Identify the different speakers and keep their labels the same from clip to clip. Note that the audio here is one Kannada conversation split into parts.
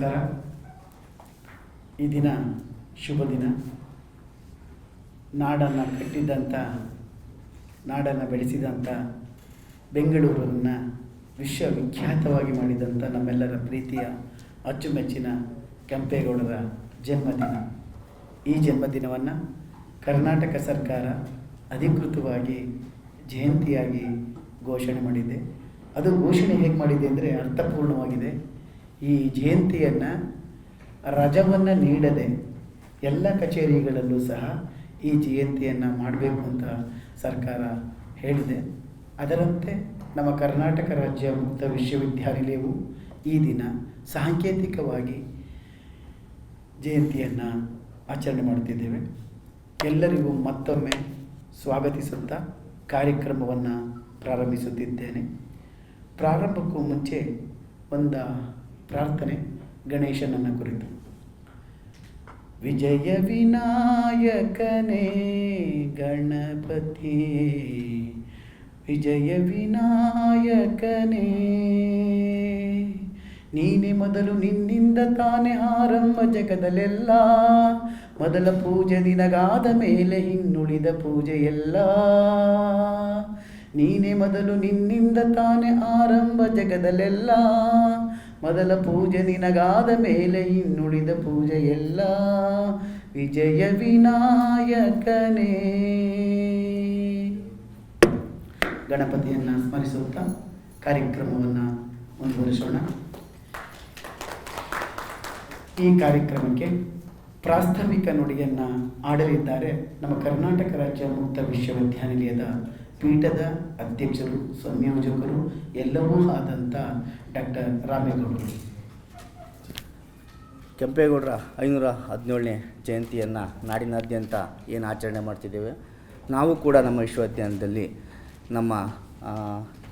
Speaker 1: ನಮಸ್ಕಾರ. ಈ ದಿನ ಶುಭ ದಿನ. ನಾಡನ್ನು ಕಟ್ಟಿದ್ದಂಥ, ನಾಡನ್ನು ಬೆಳೆಸಿದಂಥ, ಬೆಂಗಳೂರನ್ನು ವಿಶ್ವವಿಖ್ಯಾತವಾಗಿ ಮಾಡಿದಂಥ ನಮ್ಮೆಲ್ಲರ ಪ್ರೀತಿಯ ಅಚ್ಚುಮೆಚ್ಚಿನ ಕೆಂಪೇಗೌಡರ ಜನ್ಮದಿನ. ಈ ಜನ್ಮದಿನವನ್ನು ಕರ್ನಾಟಕ ಸರ್ಕಾರ ಅಧಿಕೃತವಾಗಿ ಜಯಂತಿಯಾಗಿ ಘೋಷಣೆ ಮಾಡಿದೆ. ಅದು ಘೋಷಣೆ ಹೇಗೆ ಮಾಡಿದೆ ಅಂದರೆ ಅರ್ಥಪೂರ್ಣವಾಗಿದೆ. ಈ ಜಯಂತಿಯನ್ನು ರಜವನ್ನು ನೀಡದೆ ಎಲ್ಲ ಕಚೇರಿಗಳಲ್ಲೂ ಸಹ ಈ ಜಯಂತಿಯನ್ನು ಮಾಡಬೇಕು ಅಂತ ಸರ್ಕಾರ ಹೇಳಿದೆ. ಅದರಂತೆ ನಮ್ಮ ಕರ್ನಾಟಕ ರಾಜ್ಯ ಮುಕ್ತ ವಿಶ್ವವಿದ್ಯಾನಿಲಯವು ಈ ದಿನ ಸಾಂಕೇತಿಕವಾಗಿ ಜಯಂತಿಯನ್ನು ಆಚರಣೆ ಮಾಡುತ್ತಿದ್ದೇವೆ. ಎಲ್ಲರಿಗೂ ಮತ್ತೊಮ್ಮೆ ಸ್ವಾಗತಿಸುತ್ತಾ ಕಾರ್ಯಕ್ರಮವನ್ನು ಪ್ರಾರಂಭಿಸುತ್ತಿದ್ದೇನೆ. ಪ್ರಾರಂಭಕ್ಕೂ ಮುಂಚೆ ಒಂದು ಪ್ರಾರ್ಥನೆ ಗಣೇಶನನ್ನ ಕುರಿತು. ವಿಜಯ ವಿನಾಯಕನೇ ಗಣಪತಿ, ವಿಜಯ ವಿನಾಯಕನೇ, ನೀನೆ ಮೊದಲು, ನಿನ್ನಿಂದ ತಾನೇ ಆರಂಭ ಜಗದಲ್ಲೆಲ್ಲ, ಮೊದಲ ಪೂಜೆ ನಿನಗಾದ ಮೇಲೆ ಇನ್ನುಳಿದ ಪೂಜೆ ಎಲ್ಲ. ನೀನೆ ಮೊದಲು, ನಿನ್ನಿಂದ ತಾನೇ ಆರಂಭ ಜಗದಲ್ಲೆಲ್ಲ, ಮೊದಲ ಪೂಜೆ ನಿನಗಾದ ಮೇಲೆ ಇನ್ನುಳಿದ ಪೂಜೆ ಎಲ್ಲ. ವಿಜಯ ವಿನಾಯಕನೇ. ಗಣಪತಿಯನ್ನು ಸ್ಮರಿಸುತ್ತಾ ಕಾರ್ಯಕ್ರಮವನ್ನು ಮುಂದುವರಿಸೋಣ. ಈ ಕಾರ್ಯಕ್ರಮಕ್ಕೆ ಪ್ರಾಸ್ತಾವಿಕ ನುಡಿಯನ್ನು ಆಡಲಿದ್ದಾರೆ ನಮ್ಮ ಕರ್ನಾಟಕ ರಾಜ್ಯ ಮುಕ್ತ ವಿಶ್ವವಿದ್ಯಾನಿಲಯದ ಪೀಠದ ಅಧ್ಯಕ್ಷರು, ಸಂಯೋಜಕರು ಎಲ್ಲವೂ ಆದಂಥ ಡಾಕ್ಟರ್ ರಾಮೇಗೌಡರು.
Speaker 2: ಕೆಂಪೇಗೌಡರ 517ನೇ ಜಯಂತಿಯನ್ನು ನಾಡಿನಾದ್ಯಂತ ಏನು ಆಚರಣೆ ಮಾಡ್ತಿದ್ದೇವೆ, ನಾವು ಕೂಡ ನಮ್ಮ ವಿಶ್ವವಿದ್ಯಾಲಯದಲ್ಲಿ ನಮ್ಮ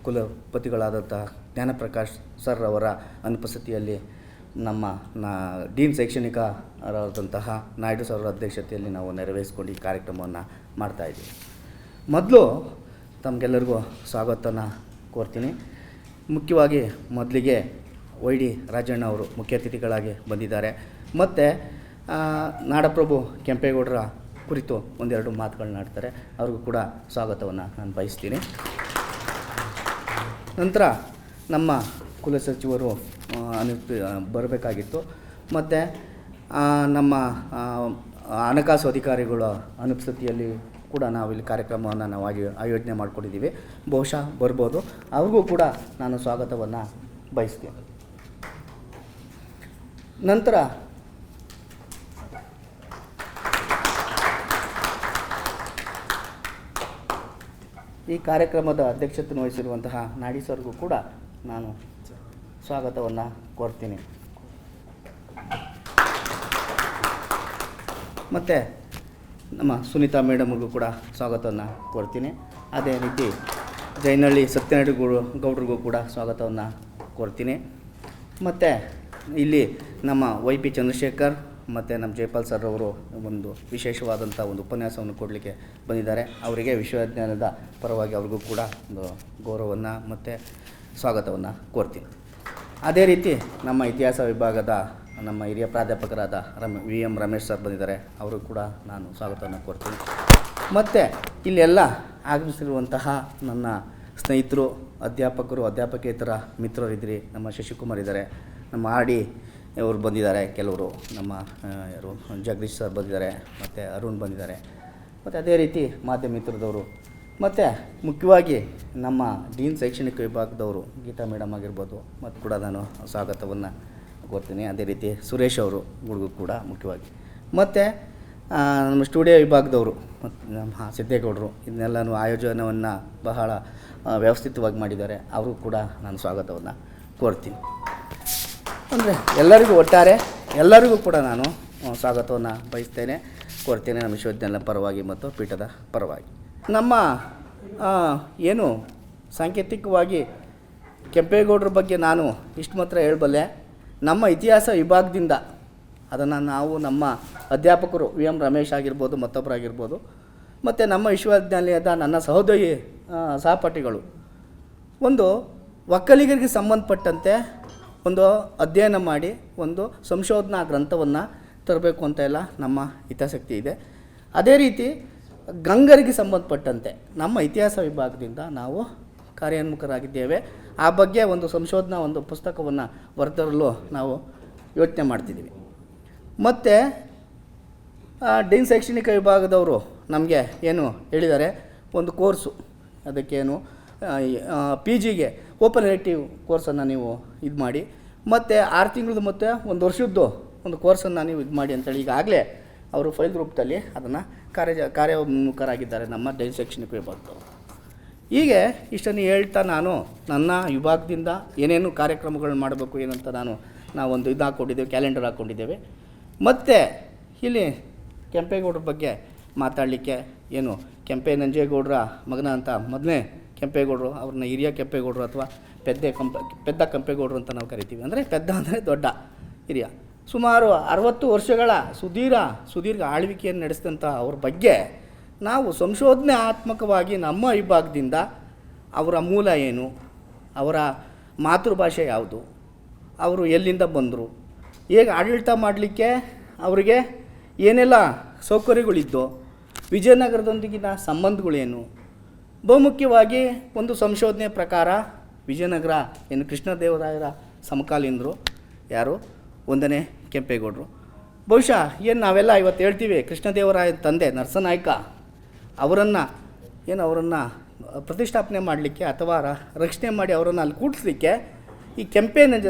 Speaker 2: ಕುಲಪತಿಗಳಾದಂಥ ಜ್ಞಾನಪ್ರಕಾಶ್ ಸರ್ ಅವರ ಅನುಪಸ್ಥಿತಿಯಲ್ಲಿ ನಮ್ಮ ಡೀನ್ ಶೈಕ್ಷಣಿಕರಾದಂತಹ ನಾಯ್ಡು ಸರ್ ಅವರ ಅಧ್ಯಕ್ಷತೆಯಲ್ಲಿ ನಾವು ನೆರವೇರಿಸ್ಕೊಂಡು ಈ ಕಾರ್ಯಕ್ರಮವನ್ನು ಮಾಡ್ತಾಯಿದ್ದೀವಿ. ಮೊದಲು ತಮಗೆಲ್ಲರಿಗೂ ಸ್ವಾಗತನ ಕೋರ್ತೀನಿ. ಮುಖ್ಯವಾಗಿ ಮೊದಲಿಗೆ ವೈ ಡಿ ರಾಜಣ್ಣ ಅವರು ಮುಖ್ಯ ಅತಿಥಿಗಳಾಗಿ ಬಂದಿದ್ದಾರೆ. ಮತ್ತು ನಾಡಪ್ರಭು ಕೆಂಪೇಗೌಡರ ಕುರಿತು ಒಂದೆರಡು ಮಾತುಗಳನ್ನ ಆಡ್ತಾರೆ. ಅವ್ರಿಗೂ ಕೂಡ ಸ್ವಾಗತವನ್ನು ನಾನು ಬಯಸ್ತೀನಿ. ನಂತರ ನಮ್ಮ ಕುಲಸಚಿವರು ಬರಬೇಕಾಗಿತ್ತು. ಮತ್ತು ನಮ್ಮ ಹಣಕಾಸು ಅಧಿಕಾರಿಗಳ ಅನುಪಸ್ಥಿತಿಯಲ್ಲಿ ಕೂಡ ನಾವಿಲ್ಲಿ ಕಾರ್ಯಕ್ರಮವನ್ನು ನಾವು ಆಯೋಜನೆ ಮಾಡಿಕೊಂಡಿದ್ದೀವಿ. ಬಹುಶಃ ಬರ್ಬೋದು. ಅವ್ರಿಗೂ ಕೂಡ ನಾನು ಸ್ವಾಗತವನ್ನು ಬಯಸ್ತೀನಿ. ನಂತರ ಈ ಕಾರ್ಯಕ್ರಮದ ಅಧ್ಯಕ್ಷತೆ ವಹಿಸಿರುವಂತಹ ನಾಡಿ ಸರ್ಗೂ ಕೂಡ ನಾನು ಸ್ವಾಗತವನ್ನು ಕೋರ್ತೀನಿ. ಮತ್ತು ನಮ್ಮ ಸುನೀತಾ ಮೇಡಮ್ಗೂ ಕೂಡ ಸ್ವಾಗತವನ್ನು ಕೋರ್ತೀನಿ. ಅದೇ ರೀತಿ ಜೈನಹಳ್ಳಿ ಸತ್ಯನಾರಾಯಣ ಗೌಡ್ರಿಗೂ ಕೂಡ ಸ್ವಾಗತವನ್ನು ಕೋರ್ತೀನಿ. ಮತ್ತು ಇಲ್ಲಿ ನಮ್ಮ ವೈ ಪಿ ಚಂದ್ರಶೇಖರ್ ಮತ್ತು ನಮ್ಮ ಜೈಪಾಲ್ ಸರ್ ಅವರು ಒಂದು ವಿಶೇಷವಾದಂಥ ಒಂದು ಉಪನ್ಯಾಸವನ್ನು ಕೊಡಲಿಕ್ಕೆ ಬಂದಿದ್ದಾರೆ. ಅವರಿಗೆ ವಿಶ್ವವಿದ್ಯಾಲಯದ ಪರವಾಗಿ ಅವ್ರಿಗೂ ಕೂಡ ಒಂದು ಗೌರವವನ್ನು ಮತ್ತು ಸ್ವಾಗತವನ್ನು ಕೋರ್ತೀನಿ. ಅದೇ ರೀತಿ ನಮ್ಮ ಇತಿಹಾಸ ವಿಭಾಗದ ನಮ್ಮ ಹಿರಿಯ ಪ್ರಾಧ್ಯಾಪಕರಾದ ವಿ ಎಂ ರಮೇಶ್ ಸರ್ ಬಂದಿದ್ದಾರೆ. ಅವರು ಕೂಡ ನಾನು ಸ್ವಾಗತವನ್ನು ಕೋರ್ತೀನಿ. ಮತ್ತು ಇಲ್ಲೆಲ್ಲ ಆಗಮಿಸಿರುವಂತಹ ನನ್ನ ಸ್ನೇಹಿತರು, ಅಧ್ಯಾಪಕರು, ಅಧ್ಯಾಪಕೇತರ ಮಿತ್ರರಿದ್ರಿ. ನಮ್ಮ ಶಶಿಕುಮಾರ್ ಇದ್ದಾರೆ, ನಮ್ಮ ಆರ್ ಡಿ ಅವರು ಬಂದಿದ್ದಾರೆ, ಕೆಲವರು ನಮ್ಮ ಯಾರು ಜಗದೀಶ್ ಸರ್ ಬಂದಿದ್ದಾರೆ, ಮತ್ತು ಅರುಣ್ ಬಂದಿದ್ದಾರೆ. ಮತ್ತು ಅದೇ ರೀತಿ ಮಾಧ್ಯಮ ಮಿತ್ರದವರು, ಮತ್ತು ಮುಖ್ಯವಾಗಿ ನಮ್ಮ ಡೀನ್ ಶೈಕ್ಷಣಿಕ ವಿಭಾಗದವರು ಗೀತಾ ಮೇಡಮ್ ಆಗಿರ್ಬೋದು, ಮತ್ತು ಕೂಡ ನಾನು ಸ್ವಾಗತವನ್ನು ಕೋರ್ತೀನಿ. ಅದೇ ರೀತಿ ಸುರೇಶ್ ಅವರು ಗುಡುಗು ಕೂಡ ಮುಖ್ಯವಾಗಿ, ಮತ್ತು ನಮ್ಮ ಸ್ಟುಡಿಯೋ ವಿಭಾಗದವರು ಮತ್ತು ನಮ್ಮ ಸಿದ್ದೇಗೌಡರು ಇದನ್ನೆಲ್ಲನೂ ಆಯೋಜನವನ್ನು ಬಹಳ ವ್ಯವಸ್ಥಿತವಾಗಿ ಮಾಡಿದ್ದಾರೆ. ಅವರು ಕೂಡ ನಾನು ಸ್ವಾಗತವನ್ನು ಕೋರ್ತೀನಿ. ಅಂದರೆ ಎಲ್ಲರಿಗೂ ಒಟ್ಟಾರೆ ಎಲ್ಲರಿಗೂ ಕೂಡ ನಾನು ಸ್ವಾಗತವನ್ನು ಬಯಸ್ತೇನೆ, ಕೋರ್ತೇನೆ ನಮ್ಮ ವಿಶ್ವವಿದ್ಯಾಲಯದ ಪರವಾಗಿ ಮತ್ತು ಪೀಠದ ಪರವಾಗಿ. ನಮ್ಮ ಏನು ಸಾಂಕೇತಿಕವಾಗಿ ಕೆಂಪೇಗೌಡರ ಬಗ್ಗೆ ನಾನು ಇಷ್ಟು ಮಾತ್ರ ಹೇಳಬಲ್ಲೆ. ನಮ್ಮ ಇತಿಹಾಸ ವಿಭಾಗದಿಂದ ಅದನ್ನು ನಾವು ನಮ್ಮ ಅಧ್ಯಾಪಕರು ವಿ ಎಂ ರಮೇಶ್ ಆಗಿರ್ಬೋದು, ಮತ್ತೊಬ್ಬರಾಗಿರ್ಬೋದು, ಮತ್ತು ನಮ್ಮ ವಿಶ್ವವಿದ್ಯಾಲಯದ ನನ್ನ ಸಹಪಾಠಿಗಳು ಒಂದು ಒಕ್ಕಲಿಗರಿಗೆ ಸಂಬಂಧಪಟ್ಟಂತೆ ಒಂದು ಅಧ್ಯಯನ ಮಾಡಿ ಒಂದು ಸಂಶೋಧನಾ ಗ್ರಂಥವನ್ನು ತರಬೇಕು ಅಂತ ಎಲ್ಲ ನಮ್ಮ ಹಿತಾಸಕ್ತಿ ಇದೆ. ಅದೇ ರೀತಿ ಗಂಗರಿಗೆ ಸಂಬಂಧಪಟ್ಟಂತೆ ನಮ್ಮ ಇತಿಹಾಸ ವಿಭಾಗದಿಂದ ನಾವು ಕಾರ್ಯೋನ್ಮುಖರಾಗಿದ್ದೇವೆ. ಆ ಬಗ್ಗೆ ಒಂದು ಸಂಶೋಧನಾ ಒಂದು ಪುಸ್ತಕವನ್ನು ಹೊರತರಲು ನಾವು ಯೋಚನೆ ಮಾಡ್ತಿದ್ದೀವಿ. ಮತ್ತು ಡೀನ್ ಶೈಕ್ಷಣಿಕ ವಿಭಾಗದವರು ನಮಗೆ ಏನು ಹೇಳಿದ್ದಾರೆ, ಒಂದು ಕೋರ್ಸು ಅದಕ್ಕೇನು PGಗೆ ಓಪನ್ ಎಲೆಕ್ಟಿವ್ ಕೋರ್ಸನ್ನು ನೀವು ಇದು ಮಾಡಿ, ಮತ್ತು 6 ತಿಂಗಳದ್ದು ಮತ್ತು 1 ವರ್ಷದ್ದು ಒಂದು ಕೋರ್ಸನ್ನು ನೀವು ಇದು ಮಾಡಿ ಅಂತೇಳಿ ಈಗಾಗಲೇ ಅವರು ಫೈಲ್ ರೂಪದಲ್ಲಿ ಅದನ್ನು ಕಾರ್ಯೋನ್ಮುಖರಾಗಿದ್ದಾರೆ ನಮ್ಮ ಡೀನ್ ಶೈಕ್ಷಣಿಕ ವಿಭಾಗದವರು. ಹೀಗೆ ಇಷ್ಟನ್ನು ಹೇಳ್ತಾ ನಾನು ನನ್ನ ವಿಭಾಗದಿಂದ ಏನೇನು ಕಾರ್ಯಕ್ರಮಗಳನ್ನ ಮಾಡಬೇಕು ಏನಂತ ನಾವೊಂದು ಇದು ಹಾಕ್ಕೊಂಡಿದ್ದೇವೆ, ಕ್ಯಾಲೆಂಡರ್ ಹಾಕ್ಕೊಂಡಿದ್ದೇವೆ. ಮತ್ತು ಇಲ್ಲಿ ಕೆಂಪೇಗೌಡರ ಬಗ್ಗೆ ಮಾತಾಡಲಿಕ್ಕೆ ಏನು ಕೆಂಪೆ ನಂಜೇಗೌಡರ ಮಗನ ಅಂತ ಮೊದಲನೇ ಕೆಂಪೇಗೌಡರು, ಅವ್ರನ್ನ ಹಿರಿಯ ಕೆಂಪೇಗೌಡರು ಅಥವಾ ಪೆದ್ದ ಕೆಂಪೇಗೌಡರು ಅಂತ ನಾವು ಕರಿತೀವಿ. ಅಂದರೆ ಪೆದ್ದ ಅಂದರೆ ದೊಡ್ಡ, ಹಿರಿಯ. ಸುಮಾರು 60 ವರ್ಷಗಳ ಸುದೀರ್ಘ ಆಳ್ವಿಕೆಯನ್ನು ನಡೆಸಿದಂಥ ಅವ್ರ ಬಗ್ಗೆ ನಾವು ಸಂಶೋಧನಾತ್ಮಕವಾಗಿ ನಮ್ಮ ವಿಭಾಗದಿಂದ ಅವರ ಮೂಲ ಏನು, ಅವರ ಮಾತೃಭಾಷೆ ಯಾವುದು, ಅವರು ಎಲ್ಲಿಂದ ಬಂದರು, ಹೇಗೆ ಆಡಳಿತ ಮಾಡಲಿಕ್ಕೆ ಅವರಿಗೆ ಏನೆಲ್ಲ ಸೌಕರ್ಯಗಳಿದ್ದೋ, ವಿಜಯನಗರದೊಂದಿಗಿನ ಸಂಬಂಧಗಳೇನು, ಬಹುಮುಖ್ಯವಾಗಿ ಒಂದು ಸಂಶೋಧನೆ ಪ್ರಕಾರ ವಿಜಯನಗರ ಏನು ಕೃಷ್ಣದೇವರಾಯರ ಸಮಕಾಲೀನರು ಯಾರು, 1ನೇ ಕೆಂಪೇಗೌಡರು. ಬಹುಶಃ ಏನು ನಾವೆಲ್ಲ ಇವತ್ತು ಹೇಳ್ತೀವಿ ಕೃಷ್ಣದೇವರಾಯ ತಂದೆ ನರಸನಾಯಕ ಅವರನ್ನು ಪ್ರತಿಷ್ಠಾಪನೆ ಮಾಡಲಿಕ್ಕೆ ಅಥವಾ ರಕ್ಷಣೆ ಮಾಡಿ ಅವರನ್ನು ಅಲ್ಲಿ ಕೂಡಿಸ್ಲಿಕ್ಕೆ ಈ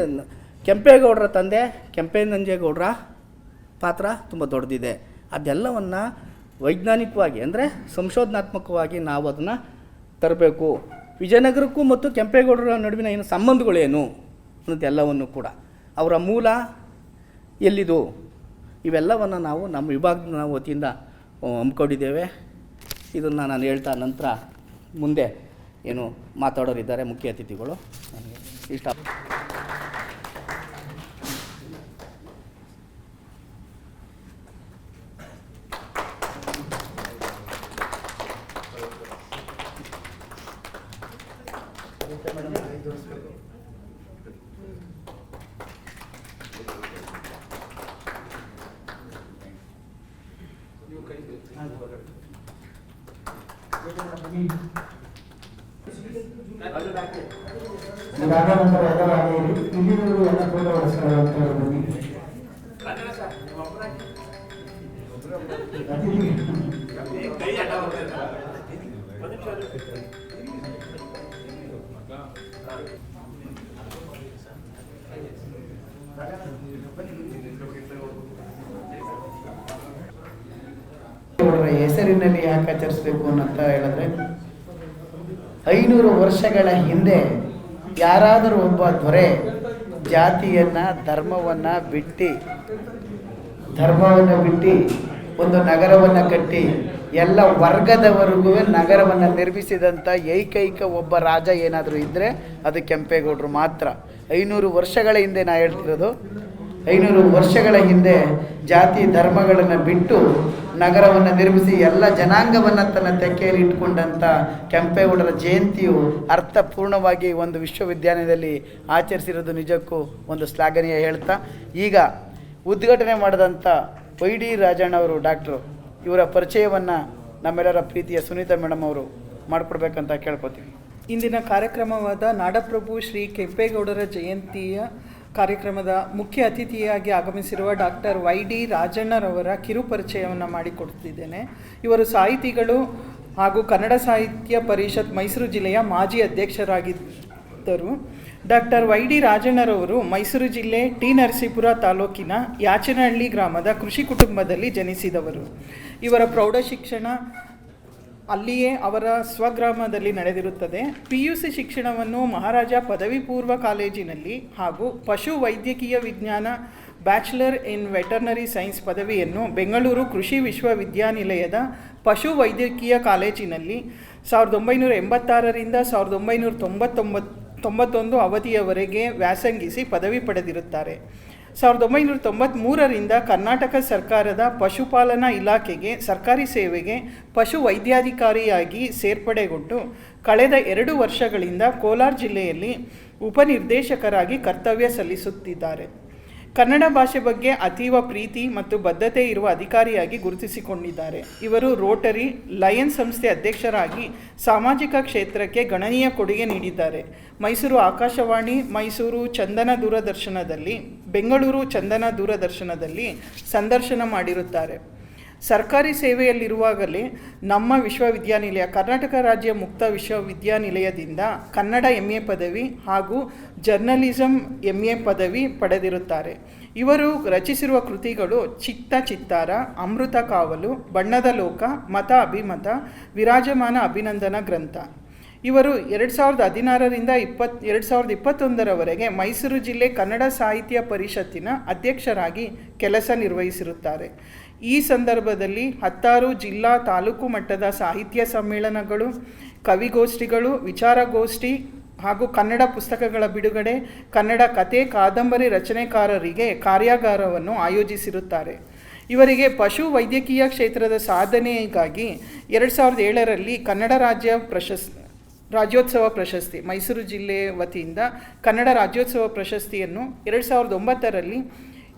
Speaker 2: ಕೆಂಪೇಗೌಡರ ತಂದೆ ಕೆಂಪೆ ನಂಜೇಗೌಡರ ಪಾತ್ರ ತುಂಬ ದೊಡ್ಡದಿದೆ. ಅದೆಲ್ಲವನ್ನು ವೈಜ್ಞಾನಿಕವಾಗಿ ಅಂದರೆ ಸಂಶೋಧನಾತ್ಮಕವಾಗಿ ನಾವು ಅದನ್ನು ತರಬೇಕು. ವಿಜಯನಗರಕ್ಕೂ ಮತ್ತು ಕೆಂಪೇಗೌಡರ ನಡುವಿನ ಏನು ಸಂಬಂಧಗಳೇನು ಅನ್ನೋದೆಲ್ಲವನ್ನು ಕೂಡ, ಅವರ ಮೂಲ ಎಲ್ಲಿದು, ಇವೆಲ್ಲವನ್ನು ನಾವು ನಮ್ಮ ವಿಭಾಗದ ವತಿಯಿಂದ ಹಮ್ಮಿಕೊಂಡಿದ್ದೇವೆ. ಇದನ್ನು ನಾನು ಹೇಳ್ತಾ ನಂತರ ಮುಂದೆ ಏನು ಮಾತಾಡೋರಿದ್ದಾರೆ ಮುಖ್ಯ ಅತಿಥಿಗಳು, ನನಗೆ ಇಷ್ಟ.
Speaker 1: ಹೆಸರಿನಲ್ಲಿ ಯಾಕೆ ಆಚರಿಸಬೇಕು ಅಂತ ಹೇಳಿದ್ರೆ, 500 ವರ್ಷಗಳ ಹಿಂದೆ ಯಾರಾದರೂ ಒಬ್ಬ ದೊರೆ ಜಾತಿಯನ್ನು ಧರ್ಮವನ್ನು ಬಿಟ್ಟು ಒಂದು ನಗರವನ್ನು ಕಟ್ಟಿ ಎಲ್ಲ ವರ್ಗದವರೆಗೂ ನಗರವನ್ನು ನಿರ್ಮಿಸಿದಂಥ ಏಕೈಕ ಒಬ್ಬ ರಾಜ ಏನಾದರೂ ಇದ್ದರೆ ಅದು ಕೆಂಪೇಗೌಡರು ಮಾತ್ರ. 500 ವರ್ಷಗಳ ಹಿಂದೆ ನಾ ಹೇಳ್ತಿರೋದು, 500 ವರ್ಷಗಳ ಹಿಂದೆ ಜಾತಿ ಧರ್ಮಗಳನ್ನು ಬಿಟ್ಟು ನಗರವನ್ನು ನಿರ್ಮಿಸಿ ಎಲ್ಲ ಜನಾಂಗವನ್ನು ತನ್ನ ತೆಕ್ಕೆಯಲ್ಲಿ ಇಟ್ಕೊಂಡಂಥ ಕೆಂಪೇಗೌಡರ ಜಯಂತಿಯು ಅರ್ಥಪೂರ್ಣವಾಗಿ ಒಂದು ವಿಶ್ವವಿದ್ಯಾಲಯದಲ್ಲಿ ಆಚರಿಸಿರೋದು ನಿಜಕ್ಕೂ ಒಂದು ಶ್ಲಾಘನೀಯ. ಹೇಳ್ತಾ ಈಗ ಉದ್ಘಾಟನೆ ಮಾಡಿದಂಥ YD ರಾಜಣ್ಣವರು ಡಾಕ್ಟ್ರು, ಇವರ ಪರಿಚಯವನ್ನು ನಮ್ಮೆಲ್ಲರ ಪ್ರೀತಿಯ ಸುನೀತಾ ಮೇಡಮ್ ಅವರು ಮಾಡಿಕೊಡ್ಬೇಕಂತ ಕೇಳ್ಕೊತೀವಿ.
Speaker 3: ಇಂದಿನ ಕಾರ್ಯಕ್ರಮವಾದ ನಾಡಪ್ರಭು ಶ್ರೀ ಕೆಂಪೇಗೌಡರ ಜಯಂತಿಯ ಕಾರ್ಯಕ್ರಮದ ಮುಖ್ಯ ಅತಿಥಿಯಾಗಿ ಆಗಮಿಸಿರುವ ಡಾಕ್ಟರ್ YD ರಾಜಣ್ಣರವರ ಕಿರುಪರಿಚಯವನ್ನು ಮಾಡಿಕೊಡ್ತಿದ್ದೇನೆ. ಇವರು ಸಾಹಿತಿಗಳು ಹಾಗೂ ಕನ್ನಡ ಸಾಹಿತ್ಯ ಪರಿಷತ್ ಮೈಸೂರು ಜಿಲ್ಲೆಯ ಮಾಜಿ ಅಧ್ಯಕ್ಷರಾಗಿದ್ದರು. ಡಾಕ್ಟರ್ YD ರಾಜಣ್ಣರವರು ಮೈಸೂರು ಜಿಲ್ಲೆ ಟಿ ನರಸೀಪುರ ತಾಲೂಕಿನ ಯಾಚನಹಳ್ಳಿ ಗ್ರಾಮದ ಕೃಷಿ ಕುಟುಂಬದಲ್ಲಿ ಜನಿಸಿದವರು. ಇವರ ಪ್ರೌಢಶಿಕ್ಷಣ ಅಲ್ಲಿಯೇ ಅವರ ಸ್ವಗ್ರಾಮದಲ್ಲಿ ನಡೆದಿರುತ್ತದೆ. PUC ಶಿಕ್ಷಣವನ್ನು ಮಹಾರಾಜ ಪದವಿ ಪೂರ್ವ ಕಾಲೇಜಿನಲ್ಲಿ ಹಾಗೂ ಪಶು ವೈದ್ಯಕೀಯ ವಿಜ್ಞಾನ ಬ್ಯಾಚುಲರ್ ಇನ್ ವೆಟರ್ನರಿ ಸೈನ್ಸ್ ಪದವಿಯನ್ನು ಬೆಂಗಳೂರು ಕೃಷಿ ವಿಶ್ವವಿದ್ಯಾನಿಲಯದ ಪಶು ವೈದ್ಯಕೀಯ ಕಾಲೇಜಿನಲ್ಲಿ 1986ರಿಂದ 1991 ಅವಧಿಯವರೆಗೆ ವ್ಯಾಸಂಗಿಸಿ ಪದವಿ ಪಡೆದಿರುತ್ತಾರೆ. 1993ರಿಂದ ಕರ್ನಾಟಕ ಸರ್ಕಾರದ ಪಶುಪಾಲನಾ ಇಲಾಖೆಗೆ ಸರ್ಕಾರಿ ಸೇವೆಗೆ ಪಶು ವೈದ್ಯಾಧಿಕಾರಿಯಾಗಿ ಸೇರ್ಪಡೆಗೊಂಡು ಕಳೆದ 2 ವರ್ಷಗಳಿಂದ ಕೋಲಾರ ಜಿಲ್ಲೆಯಲ್ಲಿ ಉಪನಿರ್ದೇಶಕರಾಗಿ ಕರ್ತವ್ಯ ಸಲ್ಲಿಸುತ್ತಿದ್ದಾರೆ. ಕನ್ನಡ ಭಾಷೆ ಬಗ್ಗೆ ಅತೀವ ಪ್ರೀತಿ ಮತ್ತು ಬದ್ಧತೆ ಇರುವ ಅಧಿಕಾರಿಯಾಗಿ ಗುರುತಿಸಿಕೊಂಡಿದ್ದಾರೆ. ಇವರು ರೋಟರಿ ಲಯನ್ಸ್ ಸಂಸ್ಥೆ ಅಧ್ಯಕ್ಷರಾಗಿ ಸಾಮಾಜಿಕ ಕ್ಷೇತ್ರಕ್ಕೆ ಗಣನೀಯ ಕೊಡುಗೆ ನೀಡಿದ್ದಾರೆ. ಮೈಸೂರು ಆಕಾಶವಾಣಿ, ಮೈಸೂರು ಚಂದನ ದೂರದರ್ಶನದಲ್ಲಿ, ಬೆಂಗಳೂರು ಚಂದನ ದೂರದರ್ಶನದಲ್ಲಿ ಸಂದರ್ಶನ ಮಾಡಿರುತ್ತಾರೆ. ಸರ್ಕಾರಿ ಸೇವೆಯಲ್ಲಿರುವಾಗಲೇ ನಮ್ಮ ವಿಶ್ವವಿದ್ಯಾನಿಲಯ, ಕರ್ನಾಟಕ ರಾಜ್ಯ ಮುಕ್ತ ವಿಶ್ವವಿದ್ಯಾನಿಲಯದಿಂದ ಕನ್ನಡ MA ಪದವಿ ಹಾಗೂ ಜರ್ನಲಿಸಮ್ MA ಪದವಿ ಪಡೆದಿರುತ್ತಾರೆ. ಇವರು ರಚಿಸಿರುವ ಕೃತಿಗಳು ಚಿತ್ತ ಚಿತ್ತಾರ, ಅಮೃತ ಕಾವಲು, ಬಣ್ಣದ ಲೋಕ, ಮತ ಅಭಿಮತ, ವಿರಾಜಮಾನ ಅಭಿನಂದನ ಗ್ರಂಥ. ಇವರು 2016ರಿಂದ 2021ರವರೆಗೆ ಮೈಸೂರು ಜಿಲ್ಲೆ ಕನ್ನಡ ಸಾಹಿತ್ಯ ಪರಿಷತ್ತಿನ ಅಧ್ಯಕ್ಷರಾಗಿ ಕೆಲಸ ನಿರ್ವಹಿಸಿರುತ್ತಾರೆ. ಈ ಸಂದರ್ಭದಲ್ಲಿ 16 ಜಿಲ್ಲಾ ತಾಲೂಕು ಮಟ್ಟದ ಸಾಹಿತ್ಯ ಸಮ್ಮೇಳನಗಳು, ಕವಿಗೋಷ್ಠಿಗಳು, ವಿಚಾರಗೋಷ್ಠಿ ಹಾಗೂ ಕನ್ನಡ ಪುಸ್ತಕಗಳ ಬಿಡುಗಡೆ, ಕನ್ನಡ ಕತೆ ಕಾದಂಬರಿ ರಚನೆಕಾರರಿಗೆ ಕಾರ್ಯಾಗಾರವನ್ನು ಆಯೋಜಿಸಿರುತ್ತಾರೆ. ಇವರಿಗೆ ಪಶು ವೈದ್ಯಕೀಯ ಕ್ಷೇತ್ರದ ಸಾಧನೆಗಾಗಿ 2007ರಲ್ಲಿ ಕನ್ನಡ ರಾಜ್ಯೋತ್ಸವ ಪ್ರಶಸ್ತಿ, ಮೈಸೂರು ಜಿಲ್ಲೆ ವತಿಯಿಂದ ಕನ್ನಡ ರಾಜ್ಯೋತ್ಸವ ಪ್ರಶಸ್ತಿಯನ್ನು 2009ರಲ್ಲಿ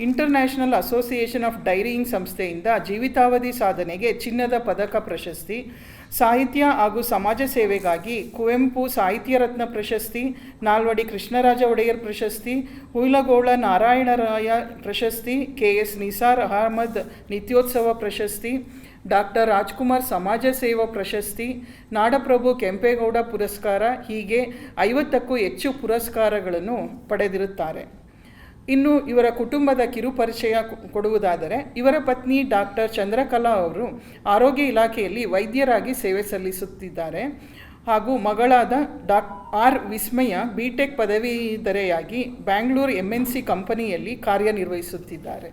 Speaker 3: ಇಂಟರ್ನ್ಯಾಷನಲ್ ಅಸೋಸಿಯೇಷನ್ ಆಫ್ ಡೈರಿಂಗ್ ಸಂಸ್ಥೆಯಿಂದ ಜೀವಿತಾವಧಿ ಸಾಧನೆಗೆ ಚಿನ್ನದ ಪದಕ ಪ್ರಶಸ್ತಿ, ಸಾಹಿತ್ಯ ಹಾಗೂ ಸಮಾಜ ಸೇವೆಗಾಗಿ ಕುವೆಂಪು ಸಾಹಿತ್ಯ ರತ್ನ ಪ್ರಶಸ್ತಿ, ನಾಲ್ವಡಿ ಕೃಷ್ಣರಾಜ ಒಡೆಯರ್ ಪ್ರಶಸ್ತಿ, ಹುಯಿಲಗೋಳ ನಾರಾಯಣರಾಯ ಪ್ರಶಸ್ತಿ, KS ನಿಸಾರ್ ಅಹಮದ್ ನಿತ್ಯೋತ್ಸವ ಪ್ರಶಸ್ತಿ, ಡಾಕ್ಟರ್ ರಾಜ್ಕುಮಾರ್ ಸಮಾಜ ಸೇವಾ ಪ್ರಶಸ್ತಿ, ನಾಡಪ್ರಭು ಕೆಂಪೇಗೌಡ ಪುರಸ್ಕಾರ ಹೀಗೆ 50ಕ್ಕೂ ಹೆಚ್ಚು ಪುರಸ್ಕಾರಗಳನ್ನು ಪಡೆದಿರುತ್ತಾರೆ. ಇನ್ನು ಇವರ ಕುಟುಂಬದ ಕಿರುಪರಿಚಯ ಕೊಡುವುದಾದರೆ, ಇವರ ಪತ್ನಿ ಡಾಕ್ಟರ್ ಚಂದ್ರಕಲಾ ಅವರು ಆರೋಗ್ಯ ಇಲಾಖೆಯಲ್ಲಿ ವೈದ್ಯರಾಗಿ ಸೇವೆ ಸಲ್ಲಿಸುತ್ತಿದ್ದಾರೆ ಹಾಗೂ ಮಗಳಾದ R ವಿಸ್ಮಯ BTech ಪದವೀಧರೆಯಾಗಿ ಬ್ಯಾಂಗ್ಳೂರು MNC ಕಂಪನಿಯಲ್ಲಿ ಕಾರ್ಯನಿರ್ವಹಿಸುತ್ತಿದ್ದಾರೆ.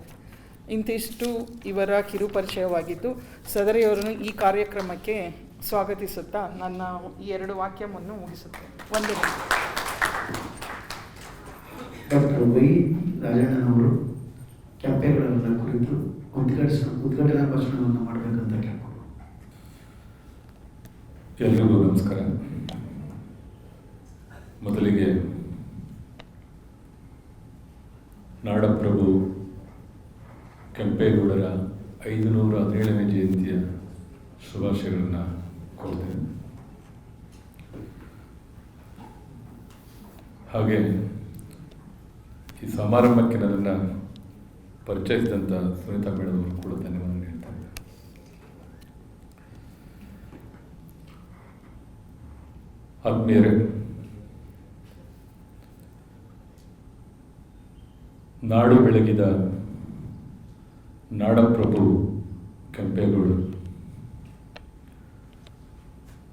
Speaker 3: ಇಂತಿಷ್ಟು ಇವರ ಕಿರುಪರಿಚಯವಾಗಿದ್ದು, ಸದರಿಯವರನ್ನು ಈ ಕಾರ್ಯಕ್ರಮಕ್ಕೆ ಸ್ವಾಗತಿಸುತ್ತಾ ನನ್ನ ಈ 2 ವಾಕ್ಯವನ್ನು ಮುಗಿಸುತ್ತೇನೆ. ವಂದನೆ.
Speaker 1: ಡಾಕ್ಟರ್ ವೈ ರಾಜಣ್ಣನವರು ಕೆಂಪೇಗೌಡರನ್ನ ಕುರಿತು ಉದ್ಘಾಟನಾ ಭಾಷಣವನ್ನು ಮಾಡಬೇಕಂತ ಕೇಳ್ಕೊಂಡು.
Speaker 4: ಎಲ್ರಿಗೂ ನಮಸ್ಕಾರ. ಮೊದಲಿಗೆ ನಾಡಪ್ರಭು ಕೆಂಪೇಗೌಡರ 517ನೇ ಜಯಂತಿಯ ಶುಭಾಶಯಗಳನ್ನು ಕೊಡ್ತೇನೆ. ಹಾಗೆ ಈ ಸಮಾರಂಭಕ್ಕೆ ನನ್ನನ್ನು ಪರಿಚಯಿಸಿದಂಥ ಸುನೀತಾ ಮೇಡಮ್ ಅವರು ಕೂಡ ಧನ್ಯವಾದ ಹೇಳ್ತಾರೆ. ಆತ್ಮೀಯರೇ, ನಾಡು ಬೆಳಗಿದ ನಾಡಪ್ರಭು ಕೆಂಪೇಗೌಡರು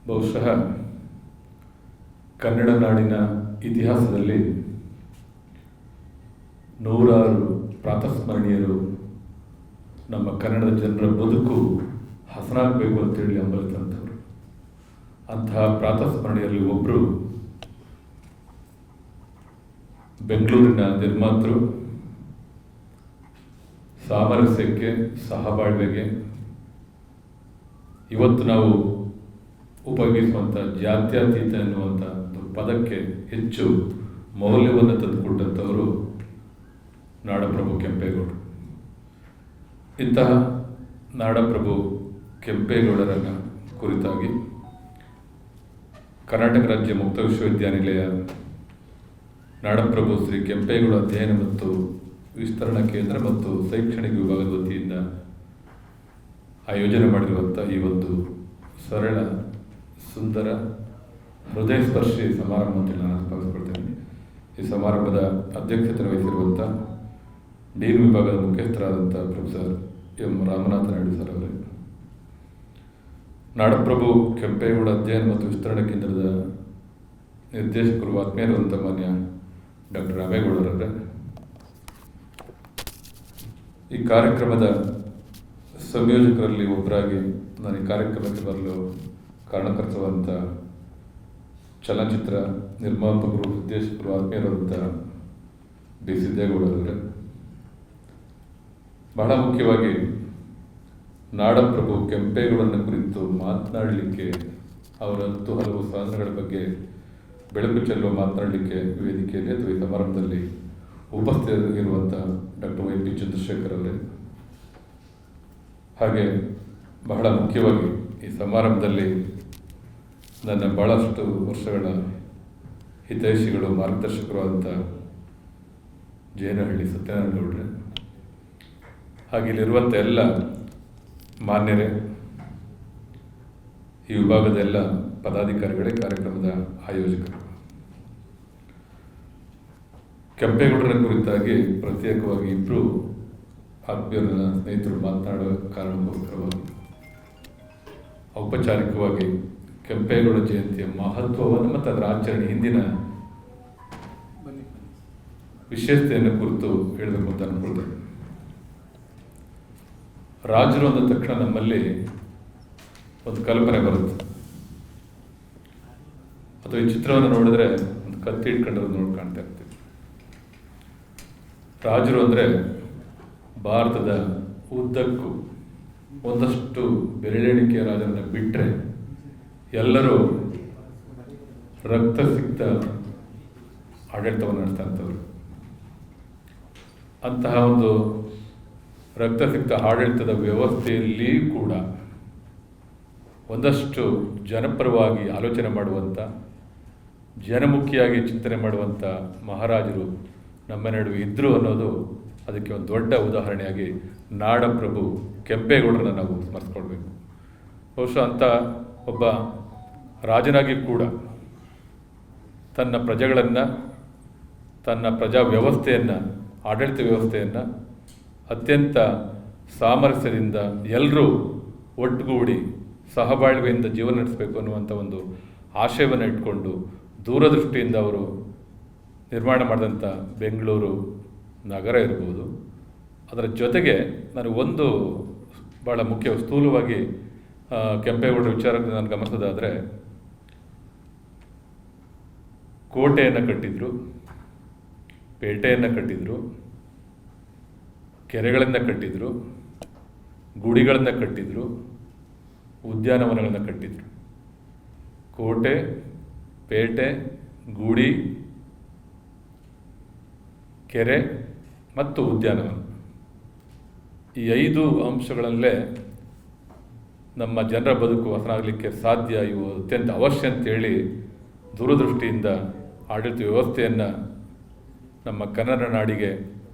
Speaker 4: ಬಹುಶಃ ಕನ್ನಡ ನಾಡಿನ ಇತಿಹಾಸದಲ್ಲಿ 100 ಪ್ರಾತಸ್ಮರಣೀಯರು ನಮ್ಮ ಕನ್ನಡದ ಜನರ ಬದುಕು ಹಸನಾಗಬೇಕು ಅಂತೇಳಿ ಹಂಬಲಿಸಿದಂಥವ್ರು. ಅಂತಹ ಪ್ರಾತಸ್ಮರಣೀಯರಲ್ಲಿ ಒಬ್ಬರು ಬೆಂಗಳೂರಿನ ನಿರ್ಮಾತೃ, ಸಾಮರಸ್ಯಕ್ಕೆ, ಸಹಬಾಳ್ವೆಗೆ, ಇವತ್ತು ನಾವು ಉಪಯೋಗಿಸುವಂಥ ಜಾತ್ಯತೀತ ಎನ್ನುವಂಥ ಪದಕ್ಕೆ ಹೆಚ್ಚು ಮೌಲ್ಯವನ್ನು ತಂದುಕೊಟ್ಟಂಥವರು ನಾಡಪ್ರಭು ಕೆಂಪೇಗೌಡರು. ಇಂತಹ ನಾಡಪ್ರಭು ಕೆಂಪೇಗೌಡರನ್ನು ಕುರಿತಾಗಿ ಕರ್ನಾಟಕ ರಾಜ್ಯ ಮುಕ್ತ ವಿಶ್ವವಿದ್ಯಾನಿಲಯ ನಾಡಪ್ರಭು ಶ್ರೀ ಕೆಂಪೇಗೌಡ ಅಧ್ಯಯನ ಮತ್ತು ವಿಸ್ತರಣಾ ಕೇಂದ್ರ ಮತ್ತು ಶೈಕ್ಷಣಿಕ ವಿಭಾಗದ ವತಿಯಿಂದ ಆಯೋಜನೆ ಮಾಡಿರುವಂಥ ಈ ಒಂದು ಸರಳ, ಸುಂದರ, ಹೃದಯ ಸ್ಪರ್ಶಿ ಸಮಾರಂಭ ಅಂತ ನಾನು ಭಾವಿಸ್ಕೊಳ್ತೇನೆ. ಈ ಸಮಾರಂಭದ ಅಧ್ಯಕ್ಷತೆ ವಹಿಸಿರುವಂಥ ಡೀನ್ ವಿಭಾಗದ ಮುಖ್ಯಸ್ಥರಾದಂಥ professor M. Ramanatha Naidu sir ಅವರೇ, ನಾಡಪ್ರಭು ಕೆಂಪೇಗೌಡ ಅಧ್ಯಯನ ಮತ್ತು ವಿಸ್ತರಣಾ ಕೇಂದ್ರದ ನಿರ್ದೇಶಕರು ಆತ್ಮೀಯರಾದಂಥ ಮಾನ್ಯ ಡಾಕ್ಟರ್ ರಾಮೇಗೌಡರವರೇ, ಈ ಕಾರ್ಯಕ್ರಮದ ಸಂಯೋಜಕರಲ್ಲಿ ಒಬ್ಬರಾಗಿ ನಾನು ಈ ಕಾರ್ಯಕ್ರಮಕ್ಕೆ ಬರಲು ಕಾರಣಕರ್ತವಾದಂಥ ಚಲನಚಿತ್ರ ನಿರ್ಮಾಪಕರು, ನಿರ್ದೇಶಕರು, ಆತ್ಮೀಯರಾದಂಥ D. ಸಿದ್ದೇಗೌಡರವರೇ, ಬಹಳ ಮುಖ್ಯವಾಗಿ ನಾಡಪ್ರಭು ಕೆಂಪೇಗೌಡರನ್ನ ಕುರಿತು ಮಾತನಾಡಲಿಕ್ಕೆ, ಅವರ 10 ಹಲವು ಸಾಧನೆಗಳ ಬಗ್ಗೆ ಬೆಳಕು ಚೆಲ್ಲುವ ಮಾತನಾಡಲಿಕ್ಕೆ ವೇದಿಕೆಯಲ್ಲಿ ಅಥವಾ ಈ ಸಮಾರಂಭದಲ್ಲಿ ಉಪಸ್ಥಿತರಿರುವಂಥ ಡಾಕ್ಟರ್ ವೈ ಪಿ ಚಂದ್ರಶೇಖರ್ ಅವರೇ, ಹಾಗೆ ಬಹಳ ಮುಖ್ಯವಾಗಿ ಈ ಸಮಾರಂಭದಲ್ಲಿ ನನ್ನ ಭಾಳಷ್ಟು ವರ್ಷಗಳ ಹಿತೈಷಿಗಳು ಮಾರ್ಗದರ್ಶಕರು ಆದಂಥ ಜೇನಹಳ್ಳಿ ಸತ್ಯನಾರಾಯಣ ಗೌಡ್ರೆ, ಹಾಗೆ ಇಲ್ಲಿರುವಂಥ ಎಲ್ಲ ಮಾನ್ಯರೇ, ಈ ವಿಭಾಗದ ಎಲ್ಲ ಪದಾಧಿಕಾರಿಗಳೇ, ಕಾರ್ಯಕ್ರಮದ ಆಯೋಜಕರು. ಕೆಂಪೇಗೌಡರ ಕುರಿತಾಗಿ ಪ್ರತ್ಯೇಕವಾಗಿ ಇಬ್ಬರು ಆತ್ಮೀಯರ ಸ್ನೇಹಿತರು ಮಾತನಾಡುವ ಕಾರಣಕ್ಕೋಸ್ಕರವಾಗಿ ಔಪಚಾರಿಕವಾಗಿ ಕೆಂಪೇಗೌಡ ಜಯಂತಿಯ ಮಹತ್ವವನ್ನು ಮತ್ತು ಅದರ ಆಚರಣೆ ಹಿಂದಿನ ವಿಶೇಷತೆಯನ್ನು ಕುರಿತು ಹೇಳಬೇಕು ಅಂತ ಅನ್ಕೊಳ್ತೇನೆ. ರಾಜರು ಅಂದ ತಕ್ಷಣ ನಮ್ಮಲ್ಲಿ ಒಂದು ಕಲ್ಪನೆ ಬರುತ್ತೆ, ಅಥವಾ ಈ ಚಿತ್ರವನ್ನು ನೋಡಿದ್ರೆ ಒಂದು ಕತ್ತಿ ಇಟ್ಕೊಂಡಿರೋದು ನೋಡಿ ಕಾಣ್ತಾ ಇರ್ತೀವಿ. ರಾಜರು ಅಂದರೆ ಭಾರತದ ಉದ್ದಕ್ಕೂ ಒಂದಷ್ಟು ಬೆರಳೆಣಿಕೆಯ ರಾಜರನ್ನು ಬಿಟ್ಟರೆ ಎಲ್ಲರೂ ರಕ್ತಸಿಕ್ತ ಆಡಳಿತವನ್ನು ನಡೆಸ್ತಾ ಇರ್ತವರು. ಅಂತಹ ಒಂದು ರಕ್ತಸಿಕ್ತ ಆಡಳಿತದ ವ್ಯವಸ್ಥೆಯಲ್ಲಿ ಕೂಡ ಒಂದಷ್ಟು ಜನಪರವಾಗಿ ಆಲೋಚನೆ ಮಾಡುವಂಥ, ಜನಮುಖಿಯಾಗಿ ಚಿಂತನೆ ಮಾಡುವಂಥ ಮಹಾರಾಜರು ನಮ್ಮ ನಡುವೆ ಇದ್ದರು ಅನ್ನೋದು ಅದಕ್ಕೆ ಒಂದು ದೊಡ್ಡ ಉದಾಹರಣೆಯಾಗಿ ನಾಡಪ್ರಭು ಕೆಂಪೇಗೌಡರನ್ನು ನಾವು ಸ್ಮರಿಸ್ಕೊಳ್ಬೇಕು. ಬಹುಶಃ ಅಂಥ ಒಬ್ಬ ರಾಜನಾಗಿ ಕೂಡ ತನ್ನ ಪ್ರಜೆಗಳನ್ನು, ತನ್ನ ಪ್ರಜಾ ವ್ಯವಸ್ಥೆಯನ್ನು, ಆಡಳಿತ ವ್ಯವಸ್ಥೆಯನ್ನು ಅತ್ಯಂತ ಸಾಮರಸ್ಯದಿಂದ ಎಲ್ಲರೂ ಒಟ್ಟುಗೂಡಿ ಸಹಬಾಳ್ವೆಯಿಂದ ಜೀವನ ನಡೆಸಬೇಕು ಅನ್ನುವಂಥ ಒಂದು ಆಶಯವನ್ನು ಇಟ್ಕೊಂಡು ದೂರದೃಷ್ಟಿಯಿಂದ ಅವರು ನಿರ್ಮಾಣ ಮಾಡಿದಂಥ ಬೆಂಗಳೂರು ನಗರ ಇರ್ಬೋದು. ಅದರ ಜೊತೆಗೆ ನಾನು ಒಂದು ಭಾಳ ಮುಖ್ಯ ಸ್ಥೂಲವಾಗಿ ಕೆಂಪೇಗೌಡರ ವಿಚಾರದಿಂದ ನಾನು ಗಮನಿಸೋದಾದರೆ, ಕೋಟೆಯನ್ನು ಕಟ್ಟಿದ್ರು, ಪೇಟೆಯನ್ನು ಕಟ್ಟಿದ್ರು, ಕೆರೆಗಳನ್ನು ಕಟ್ಟಿದ್ರು, ಗುಡಿಗಳನ್ನು ಕಟ್ಟಿದ್ರು, ಉದ್ಯಾನವನಗಳನ್ನು ಕಟ್ಟಿದ್ರು. ಕೋಟೆ, ಪೇಟೆ, ಗುಡಿ, ಕೆರೆ ಮತ್ತು ಉದ್ಯಾನವನ, ಈ 5 ಅಂಶಗಳಲ್ಲೇ ನಮ್ಮ ಜನರ ಬದುಕು ಹೊಸನಾಗಲಿಕ್ಕೆ ಸಾಧ್ಯ. ಇವು ಅತ್ಯಂತ ಅವಶ್ಯ ಅಂತೇಳಿ ದೂರದೃಷ್ಟಿಯಿಂದ ಆಡಳಿತ ವ್ಯವಸ್ಥೆಯನ್ನು ನಮ್ಮ ಕನ್ನಡ ನಾಡಿಗೆ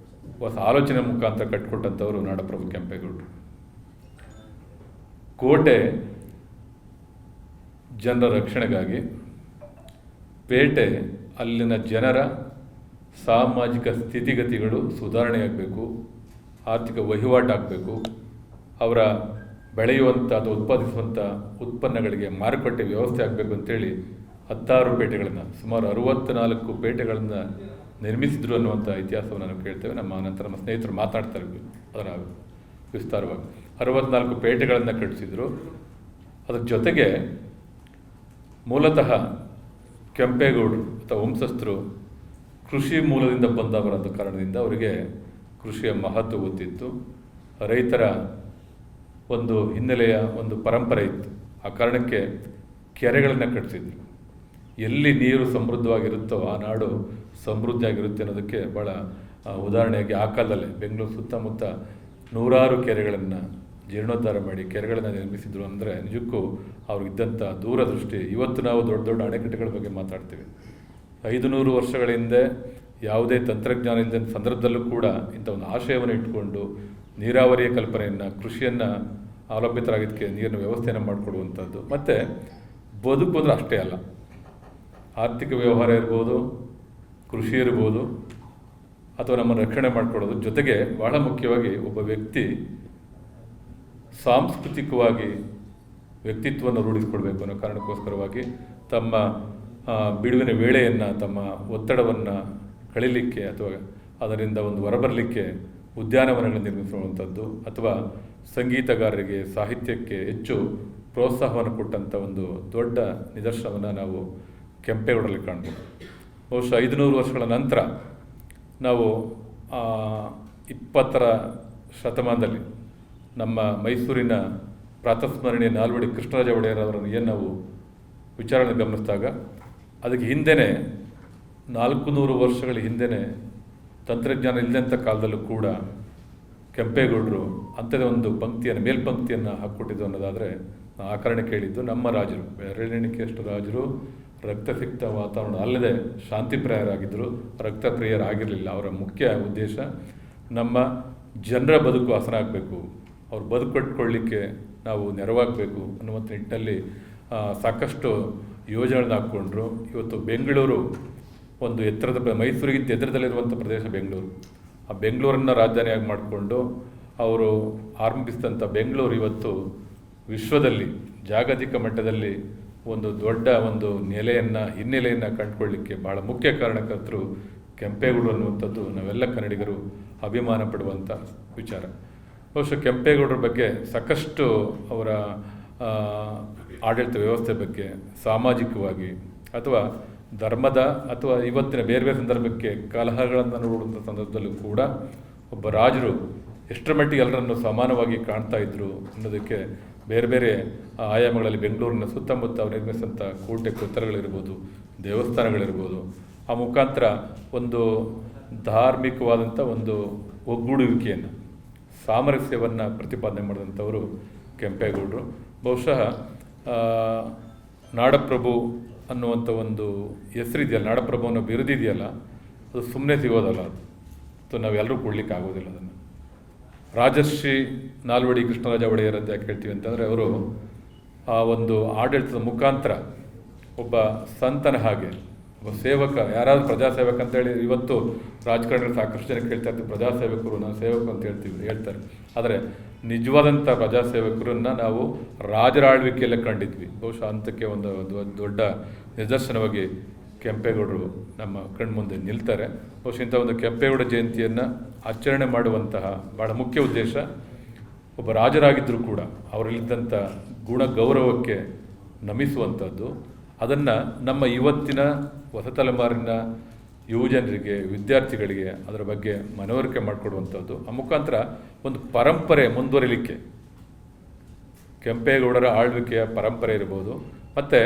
Speaker 4: ಹೊಸ ಆಲೋಚನೆ ಮುಖಾಂತರ ಕಟ್ಟಿಕೊಟ್ಟಂಥವರು ನಾಡಪ್ರಭು ಕೆಂಪೇಗೌಡರು. ಕೋಟೆ ಜನರ ರಕ್ಷಣೆಗಾಗಿ, ಪೇಟೆ ಅಲ್ಲಿನ ಜನರ ಸಾಮಾಜಿಕ ಸ್ಥಿತಿಗತಿಗಳು ಸುಧಾರಣೆಯಾಗಬೇಕು, ಆರ್ಥಿಕ ವಹಿವಾಟಾಗಬೇಕು, ಅವರ ಬೆಳೆಯುವಂಥ ಅಥವಾ ಉತ್ಪಾದಿಸುವಂಥ ಉತ್ಪನ್ನಗಳಿಗೆ ಮಾರುಕಟ್ಟೆ ವ್ಯವಸ್ಥೆ ಆಗಬೇಕು ಅಂತೇಳಿ 16 ಪೇಟೆಗಳನ್ನು, ಸುಮಾರು 64 ಪೇಟೆಗಳನ್ನು ನಿರ್ಮಿಸಿದ್ರು ಅನ್ನುವಂಥ ಇತಿಹಾಸವನ್ನು ನಾವು ಕೇಳ್ತೇವೆ. ನಂತರ ನಮ್ಮ ಸ್ನೇಹಿತರು ಮಾತಾಡ್ತಾರೆ ಅದರ ವಿಸ್ತಾರವಾಗಿ. 64 ಪೇಟೆಗಳನ್ನು ಕಟ್ಟಿಸಿದ್ರು. ಅದರ ಜೊತೆಗೆ ಮೂಲತಃ ಕೆಂಪೇಗೌಡರು ಅಥವಾ ವಂಶಸ್ಥರು ಕೃಷಿ ಮೂಲದಿಂದ ಬಂದವರಾದ ಕಾರಣದಿಂದ ಅವರಿಗೆ ಕೃಷಿಯ ಮಹತ್ವ ಗೊತ್ತಿತ್ತು. ರೈತರ ಒಂದು ಹಿನ್ನೆಲೆಯ ಒಂದು ಪರಂಪರೆ ಇತ್ತು. ಆ ಕಾರಣಕ್ಕೆ ಕೆರೆಗಳನ್ನು ಕಟ್ಟಿಸಿದ್ರು. ಎಲ್ಲಿ ನೀರು ಸಮೃದ್ಧವಾಗಿರುತ್ತೋ ಆ ನಾಡು ಸಮೃದ್ಧಿಯಾಗಿರುತ್ತೆ ಅನ್ನೋದಕ್ಕೆ ಭಾಳ ಉದಾಹರಣೆಯಾಗಿ ಆ ಕಾಲದಲ್ಲೇ ಬೆಂಗಳೂರು ಸುತ್ತಮುತ್ತ 100 ಕೆರೆಗಳನ್ನು ಜೀರ್ಣೋದ್ಧಾರ ಮಾಡಿ ಕೆರೆಗಳನ್ನು ನಿರ್ಮಿಸಿದ್ರು. ಅಂದರೆ ನಿಜಕ್ಕೂ ಅವ್ರಿಗಿದ್ದಂಥ ದೂರದೃಷ್ಟಿ. ಇವತ್ತು ನಾವು ದೊಡ್ಡ ದೊಡ್ಡ ಅಣೆಕಟ್ಟೆಗಳ ಬಗ್ಗೆ ಮಾತಾಡ್ತೀವಿ. 500 ವರ್ಷಗಳ ಹಿಂದೆ ಯಾವುದೇ ತಂತ್ರಜ್ಞಾನ ಇಲ್ಲದ ಸಂದರ್ಭದಲ್ಲೂ ಕೂಡ ಇಂಥ ಒಂದು ಆಶಯವನ್ನು ಇಟ್ಕೊಂಡು ನೀರಾವರಿಯ ಕಲ್ಪನೆಯನ್ನು, ಕೃಷಿಯನ್ನು ಅವಲಂಬಿತರಾಗಿದ್ದಕ್ಕೆ ನೀರಿನ ವ್ಯವಸ್ಥೆಯನ್ನು ಮಾಡಿಕೊಡುವಂಥದ್ದು. ಮತ್ತು ಬದುಕು ಅಂದರೆ ಅಷ್ಟೇ ಅಲ್ಲ, ಆರ್ಥಿಕ ವ್ಯವಹಾರ ಇರ್ಬೋದು, ಕೃಷಿ ಇರ್ಬೋದು, ಅಥವಾ ನಮ್ಮನ್ನು ರಕ್ಷಣೆ ಮಾಡಿಕೊಡೋದು. ಜೊತೆಗೆ ಬಹಳ ಮುಖ್ಯವಾಗಿ ಒಬ್ಬ ವ್ಯಕ್ತಿ ಸಾಂಸ್ಕೃತಿಕವಾಗಿ ವ್ಯಕ್ತಿತ್ವವನ್ನು ರೂಢಿಸಿಕೊಳ್ಬೇಕು ಅನ್ನೋ ಕಾರಣಕ್ಕೋಸ್ಕರವಾಗಿ ತಮ್ಮ ಬಿಡುವಿನ ವೇಳೆಯನ್ನು, ತಮ್ಮ ಒತ್ತಡವನ್ನು ಕಳೀಲಿಕ್ಕೆ ಅಥವಾ ಅದರಿಂದ ಒಂದು ಹೊರಬರಲಿಕ್ಕೆ ಉದ್ಯಾನವನಗಳನ್ನು ನಿರ್ಮಿಸುವಂಥದ್ದು, ಅಥವಾ ಸಂಗೀತಗಾರರಿಗೆ, ಸಾಹಿತ್ಯಕ್ಕೆ ಹೆಚ್ಚು ಪ್ರೋತ್ಸಾಹವನ್ನು ಕೊಟ್ಟಂಥ ಒಂದು ದೊಡ್ಡ ನಿದರ್ಶನವನ್ನು ನಾವು ಕೆಂಪೇಗೌಡರಲ್ಲಿ ಕಾಣ್ಬೋದು. ಬಹುಶಃ 500 ವರ್ಷಗಳ ನಂತರ ನಾವು 20ರ ಶತಮಾನದಲ್ಲಿ ನಮ್ಮ ಮೈಸೂರಿನ ಪ್ರಾತಸ್ಮರಣೀಯ ನಾಲ್ವಡಿ ಕೃಷ್ಣರಾಜ ಒಡೆಯರ್ ಅವರನ್ನು ಏನು ನಾವು ವಿಚಾರಣೆ ಗಮನಿಸಿದಾಗ ಅದಕ್ಕೆ ಹಿಂದೆಯೇ 400 ವರ್ಷಗಳ ಹಿಂದೆಯೇ ತಂತ್ರಜ್ಞಾನ ಇಲ್ಲದಂಥ ಕಾಲದಲ್ಲೂ ಕೂಡ ಕೆಂಪೇಗೌಡರು ಅಂಥದ್ದೇ ಒಂದು ಪಂಕ್ತಿಯನ್ನು ಮೇಲ್ಪಂಕ್ತಿಯನ್ನು ಹಾಕ್ಕೊಟ್ಟಿದ್ದು ಅನ್ನೋದಾದರೆ ಆ ಕಾರಣ ಕೇಳಿದ್ದು. ನಮ್ಮ ರಾಜರು ಬೆರಳೆಣಿಕೆಯಷ್ಟು ರಾಜರು ರಕ್ತಸಿಕ್ತ ವಾತಾವರಣ ಅಲ್ಲದೆ ಶಾಂತಿಪ್ರಿಯರಾಗಿದ್ದರು, ರಕ್ತಪ್ರಿಯರಾಗಿರಲಿಲ್ಲ. ಅವರ ಮುಖ್ಯ ಉದ್ದೇಶ ನಮ್ಮ ಜನರ ಬದುಕು ಹಸನ ಆಗಬೇಕು, ಅವ್ರು ಬದುಕು ಕಟ್ಕೊಳ್ಳಿಕ್ಕೆ ನಾವು ನೆರವಾಗಬೇಕು ಅನ್ನುವಂಥ ನಿಟ್ಟಿನಲ್ಲಿ ಸಾಕಷ್ಟು ಯೋಜನೆಗಳನ್ನ ಹಾಕ್ಕೊಂಡ್ರು. ಇವತ್ತು ಬೆಂಗಳೂರು ಒಂದು ಎತ್ತರದ ಮೈಸೂರಿಗಿಂತ ಎತ್ತರದಲ್ಲಿರುವಂಥ ಪ್ರದೇಶ ಬೆಂಗಳೂರು. ಆ ಬೆಂಗಳೂರನ್ನು ರಾಜಧಾನಿಯಾಗಿ ಮಾಡಿಕೊಂಡು ಅವರು ಆರಂಭಿಸಿದಂಥ ಬೆಂಗಳೂರು ಇವತ್ತು ವಿಶ್ವದಲ್ಲಿ ಜಾಗತಿಕ ಮಟ್ಟದಲ್ಲಿ ಒಂದು ದೊಡ್ಡ ಒಂದು ಹಿನ್ನೆಲೆಯನ್ನು ಕಂಡುಕೊಳ್ಳಿಕ್ಕೆ ಭಾಳ ಮುಖ್ಯ ಕಾರಣಕರ್ತರು ಕೆಂಪೇಗೌಡರು ಅನ್ನುವಂಥದ್ದು ನಾವೆಲ್ಲ ಕನ್ನಡಿಗರು ಅಭಿಮಾನ ಪಡುವಂಥ ವಿಚಾರ. ಬಹುಶಃ ಕೆಂಪೇಗೌಡರ ಬಗ್ಗೆ ಸಾಕಷ್ಟು ಅವರ ಆಡಳಿತ ವ್ಯವಸ್ಥೆ ಬಗ್ಗೆ ಸಾಮಾಜಿಕವಾಗಿ ಅಥವಾ ಧರ್ಮದ ಅಥವಾ ಇವತ್ತಿನ ಬೇರೆ ಬೇರೆ ಸಂದರ್ಭಕ್ಕೆ ಕಲಹಗಳನ್ನು ನೋಡುವಂಥ ಸಂದರ್ಭದಲ್ಲೂ ಕೂಡ ಒಬ್ಬ ರಾಜರು ಎಷ್ಟರ ಮಟ್ಟಿಗೆ ಎಲ್ಲರನ್ನು ಸಮಾನವಾಗಿ ಕಾಣ್ತಾ ಇದ್ದರು ಅನ್ನೋದಕ್ಕೆ ಬೇರೆ ಬೇರೆ ಆಯಾಮಗಳಲ್ಲಿ ಬೆಂಗಳೂರಿನ ಸುತ್ತಮುತ್ತ ಅವರು ನಿರ್ಮಿಸಿದಂಥ ಕೋಟೆ ಕೊತ್ತಲಗಳಿರ್ಬೋದು, ದೇವಸ್ಥಾನಗಳಿರ್ಬೋದು, ಆ ಮುಖಾಂತರ ಒಂದು ಧಾರ್ಮಿಕವಾದಂಥ ಒಂದು ಒಗ್ಗೂಡುವಿಕೆಯನ್ನು ಸಾಮರಸ್ಯವನ್ನು ಪ್ರತಿಪಾದನೆ ಮಾಡಿದಂಥವರು ಕೆಂಪೇಗೌಡರು. ಬಹುಶಃ ನಾಡಪ್ರಭು ಅನ್ನುವಂಥ ಒಂದು ಹೆಸರಿದೆಯಲ್ಲ, ನಾಡಪ್ರಭು ಅನ್ನೋ ಬಿರುದಿದೆಯಲ್ಲ, ಅದು ಸುಮ್ಮನೆ ಸಿಗೋದಲ್ಲ, ಅದು ನಾವೆಲ್ಲರೂ ಕೊಡಲಿಕ್ಕೆ ಆಗೋದಿಲ್ಲ. ಅದನ್ನು ರಾಜಶ್ರೀ ನಾಲ್ವಡಿ ಕೃಷ್ಣರಾಜ ಒಡೆಯರ್ ಅಂತ ಯಾಕೆ ಹೇಳ್ತೀವಿ ಅಂತಂದರೆ ಅವರು ಆ ಒಂದು ಆಡಳಿತದ ಮುಖಾಂತರ ಒಬ್ಬ ಸಂತನ ಹಾಗೆ ಒಬ್ಬ ಸೇವಕ, ಯಾರಾದರೂ ಪ್ರಜಾಸೇವಕ ಅಂತೇಳಿ ಇವತ್ತು ರಾಜಕಾರಣಿಗಳು ಸಾಕಷ್ಟು ಜನ ಕೇಳ್ತಾ ಇರ್ತೀವಿ, ಪ್ರಜಾಸೇವಕರು ನಾವು ಸೇವಕರು ಅಂತ ಹೇಳ್ತಾರೆ. ಆದರೆ ನಿಜವಾದಂಥ ಪ್ರಜಾಸೇವಕರನ್ನು ನಾವು ರಾಜರ ಆಳ್ವಿಕೆಯಲ್ಲೇ ಕಂಡಿದ್ವಿ. ಬಹುಶಃ ಅಂಥಕ್ಕೆ ಒಂದು ದೊಡ್ಡ ನಿದರ್ಶನವಾಗಿ ಕೆಂಪೇಗೌಡರು ನಮ್ಮ ಕಣ್ಮುಂದೆ ನಿಲ್ತಾರೆ. ಬಹುಶಃ ಇಂಥ ಒಂದು ಕೆಂಪೇಗೌಡ ಜಯಂತಿಯನ್ನು ಆಚರಣೆ ಮಾಡುವಂತಹ ಭಾಳ ಮುಖ್ಯ ಉದ್ದೇಶ ಒಬ್ಬ ರಾಜರಾಗಿದ್ದರೂ ಕೂಡ ಅವರಲ್ಲಿದ್ದಂಥ ಗುಣ ಗೌರವಕ್ಕೆ ನಮಿಸುವಂಥದ್ದು, ಅದನ್ನು ನಮ್ಮ ಇವತ್ತಿನ ಹೊಸ ತಲೆಮಾರಿನ ಯುವಜನರಿಗೆ, ವಿದ್ಯಾರ್ಥಿಗಳಿಗೆ ಅದರ ಬಗ್ಗೆ ಮನವರಿಕೆ ಮಾಡಿಕೊಡುವಂಥದ್ದು. ಆ ಮುಖಾಂತರ ಒಂದು ಪರಂಪರೆ ಮುಂದುವರಿಲಿಕ್ಕೆ ಕೆಂಪೇಗೌಡರ ಆಳ್ವಿಕೆಯ ಪರಂಪರೆ ಇರ್ಬೋದು, ಮತ್ತು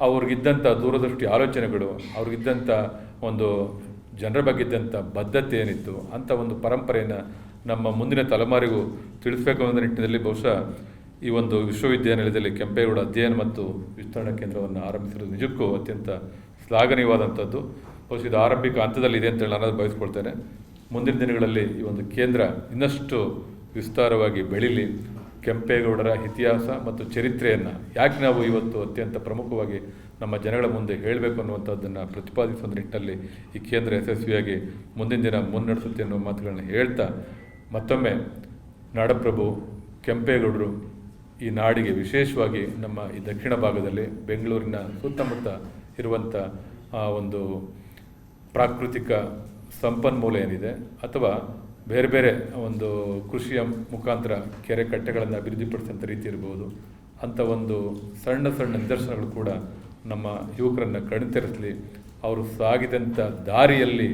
Speaker 4: ಅವ್ರಿಗಿದ್ದಂಥ ದೂರದೃಷ್ಟಿ ಆಲೋಚನೆಗಳು, ಅವ್ರಿಗಿದ್ದಂಥ ಒಂದು ಜನರ ಬಗ್ಗೆ ಇದ್ದಂಥ ಬದ್ಧತೆ ಏನಿತ್ತು ಅಂಥ ಒಂದು ಪರಂಪರೆಯನ್ನು ನಮ್ಮ ಮುಂದಿನ ತಲೆಮಾರಿಗೂ ತಿಳಿಸಬೇಕು ಅನ್ನೋ ನಿಟ್ಟಿನಲ್ಲಿ ಬಹುಶಃ ಈ ಒಂದು ವಿಶ್ವವಿದ್ಯಾನಿಲಯದಲ್ಲಿ ಕೆಂಪೇಗೌಡ ಅಧ್ಯಯನ ಮತ್ತು ವಿಸ್ತರಣಾ ಕೇಂದ್ರವನ್ನು ಆರಂಭಿಸಿರೋದು ನಿಜಕ್ಕೂ ಅತ್ಯಂತ ಶ್ಲಾಘನೀಯವಾದಂಥದ್ದು. ಬಹುಶಃ ಇದು ಆರಂಭಿಕ ಹಂತದಲ್ಲಿದೆ ಅಂತೇಳಿ ನಾನು ಬಯಸ್ಕೊಳ್ತೇನೆ. ಮುಂದಿನ ದಿನಗಳಲ್ಲಿ ಈ ಒಂದು ಕೇಂದ್ರ ಇನ್ನಷ್ಟು ವಿಸ್ತಾರವಾಗಿ ಬೆಳೀಲಿ. ಕೆಂಪೇಗೌಡರ ಇತಿಹಾಸ ಮತ್ತು ಚರಿತ್ರೆಯನ್ನು ಯಾಕೆ ನಾವು ಇವತ್ತು ಅತ್ಯಂತ ಪ್ರಮುಖವಾಗಿ ನಮ್ಮ ಜನಗಳ ಮುಂದೆ ಹೇಳಬೇಕು ಅನ್ನುವಂಥದ್ದನ್ನು ಪ್ರತಿಪಾದಿಸುವ ನಿಟ್ಟಿನಲ್ಲಿ ಈ ಕೇಂದ್ರ ಯಶಸ್ವಿಯಾಗಿ ಮುಂದಿನ ದಿನ ಮುನ್ನಡೆಸುತ್ತೆ ಅನ್ನೋ ಮಾತುಗಳನ್ನ ಹೇಳ್ತಾ, ಮತ್ತೊಮ್ಮೆ ನಾಡಪ್ರಭು ಕೆಂಪೇಗೌಡರು ಈ ನಾಡಿಗೆ, ವಿಶೇಷವಾಗಿ ನಮ್ಮ ಈ ದಕ್ಷಿಣ ಭಾಗದಲ್ಲಿ ಬೆಂಗಳೂರಿನ ಸುತ್ತಮುತ್ತ ಇರುವಂಥ ಒಂದು ಪ್ರಾಕೃತಿಕ ಸಂಪನ್ಮೂಲ ಏನಿದೆ ಅಥವಾ ಬೇರೆ ಬೇರೆ ಒಂದು ಕೃಷಿಯ ಮುಖಾಂತರ ಕೆರೆ ಕಟ್ಟೆಗಳನ್ನು ಅಭಿವೃದ್ಧಿಪಡಿಸಿದಂಥ ರೀತಿ ಇರ್ಬೋದು, ಅಂಥ ಒಂದು ಸಣ್ಣ ಸಣ್ಣ ನಿದರ್ಶನಗಳು ಕೂಡ ನಮ್ಮ ಯುವಕರನ್ನು ಕಣ್ತೆರೆಸಲಿ. ಅವರು ಸಾಗಿದಂಥ ದಾರಿಯಲ್ಲಿ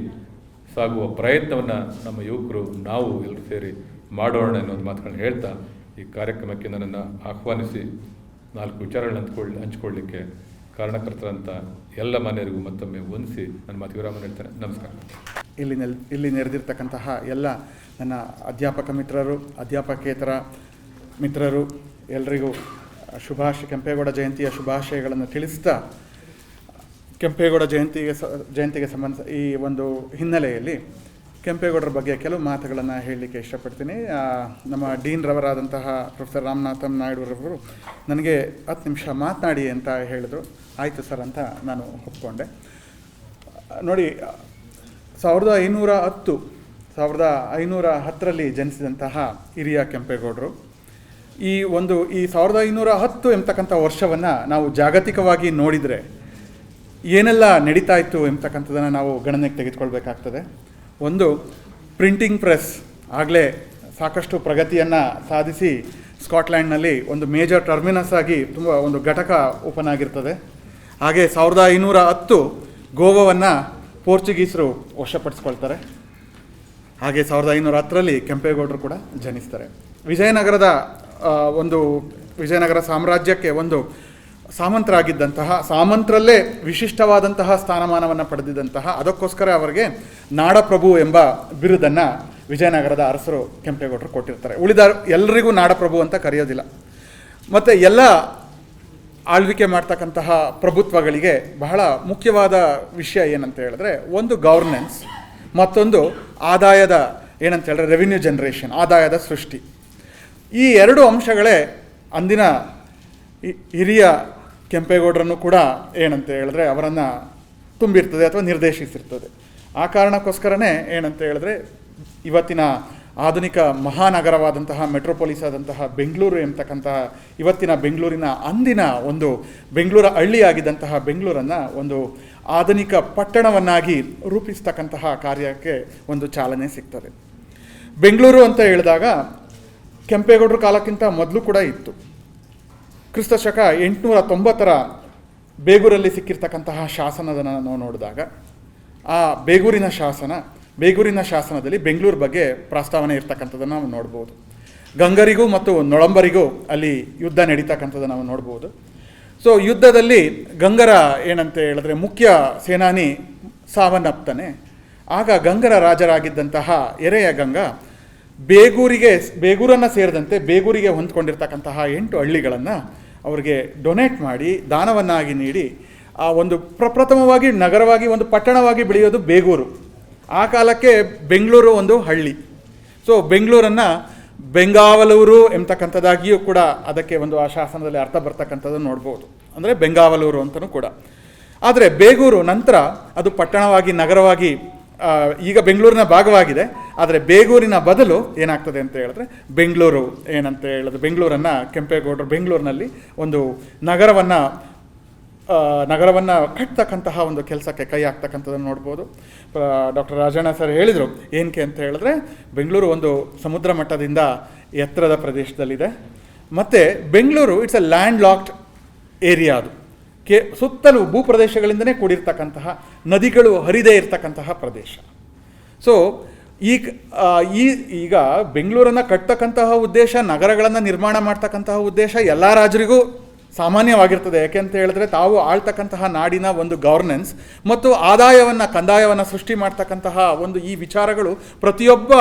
Speaker 4: ಸಾಗುವ ಪ್ರಯತ್ನವನ್ನು ನಮ್ಮ ಯುವಕರು ನಾವು ಎಲ್ಲರೂ ಸೇರಿ ಮಾಡೋಣ ಅನ್ನೋದು ಮಾತುಗಳನ್ನ ಹೇಳ್ತಾ ಈ ಕಾರ್ಯಕ್ರಮಕ್ಕೆ ನನ್ನನ್ನು ಆಹ್ವಾನಿಸಿ 4 ವಿಚಾರಗಳನ್ನು ಹಂಚಿಕೊಳ್ಳಲಿಕ್ಕೆ ಕಾರಣಕರ್ತರಂಥ ಎಲ್ಲ ಮನೆಯರಿಗೂ ಮತ್ತೊಮ್ಮೆ ವಂದಿಸಿ ನನ್ನ ಮಾತು ವಿರಾಮ ಹೇಳ್ತೇನೆ. ನಮಸ್ಕಾರ.
Speaker 3: ಇಲ್ಲಿ ನೆರೆದಿರ್ತಕ್ಕಂತಹ ಎಲ್ಲ ನನ್ನ ಅಧ್ಯಾಪಕ ಮಿತ್ರರು, ಅಧ್ಯಾಪಕೇತರ ಮಿತ್ರರು ಎಲ್ಲರಿಗೂ ಕೆಂಪೇಗೌಡ ಜಯಂತಿಯ ಶುಭಾಶಯಗಳನ್ನು ತಿಳಿಸ್ತಾ, ಕೆಂಪೇಗೌಡ ಜಯಂತಿಗೆ ಸಂಬಂಧ ಈ ಒಂದು ಹಿನ್ನೆಲೆಯಲ್ಲಿ ಕೆಂಪೇಗೌಡರ ಬಗ್ಗೆ ಕೆಲವು ಮಾತುಗಳನ್ನು ಹೇಳಲಿಕ್ಕೆ ಇಷ್ಟಪಡ್ತೀನಿ. ನಮ್ಮ ಡೀನ್ ರವರಾದಂತಹ ಪ್ರೊಫೆಸರ್ ರಾಮನಾಥನ್ ನಾಯ್ಡುರವರು ನನಗೆ 10 ನಿಮಿಷ ಮಾತನಾಡಿ ಅಂತ ಹೇಳಿದ್ರು. ಆಯಿತು ಸರ್ ಅಂತ ನಾನು ಒಪ್ಕೊಂಡೆ. ನೋಡಿ, 1510ರಲ್ಲಿ ಜನಿಸಿದಂತಹ ಹಿರಿಯ ಕೆಂಪೇಗೌಡರು ಈ 1510 ಎಂಬತಕ್ಕಂಥ ವರ್ಷವನ್ನು ನಾವು ಜಾಗತಿಕವಾಗಿ ನೋಡಿದರೆ ಏನೆಲ್ಲ ನಡೀತಾ ಇತ್ತು ಎಂಬತಕ್ಕಂಥದ್ದನ್ನು ನಾವು ಗಣನೆಗೆ ತೆಗೆದುಕೊಳ್ಬೇಕಾಗ್ತದೆ. ಒಂದು, ಪ್ರಿಂಟಿಂಗ್ ಪ್ರೆಸ್ ಆಗಲೇ ಸಾಕಷ್ಟು ಪ್ರಗತಿಯನ್ನು ಸಾಧಿಸಿ ಸ್ಕಾಟ್ಲ್ಯಾಂಡ್ನಲ್ಲಿ ಒಂದು ಮೇಜರ್ ಟರ್ಮಿನಸ್ ಆಗಿ ತುಂಬ ಒಂದು ಘಟಕ ಓಪನ್ ಆಗಿರ್ತದೆ. ಹಾಗೆ 1510 ಗೋವಾವನ್ನು ಪೋರ್ಚುಗೀಸರು ವಶಪಡಿಸ್ಕೊಳ್ತಾರೆ. ಹಾಗೆ 1510ರಲ್ಲಿ ಕೆಂಪೇಗೌಡರು ಕೂಡ ಜನಿಸ್ತಾರೆ. ವಿಜಯನಗರ ಸಾಮ್ರಾಜ್ಯಕ್ಕೆ ಒಂದು
Speaker 5: ಸಾಮಂತರಾಗಿದ್ದಂತಹ, ಸಾಮಂತರಲ್ಲೇ ವಿಶಿಷ್ಟವಾದಂತಹ ಸ್ಥಾನಮಾನವನ್ನು ಪಡೆದಿದ್ದಂತಹ, ಅದಕ್ಕೋಸ್ಕರ ಅವರಿಗೆ ನಾಡಪ್ರಭು ಎಂಬ ಬಿರುದನ್ನು ವಿಜಯನಗರದ ಅರಸರು ಕೆಂಪೇಗೌಡರು ಕೊಟ್ಟಿರ್ತಾರೆ. ಉಳಿದ ಎಲ್ಲರಿಗೂ ನಾಡಪ್ರಭು ಅಂತ ಕರೆಯೋದಿಲ್ಲ. ಮತ್ತು ಎಲ್ಲ ಆಳ್ವಿಕೆ ಮಾಡ್ತಕ್ಕಂತಹ ಪ್ರಭುತ್ವಗಳಿಗೆ ಬಹಳ ಮುಖ್ಯವಾದ ವಿಷಯ ಏನಂತ ಹೇಳಿದ್ರೆ, ಒಂದು ಗವರ್ನೆನ್ಸ್, ಮತ್ತೊಂದು ಆದಾಯದ ಏನಂತ ಹೇಳಿದ್ರೆ ರೆವಿನ್ಯೂ ಜನ್ರೇಷನ್, ಆದಾಯದ ಸೃಷ್ಟಿ. ಈ ಎರಡು ಅಂಶಗಳೇ ಅಂದಿನ ಹಿರಿಯ ಕೆಂಪೇಗೌಡರನ್ನು ಕೂಡ ಏನಂತ ಹೇಳಿದ್ರೆ ಅವರನ್ನು ತುಂಬಿರ್ತದೆ ಅಥವಾ ನಿರ್ದೇಶಿಸಿರ್ತದೆ. ಆ ಕಾರಣಕ್ಕೋಸ್ಕರನೇ ಏನಂತ ಹೇಳಿದ್ರೆ ಇವತ್ತಿನ ಆಧುನಿಕ ಮಹಾನಗರವಾದಂತಹ ಮೆಟ್ರೋಪೊಲಿಸ್ ಆದಂತಹ ಬೆಂಗಳೂರು ಎಂಬತಕ್ಕಂತಹ ಇವತ್ತಿನ ಬೆಂಗಳೂರಿನ ಅಂದಿನ ಒಂದು ಬೆಂಗಳೂರ ಹಳ್ಳಿಯಾಗಿದ್ದಂತಹ ಬೆಂಗಳೂರನ್ನು ಒಂದು ಆಧುನಿಕ ಪಟ್ಟಣವನ್ನಾಗಿ ರೂಪಿಸ್ತಕ್ಕಂತಹ ಕಾರ್ಯಕ್ಕೆ ಒಂದು ಚಾಲನೆ ಸಿಗ್ತದೆ. ಬೆಂಗಳೂರು ಅಂತ ಹೇಳಿದಾಗ ಕೆಂಪೇಗೌಡರ ಕಾಲಕ್ಕಿಂತ ಮೊದಲು ಕೂಡ ಇತ್ತು. ಕ್ರಿಸ್ತಶಕ 890 ಬೇಗೂರಲ್ಲಿ ಸಿಕ್ಕಿರ್ತಕ್ಕಂತಹ ಶಾಸನವನ್ನು ನಾವು ನೋಡಿದಾಗ ಆ ಬೇಗೂರಿನ ಶಾಸನದಲ್ಲಿ ಬೆಂಗಳೂರು ಬಗ್ಗೆ ಪ್ರಸ್ತಾವನೆ ಇರ್ತಕ್ಕಂಥದ್ದನ್ನು ನಾವು ನೋಡ್ಬೋದು. ಗಂಗರಿಗೂ ಮತ್ತು ನೊಳಂಬರಿಗೂ ಅಲ್ಲಿ ಯುದ್ಧ ನಡೀತಕ್ಕಂಥದ್ದನ್ನು ನಾವು ನೋಡ್ಬೋದು. ಸೊ ಯುದ್ಧದಲ್ಲಿ ಗಂಗರ ಏನಂತ ಹೇಳಿದ್ರೆ ಮುಖ್ಯ ಸೇನಾನಿ ಸಾವನ್ನಪ್ತಾನೆ. ಆಗ ಗಂಗರ ರಾಜರಾಗಿದ್ದಂತಹ ಎರೆಯ ಗಂಗ ಬೇಗೂರನ್ನು ಸೇರಿದಂತೆ ಬೇಗೂರಿಗೆ ಹೊಂದ್ಕೊಂಡಿರ್ತಕ್ಕಂತಹ 8 ಹಳ್ಳಿಗಳನ್ನು ಅವರಿಗೆ ಡೊನೇಟ್ ಮಾಡಿ ದಾನವನ್ನಾಗಿ ನೀಡಿ ಆ ಒಂದು ಪ್ರಪ್ರಥಮವಾಗಿ ನಗರವಾಗಿ ಒಂದು ಪಟ್ಟಣವಾಗಿ ಬೆಳೆಯೋದು ಬೇಗೂರು. ಆ ಕಾಲಕ್ಕೆ ಬೆಂಗಳೂರು ಒಂದು ಹಳ್ಳಿ. ಸೊ ಬೆಂಗಳೂರನ್ನು ಬೆಂಗಾವಲೂರು ಎಂಬತಕ್ಕಂಥದ್ದಾಗಿಯೂ ಕೂಡ ಅದಕ್ಕೆ ಒಂದು ಆ ಶಾಸನದಲ್ಲಿ ಅರ್ಥ ಬರ್ತಕ್ಕಂಥದ್ದು ನೋಡ್ಬೋದು. ಅಂದರೆ ಬೆಂಗಾವಲೂರು ಅಂತಲೂ ಕೂಡ. ಆದರೆ ಬೇಗೂರು ನಂತರ ಅದು ಪಟ್ಟಣವಾಗಿ ನಗರವಾಗಿ ಈಗ ಬೆಂಗಳೂರಿನ ಭಾಗವಾಗಿದೆ. ಆದರೆ ಬೇಗೂರಿನ ಬದಲು ಏನಾಗ್ತದೆ ಅಂತ ಹೇಳಿದ್ರೆ ಬೆಂಗಳೂರು ಏನಂತ ಹೇಳಿದ್ರೆ ಬೆಂಗಳೂರನ್ನು ಕೆಂಪೇಗೌಡರು ಬೆಂಗಳೂರಿನಲ್ಲಿ ಒಂದು ನಗರವನ್ನು ಕಟ್ತಕ್ಕಂತಹ ಒಂದು ಕೆಲಸಕ್ಕೆ ಕೈ ಹಾಕ್ತಕ್ಕಂಥದ್ದನ್ನು ನೋಡ್ಬೋದು. ಡಾಕ್ಟರ್ ರಾಜಣ್ಣ ಸರ್ ಹೇಳಿದರು ಏನಕ್ಕೆ ಅಂತ ಹೇಳಿದ್ರೆ ಬೆಂಗಳೂರು ಒಂದು ಸಮುದ್ರ ಮಟ್ಟದಿಂದ ಎತ್ತರದ ಪ್ರದೇಶದಲ್ಲಿದೆ. ಮತ್ತು Bengaluru it's a land locked area. ಅದು ಸುತ್ತಲೂ ಭೂಪ್ರದೇಶಗಳಿಂದನೇ ಕೂಡಿರ್ತಕ್ಕಂತಹ, ನದಿಗಳು ಹರಿದೇ ಇರ್ತಕ್ಕಂತಹ ಪ್ರದೇಶ. ಸೊ ಈಗ ಬೆಂಗಳೂರನ್ನು ಕಟ್ತಕ್ಕಂತಹ ಉದ್ದೇಶ, ನಗರಗಳನ್ನು ನಿರ್ಮಾಣ ಮಾಡ್ತಕ್ಕಂತಹ ಉದ್ದೇಶ ಎಲ್ಲ ರಾಜರಿಗೂ ಸಾಮಾನ್ಯವಾಗಿರ್ತದೆ. ಯಾಕೆಂತ ಹೇಳಿದ್ರೆ ತಾವು ಆಳ್ತಕ್ಕಂತಹ ನಾಡಿನ ಒಂದು ಗವರ್ನೆನ್ಸ್ ಮತ್ತು ಕಂದಾಯವನ್ನು ಸೃಷ್ಟಿ ಮಾಡ್ತಕ್ಕಂತಹ ಒಂದು ಈ ವಿಚಾರಗಳು ಪ್ರತಿಯೊಬ್ಬ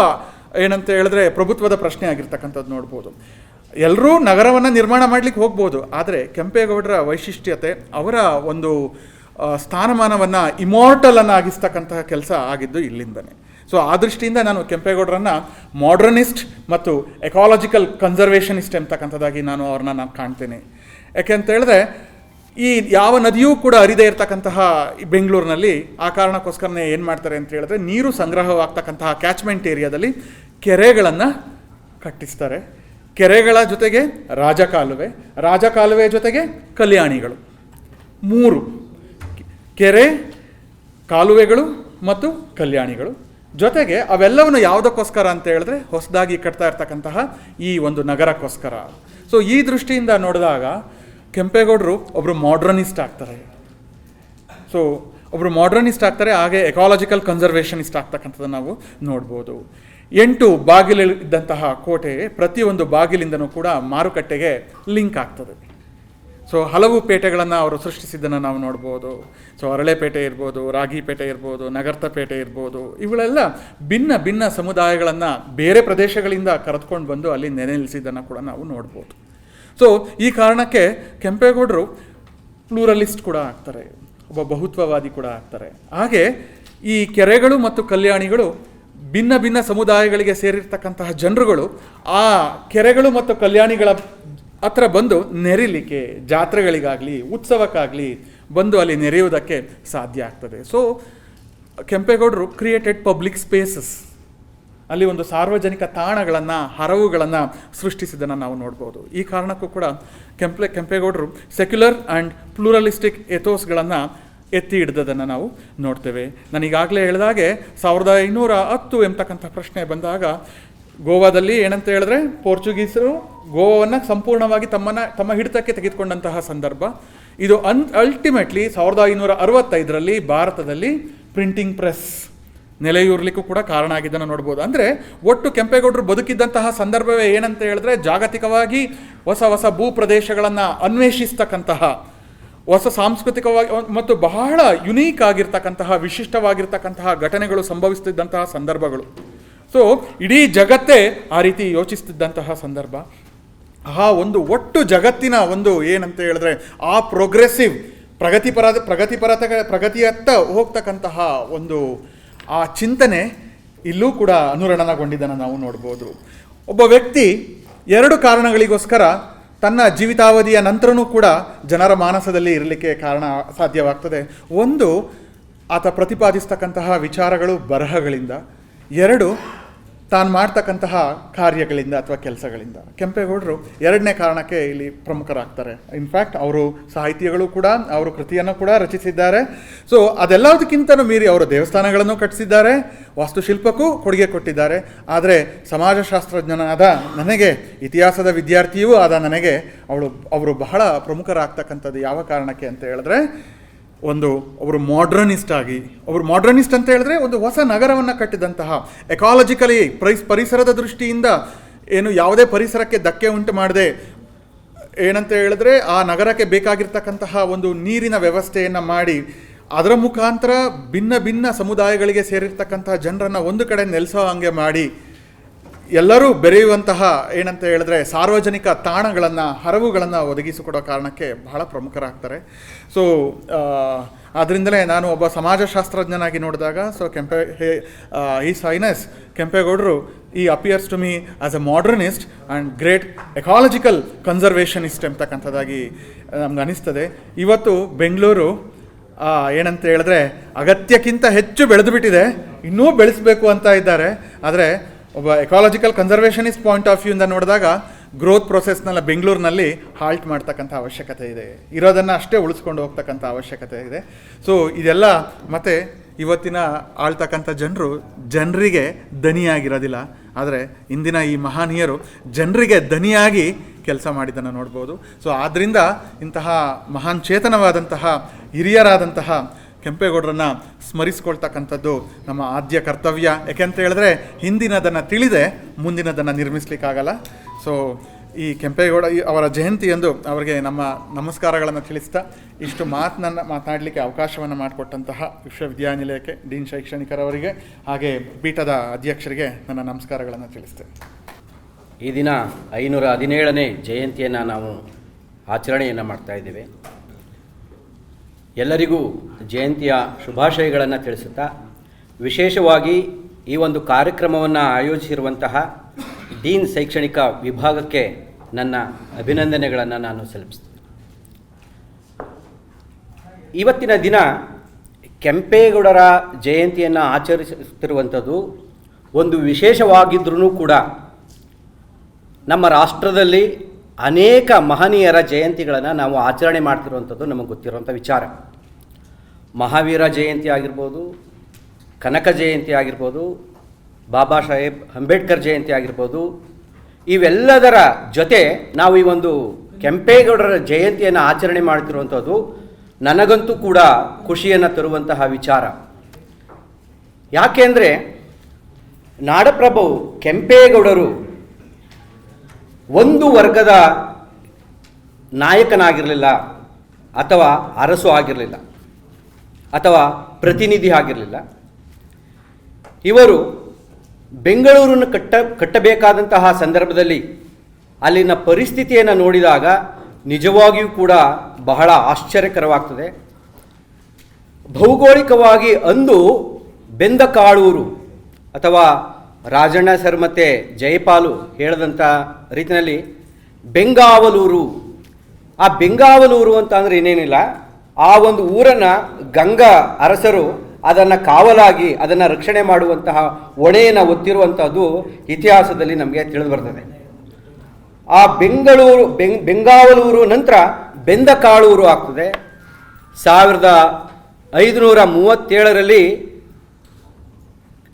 Speaker 5: ಏನಂತ ಹೇಳಿದ್ರೆ ಪ್ರಭುತ್ವದ ಪ್ರಶ್ನೆ ಆಗಿರ್ತಕ್ಕಂಥದ್ದು ನೋಡ್ಬೋದು. ಎಲ್ಲರೂ ನಗರವನ್ನು ನಿರ್ಮಾಣ ಮಾಡಲಿಕ್ಕೆ ಹೋಗ್ಬೋದು. ಆದರೆ ಕೆಂಪೇಗೌಡರ ವೈಶಿಷ್ಟ್ಯತೆ, ಅವರ ಒಂದು ಸ್ಥಾನಮಾನವನ್ನು ಇಮಾರ್ಟಲನ್ನು ಆಗಿಸ್ತಕ್ಕಂತಹ ಕೆಲಸ ಆಗಿದ್ದು ಇಲ್ಲಿಂದನೇ. ಸೊ ಆ ದೃಷ್ಟಿಯಿಂದ ನಾನು ಕೆಂಪೇಗೌಡರನ್ನು ಮಾಡರ್ನಿಸ್ಟ್ ಮತ್ತು ಎಕಾಲಜಿಕಲ್ ಕನ್ಸರ್ವೇಷನಿಸ್ಟ್ ಎಂಬತಕ್ಕಂಥದ್ದಾಗಿ ನಾನು ಅವ್ರನ್ನ ಕಾಣ್ತೇನೆ. ಯಾಕೆ ಅಂತ ಹೇಳಿದ್ರೆ ಈ ಯಾವ ನದಿಯೂ ಕೂಡ ಹರಿದೇ ಇರ್ತಕ್ಕಂತಹ ಬೆಂಗಳೂರಿನಲ್ಲಿ ಆ ಕಾರಣಕ್ಕೋಸ್ಕರನೇ ಏನು ಮಾಡ್ತಾರೆ ಅಂತ ಹೇಳಿದ್ರೆ ನೀರು ಸಂಗ್ರಹವಾಗ್ತಕ್ಕಂತಹ ಕ್ಯಾಚ್ಮೆಂಟ್ ಏರಿಯಾದಲ್ಲಿ ಕೆರೆಗಳನ್ನು ಕಟ್ಟಿಸ್ತಾರೆ. ಕೆರೆಗಳ ಜೊತೆಗೆ ರಾಜಕಾಲುವೆ ಜೊತೆಗೆ ಕಲ್ಯಾಣಿಗಳು, 3 ಕೆರೆ, ಕಾಲುವೆಗಳು ಮತ್ತು ಕಲ್ಯಾಣಿಗಳು. ಜೊತೆಗೆ ಅವೆಲ್ಲವನ್ನು ಯಾವುದಕ್ಕೋಸ್ಕರ ಅಂತ ಹೇಳಿದ್ರೆ ಹೊಸದಾಗಿ ಕಟ್ತಾ ಇರ್ತಕ್ಕಂತಹ ಈ ಒಂದು ನಗರಕ್ಕೋಸ್ಕರ. ಸೊ ಈ ದೃಷ್ಟಿಯಿಂದ ನೋಡಿದಾಗ ಕೆಂಪೇಗೌಡರು ಒಬ್ಬರು ಮಾಡರ್ನಿಸ್ಟ್ ಆಗ್ತಾರೆ. ಹಾಗೆ ಎಕಾಲಜಿಕಲ್ ಕನ್ಸರ್ವೇಷನಿಸ್ಟ್ ಆಗ್ತಕ್ಕಂಥದ್ದನ್ನು ನಾವು ನೋಡ್ಬೋದು. 8 ಬಾಗಿಲಿದ್ದಂತಹ ಕೋಟೆ ಪ್ರತಿಯೊಂದು ಬಾಗಿಲಿಂದನೂ ಕೂಡ ಮಾರುಕಟ್ಟೆಗೆ ಲಿಂಕ್ ಆಗ್ತದೆ. ಸೊ ಹಲವು ಪೇಟೆಗಳನ್ನು ಅವರು ಸೃಷ್ಟಿಸಿದ್ದನ್ನು ನಾವು ನೋಡ್ಬೋದು. ಸೊ ಅರಳೆಪೇಟೆ ಇರ್ಬೋದು, ರಾಗಿಪೇಟೆ ಇರ್ಬೋದು, ನಗರ್ತಪೇಟೆ ಇರ್ಬೋದು. ಇವುಗಳೆಲ್ಲ ಭಿನ್ನ ಸಮುದಾಯಗಳನ್ನು ಬೇರೆ ಪ್ರದೇಶಗಳಿಂದ ಕರೆದುಕೊಂಡು ಬಂದು ಅಲ್ಲಿ ನೆಲೆನಿಲ್ಲಿಸಿದ್ದನ್ನು ಕೂಡ ನಾವು ನೋಡ್ಬೋದು. ಸೊ ಈ ಕಾರಣಕ್ಕೆ ಕೆಂಪೇಗೌಡರು ಪ್ಲೂರಲಿಸ್ಟ್ ಕೂಡ ಆಗ್ತಾರೆ, ಒಬ್ಬ ಬಹುತ್ವವಾದಿ ಕೂಡ ಆಗ್ತಾರೆ. ಹಾಗೆ ಈ ಕೆರೆಗಳು ಮತ್ತು ಕಲ್ಯಾಣಿಗಳು ಭಿನ್ನ ಸಮುದಾಯಗಳಿಗೆ ಸೇರಿರ್ತಕ್ಕಂತಹ ಜನರುಗಳು ಆ ಕೆರೆಗಳು ಮತ್ತು ಕಲ್ಯಾಣಿಗಳ ಹತ್ರ ಬಂದು ನೆರೀಲಿಕ್ಕೆ, ಜಾತ್ರೆಗಳಿಗಾಗಲಿ ಉತ್ಸವಕ್ಕಾಗಲಿ ಬಂದು ಅಲ್ಲಿ ನೆರೆಯುವುದಕ್ಕೆ ಸಾಧ್ಯ ಆಗ್ತದೆ. ಸೊ ಕೆಂಪೇಗೌಡರು ಕ್ರಿಯೇಟೆಡ್ ಪಬ್ಲಿಕ್ ಸ್ಪೇಸಸ್, ಅಲ್ಲಿ ಒಂದು ಸಾರ್ವಜನಿಕ ತಾಣಗಳನ್ನು, ಹರವುಗಳನ್ನು ಸೃಷ್ಟಿಸಿದ್ದನ್ನು ನಾವು ನೋಡ್ಬೋದು. ಈ ಕಾರಣಕ್ಕೂ ಕೂಡ ಕೆಂಪೇಗೌಡರು ಸೆಕ್ಯುಲರ್ ಆ್ಯಂಡ್ ಪ್ಲೂರಲಿಸ್ಟಿಕ್ ಎಥೋಸ್ಗಳನ್ನು ಎತ್ತಿ ಹಿಡಿದದನ್ನು ನಾವು ನೋಡ್ತೇವೆ. ನಾನೀಗಾಗಲೇ ಹೇಳಿದಾಗೆ 1510 ಎಂಬತಕ್ಕಂಥ ಪ್ರಶ್ನೆ ಬಂದಾಗ ಗೋವಾದಲ್ಲಿ ಏನಂತ ಹೇಳಿದ್ರೆ ಪೋರ್ಚುಗೀಸರು ಗೋವಾವನ್ನು ಸಂಪೂರ್ಣವಾಗಿ ತಮ್ಮ ಹಿಡಿತಕ್ಕೆ ತೆಗೆದುಕೊಂಡಂತಹ ಸಂದರ್ಭ ಇದು. ಅಲ್ಟಿಮೇಟ್ಲಿ 1565ರಲ್ಲಿ ಭಾರತದಲ್ಲಿ ಪ್ರಿಂಟಿಂಗ್ ಪ್ರೆಸ್ ನೆಲೆಯೂರ್ಲಿಕ್ಕೂ ಕೂಡ ಕಾರಣ ಆಗಿದ್ದನ್ನು ನೋಡ್ಬೋದು. ಅಂದರೆ ಒಟ್ಟು ಕೆಂಪೇಗೌಡರು ಬದುಕಿದ್ದಂತಹ ಸಂದರ್ಭವೇ ಏನಂತ ಹೇಳಿದ್ರೆ ಜಾಗತಿಕವಾಗಿ ಹೊಸ ಭೂ ಪ್ರದೇಶಗಳನ್ನು ಅನ್ವೇಷಿಸ್ತಕ್ಕಂತಹ ಹೊಸ ಸಾಂಸ್ಕೃತಿಕವಾಗಿ ಮತ್ತು ಬಹಳ ಯುನೀಕ್ ಆಗಿರ್ತಕ್ಕಂತಹ ವಿಶಿಷ್ಟವಾಗಿರ್ತಕ್ಕಂತಹ ಘಟನೆಗಳು ಸಂಭವಿಸ್ತಿದ್ದಂತಹ ಸಂದರ್ಭಗಳು. ಸೊ ಇಡೀ ಜಗತ್ತೇ ಆ ರೀತಿ ಯೋಚಿಸ್ತಿದ್ದಂತಹ ಸಂದರ್ಭ. ಆ ಒಂದು ಒಟ್ಟು ಜಗತ್ತಿನ ಒಂದು ಏನಂತ ಹೇಳಿದ್ರೆ ಆ ಪ್ರೋಗ್ರೆಸಿವ್ ಪ್ರಗತಿಯತ್ತ ಹೋಗ್ತಕ್ಕಂತಹ ಒಂದು ಆ ಚಿಂತನೆ ಇಲ್ಲೂ ಕೂಡ ಅನುರಣನಗೊಂಡಿದ್ದನ್ನು ನಾವು ನೋಡ್ಬೋದು. ಒಬ್ಬ ವ್ಯಕ್ತಿ 2 ಕಾರಣಗಳಿಗೋಸ್ಕರ ತನ್ನ ಜೀವಿತಾವಧಿಯ ನಂತರನೂ ಕೂಡ ಜನರ ಮಾನಸದಲ್ಲಿ ಇರಲಿಕ್ಕೆ ಕಾರಣ ಸಾಧ್ಯವಾಗ್ತದೆ. ಒಂದು, ಆತ ಪ್ರತಿಪಾದಿಸ್ತಕ್ಕಂತಹ ವಿಚಾರಗಳು ಬರಹಗಳಿಂದ. 2, ತಾನು ಮಾಡ್ತಕ್ಕಂತಹ ಕಾರ್ಯಗಳಿಂದ ಅಥವಾ ಕೆಲಸಗಳಿಂದ. ಕೆಂಪೇಗೌಡರು 2ನೇ ಕಾರಣಕ್ಕೆ ಇಲ್ಲಿ ಪ್ರಮುಖರಾಗ್ತಾರೆ. ಇನ್ಫ್ಯಾಕ್ಟ್ ಅವರು ಸಾಹಿತ್ಯಗಳು ಕೂಡ, ಅವರು ಕೃತಿಯನ್ನು ಕೂಡ ರಚಿಸಿದ್ದಾರೆ. ಸೊ ಅದೆಲ್ಲದಕ್ಕಿಂತಲೂ ಮೀರಿ ಅವರು ದೇವಸ್ಥಾನಗಳನ್ನು ಕಟ್ಟಿಸಿದ್ದಾರೆ, ವಾಸ್ತುಶಿಲ್ಪಕ್ಕೂ ಕೊಡುಗೆ ಕೊಟ್ಟಿದ್ದಾರೆ. ಆದರೆ ಸಮಾಜಶಾಸ್ತ್ರಜ್ಞನಾದ ನನಗೆ, ಇತಿಹಾಸದ ವಿದ್ಯಾರ್ಥಿಯೂ ಆದ ನನಗೆ ಅವರು ಬಹಳ ಪ್ರಮುಖರಾಗ್ತಕ್ಕಂಥದ್ದು ಯಾವ ಕಾರಣಕ್ಕೆ ಅಂತ ಹೇಳಿದ್ರೆ, ಒಬ್ಬರು ಮಾಡ್ರನಿಸ್ಟ್ ಅಂತ ಹೇಳಿದ್ರೆ ಒಂದು ಹೊಸ ನಗರವನ್ನು ಕಟ್ಟಿದಂತಹ, ಎಕಾಲಜಿಕಲಿ ಪರಿಸರದ ದೃಷ್ಟಿಯಿಂದ ಏನು ಯಾವುದೇ ಪರಿಸರಕ್ಕೆ ಧಕ್ಕೆ ಉಂಟು ಮಾಡದೆ ಏನಂತ ಹೇಳಿದ್ರೆ ಆ ನಗರಕ್ಕೆ ಬೇಕಾಗಿರ್ತಕ್ಕಂತಹ ಒಂದು ನೀರಿನ ವ್ಯವಸ್ಥೆಯನ್ನು ಮಾಡಿ ಅದರ ಮುಖಾಂತರ ಭಿನ್ನ ಸಮುದಾಯಗಳಿಗೆ ಸೇರಿರ್ತಕ್ಕಂತಹ ಜನರನ್ನು ಒಂದು ಕಡೆ ನೆಲೆಸೋ ಹಂಗೆ ಮಾಡಿ ಎಲ್ಲರೂ ಬೆರೆಯುವಂತಹ ಏನಂತ ಹೇಳಿದ್ರೆ ಸಾರ್ವಜನಿಕ ತಾಣಗಳನ್ನು, ಹರವುಗಳನ್ನು ಒದಗಿಸಿಕೊಡೋ ಕಾರಣಕ್ಕೆ ಬಹಳ ಪ್ರಮುಖರಾಗ್ತಾರೆ. ಸೊ ಆದ್ದರಿಂದಲೇ ನಾನು ಒಬ್ಬ ಸಮಾಜಶಾಸ್ತ್ರಜ್ಞನಾಗಿ ನೋಡಿದಾಗ ಹೀಸ್ ಹೈನೆಸ್ ಕೆಂಪೇಗೌಡರು appears to me as a modernist and great ecological conservationist ಅಂತಕ್ಕಂಥದ್ದಾಗಿ ನಮ್ಗೆ ಅನಿಸ್ತದೆ. ಇವತ್ತು ಬೆಂಗಳೂರು ಏನಂತ ಹೇಳಿದ್ರೆ ಅಗತ್ಯಕ್ಕಿಂತ ಹೆಚ್ಚು ಬೆಳೆದು ಬಿಟ್ಟಿದೆ, ಇನ್ನೂ ಬೆಳೆಸಬೇಕು ಅಂತ ಇದ್ದಾರೆ. ಆದರೆ ಒಬ್ಬ ಎಕಾಲಜಿಕಲ್ ಕನ್ಸರ್ವೇಷನಿಸ್ಟ್ ಪಾಯಿಂಟ್ ಆಫ್ ವ್ಯೂಯಿಂದ ನೋಡಿದಾಗ ಗ್ರೋತ್ ಪ್ರೊಸೆಸ್ನೆಲ್ಲ ಬೆಂಗಳೂರಿನಲ್ಲಿ ಹಾಲ್ಟ್ ಮಾಡ್ತಕ್ಕಂಥ ಅವಶ್ಯಕತೆ ಇದೆ, ಇರೋದನ್ನು ಅಷ್ಟೇ ಉಳಿಸ್ಕೊಂಡು ಹೋಗ್ತಕ್ಕಂಥ ಅವಶ್ಯಕತೆ ಇದೆ. ಸೊ ಇದೆಲ್ಲ ಮತ್ತು ಇವತ್ತಿನ ಆಳ್ತಕ್ಕಂಥ ಜನರಿಗೆ ದನಿಯಾಗಿರೋದಿಲ್ಲ, ಆದರೆ ಇಂದಿನ ಈ ಮಹನೀಯರು ಜನರಿಗೆ ದನಿಯಾಗಿ ಕೆಲಸ ಮಾಡಿದ್ದನ್ನು ನೋಡ್ಬೋದು. ಸೊ ಆದ್ದರಿಂದ ಇಂತಹ ಮಹಾನ್ ಚೇತನವಾದಂತಹ ಹಿರಿಯರಾದಂತಹ ಕೆಂಪೇಗೌಡರನ್ನು ಸ್ಮರಿಸ್ಕೊಳ್ತಕ್ಕಂಥದ್ದು ನಮ್ಮ ಆದ್ಯ ಕರ್ತವ್ಯ. ಯಾಕೆಂತ ಹೇಳಿದ್ರೆ ಹಿಂದಿನದನ್ನು ತಿಳಿದೆ ಮುಂದಿನದನ್ನು ನಿರ್ಮಿಸ್ಲಿಕ್ಕಾಗಲ್ಲ. ಸೊ ಈ ಕೆಂಪೇಗೌಡ ಅವರ ಜಯಂತಿಯಂದು ಅವರಿಗೆ ನಮ್ಮ ನಮಸ್ಕಾರಗಳನ್ನು ತಿಳಿಸ್ತಾ ಇಷ್ಟು ಮಾತನಾಡಲಿಕ್ಕೆ ಅವಕಾಶವನ್ನು ಮಾಡಿಕೊಟ್ಟಂತಹ ವಿಶ್ವವಿದ್ಯಾನಿಲಯಕ್ಕೆ, ಡೀನ್ ಶೈಕ್ಷಣಿಕರವರಿಗೆ ಹಾಗೆ ಪೀಠದ ಅಧ್ಯಕ್ಷರಿಗೆ ನನ್ನ ನಮಸ್ಕಾರಗಳನ್ನು ತಿಳಿಸ್ತೇನೆ.
Speaker 6: ಈ ದಿನ 517ನೇ ಜಯಂತಿಯನ್ನು ನಾವು ಆಚರಣೆಯನ್ನು ಮಾಡ್ತಾಯಿದ್ದೇವೆ. ಎಲ್ಲರಿಗೂ ಜಯಂತಿಯ ಶುಭಾಶಯಗಳನ್ನು ತಿಳಿಸುತ್ತಾ, ವಿಶೇಷವಾಗಿ ಈ ಒಂದು ಕಾರ್ಯಕ್ರಮವನ್ನು ಆಯೋಜಿಸಿರುವಂತಹ ಡೀನ್ ಶೈಕ್ಷಣಿಕ ವಿಭಾಗಕ್ಕೆ ನನ್ನ ಅಭಿನಂದನೆಗಳನ್ನು ನಾನು ಸಲ್ಲಿಸ್ತೀನಿ. ಇವತ್ತಿನ ದಿನ ಕೆಂಪೇಗೌಡರ ಜಯಂತಿಯನ್ನು ಆಚರಿಸುತ್ತಿರುವಂಥದ್ದು ಒಂದು ವಿಶೇಷವಾಗಿದ್ದರೂ ಕೂಡ ನಮ್ಮ ರಾಷ್ಟ್ರದಲ್ಲಿ ಅನೇಕ ಮಹನೀಯರ ಜಯಂತಿಗಳನ್ನು ನಾವು ಆಚರಣೆ ಮಾಡ್ತಿರುವಂಥದ್ದು ನಮಗೆ ಗೊತ್ತಿರುವಂಥ ವಿಚಾರ. ಮಹಾವೀರ ಜಯಂತಿ ಆಗಿರ್ಬೋದು, ಕನಕ ಜಯಂತಿ ಆಗಿರ್ಬೋದು, ಬಾಬಾ ಸಾಹೇಬ್ ಅಂಬೇಡ್ಕರ್ ಜಯಂತಿ ಆಗಿರ್ಬೋದು, ಇವೆಲ್ಲದರ ಜೊತೆ ನಾವು ಈ ಒಂದು ಕೆಂಪೇಗೌಡರ ಜಯಂತಿಯನ್ನು ಆಚರಣೆ ಮಾಡ್ತಿರುವಂಥದ್ದು ನನಗಂತೂ ಕೂಡ ಖುಷಿಯನ್ನು ತರುವಂತಹ ವಿಚಾರ. ಯಾಕೆಂದರೆ ನಾಡಪ್ರಭು ಕೆಂಪೇಗೌಡರು ಒಂದು ವರ್ಗದ ನಾಯಕನಾಗಿರಲಿಲ್ಲ, ಅಥವಾ ಅರಸು ಆಗಿರಲಿಲ್ಲ, ಅಥವಾ ಪ್ರತಿನಿಧಿ ಆಗಿರಲಿಲ್ಲ. ಇವರು ಬೆಂಗಳೂರನ್ನು ಕಟ್ಟಬೇಕಾದಂತಹ ಸಂದರ್ಭದಲ್ಲಿ ಅಲ್ಲಿನ ಪರಿಸ್ಥಿತಿಯನ್ನು ನೋಡಿದಾಗ ನಿಜವಾಗಿಯೂ ಕೂಡ ಬಹಳ ಆಶ್ಚರ್ಯಕರವಾಗ್ತದೆ. ಭೌಗೋಳಿಕವಾಗಿ ಅಂದು ಬೆಂದಕಾಳೂರು ಅಥವಾ ರಾಜಣ್ಣ ಸರ್ ಮತ್ತು ಜಯಪಾಲು ಹೇಳಿದಂಥ ರೀತಿಯಲ್ಲಿ ಬೆಂಗಾವಲೂರು. ಆ ಬೆಂಗಾವಲೂರು ಅಂತ ಅಂದರೆ ಏನೇನಿಲ್ಲ, ಆ ಒಂದು ಊರನ್ನು ಗಂಗಾ ಅರಸರು ಅದನ್ನು ಕಾವಲಾಗಿ ಅದನ್ನು ರಕ್ಷಣೆ ಮಾಡುವಂತಹ ಹೊಣೆಯನ್ನು ಹೊತ್ತಿರುವಂಥದ್ದು ಇತಿಹಾಸದಲ್ಲಿ ನಮಗೆ ತಿಳಿದು ಬರ್ತದೆ. ಆ ಬೆಂಗಾವಲೂರು ನಂತರ ಬೆಂದಕಾಳೂರು ಆಗ್ತದೆ. 1537ರಲ್ಲಿ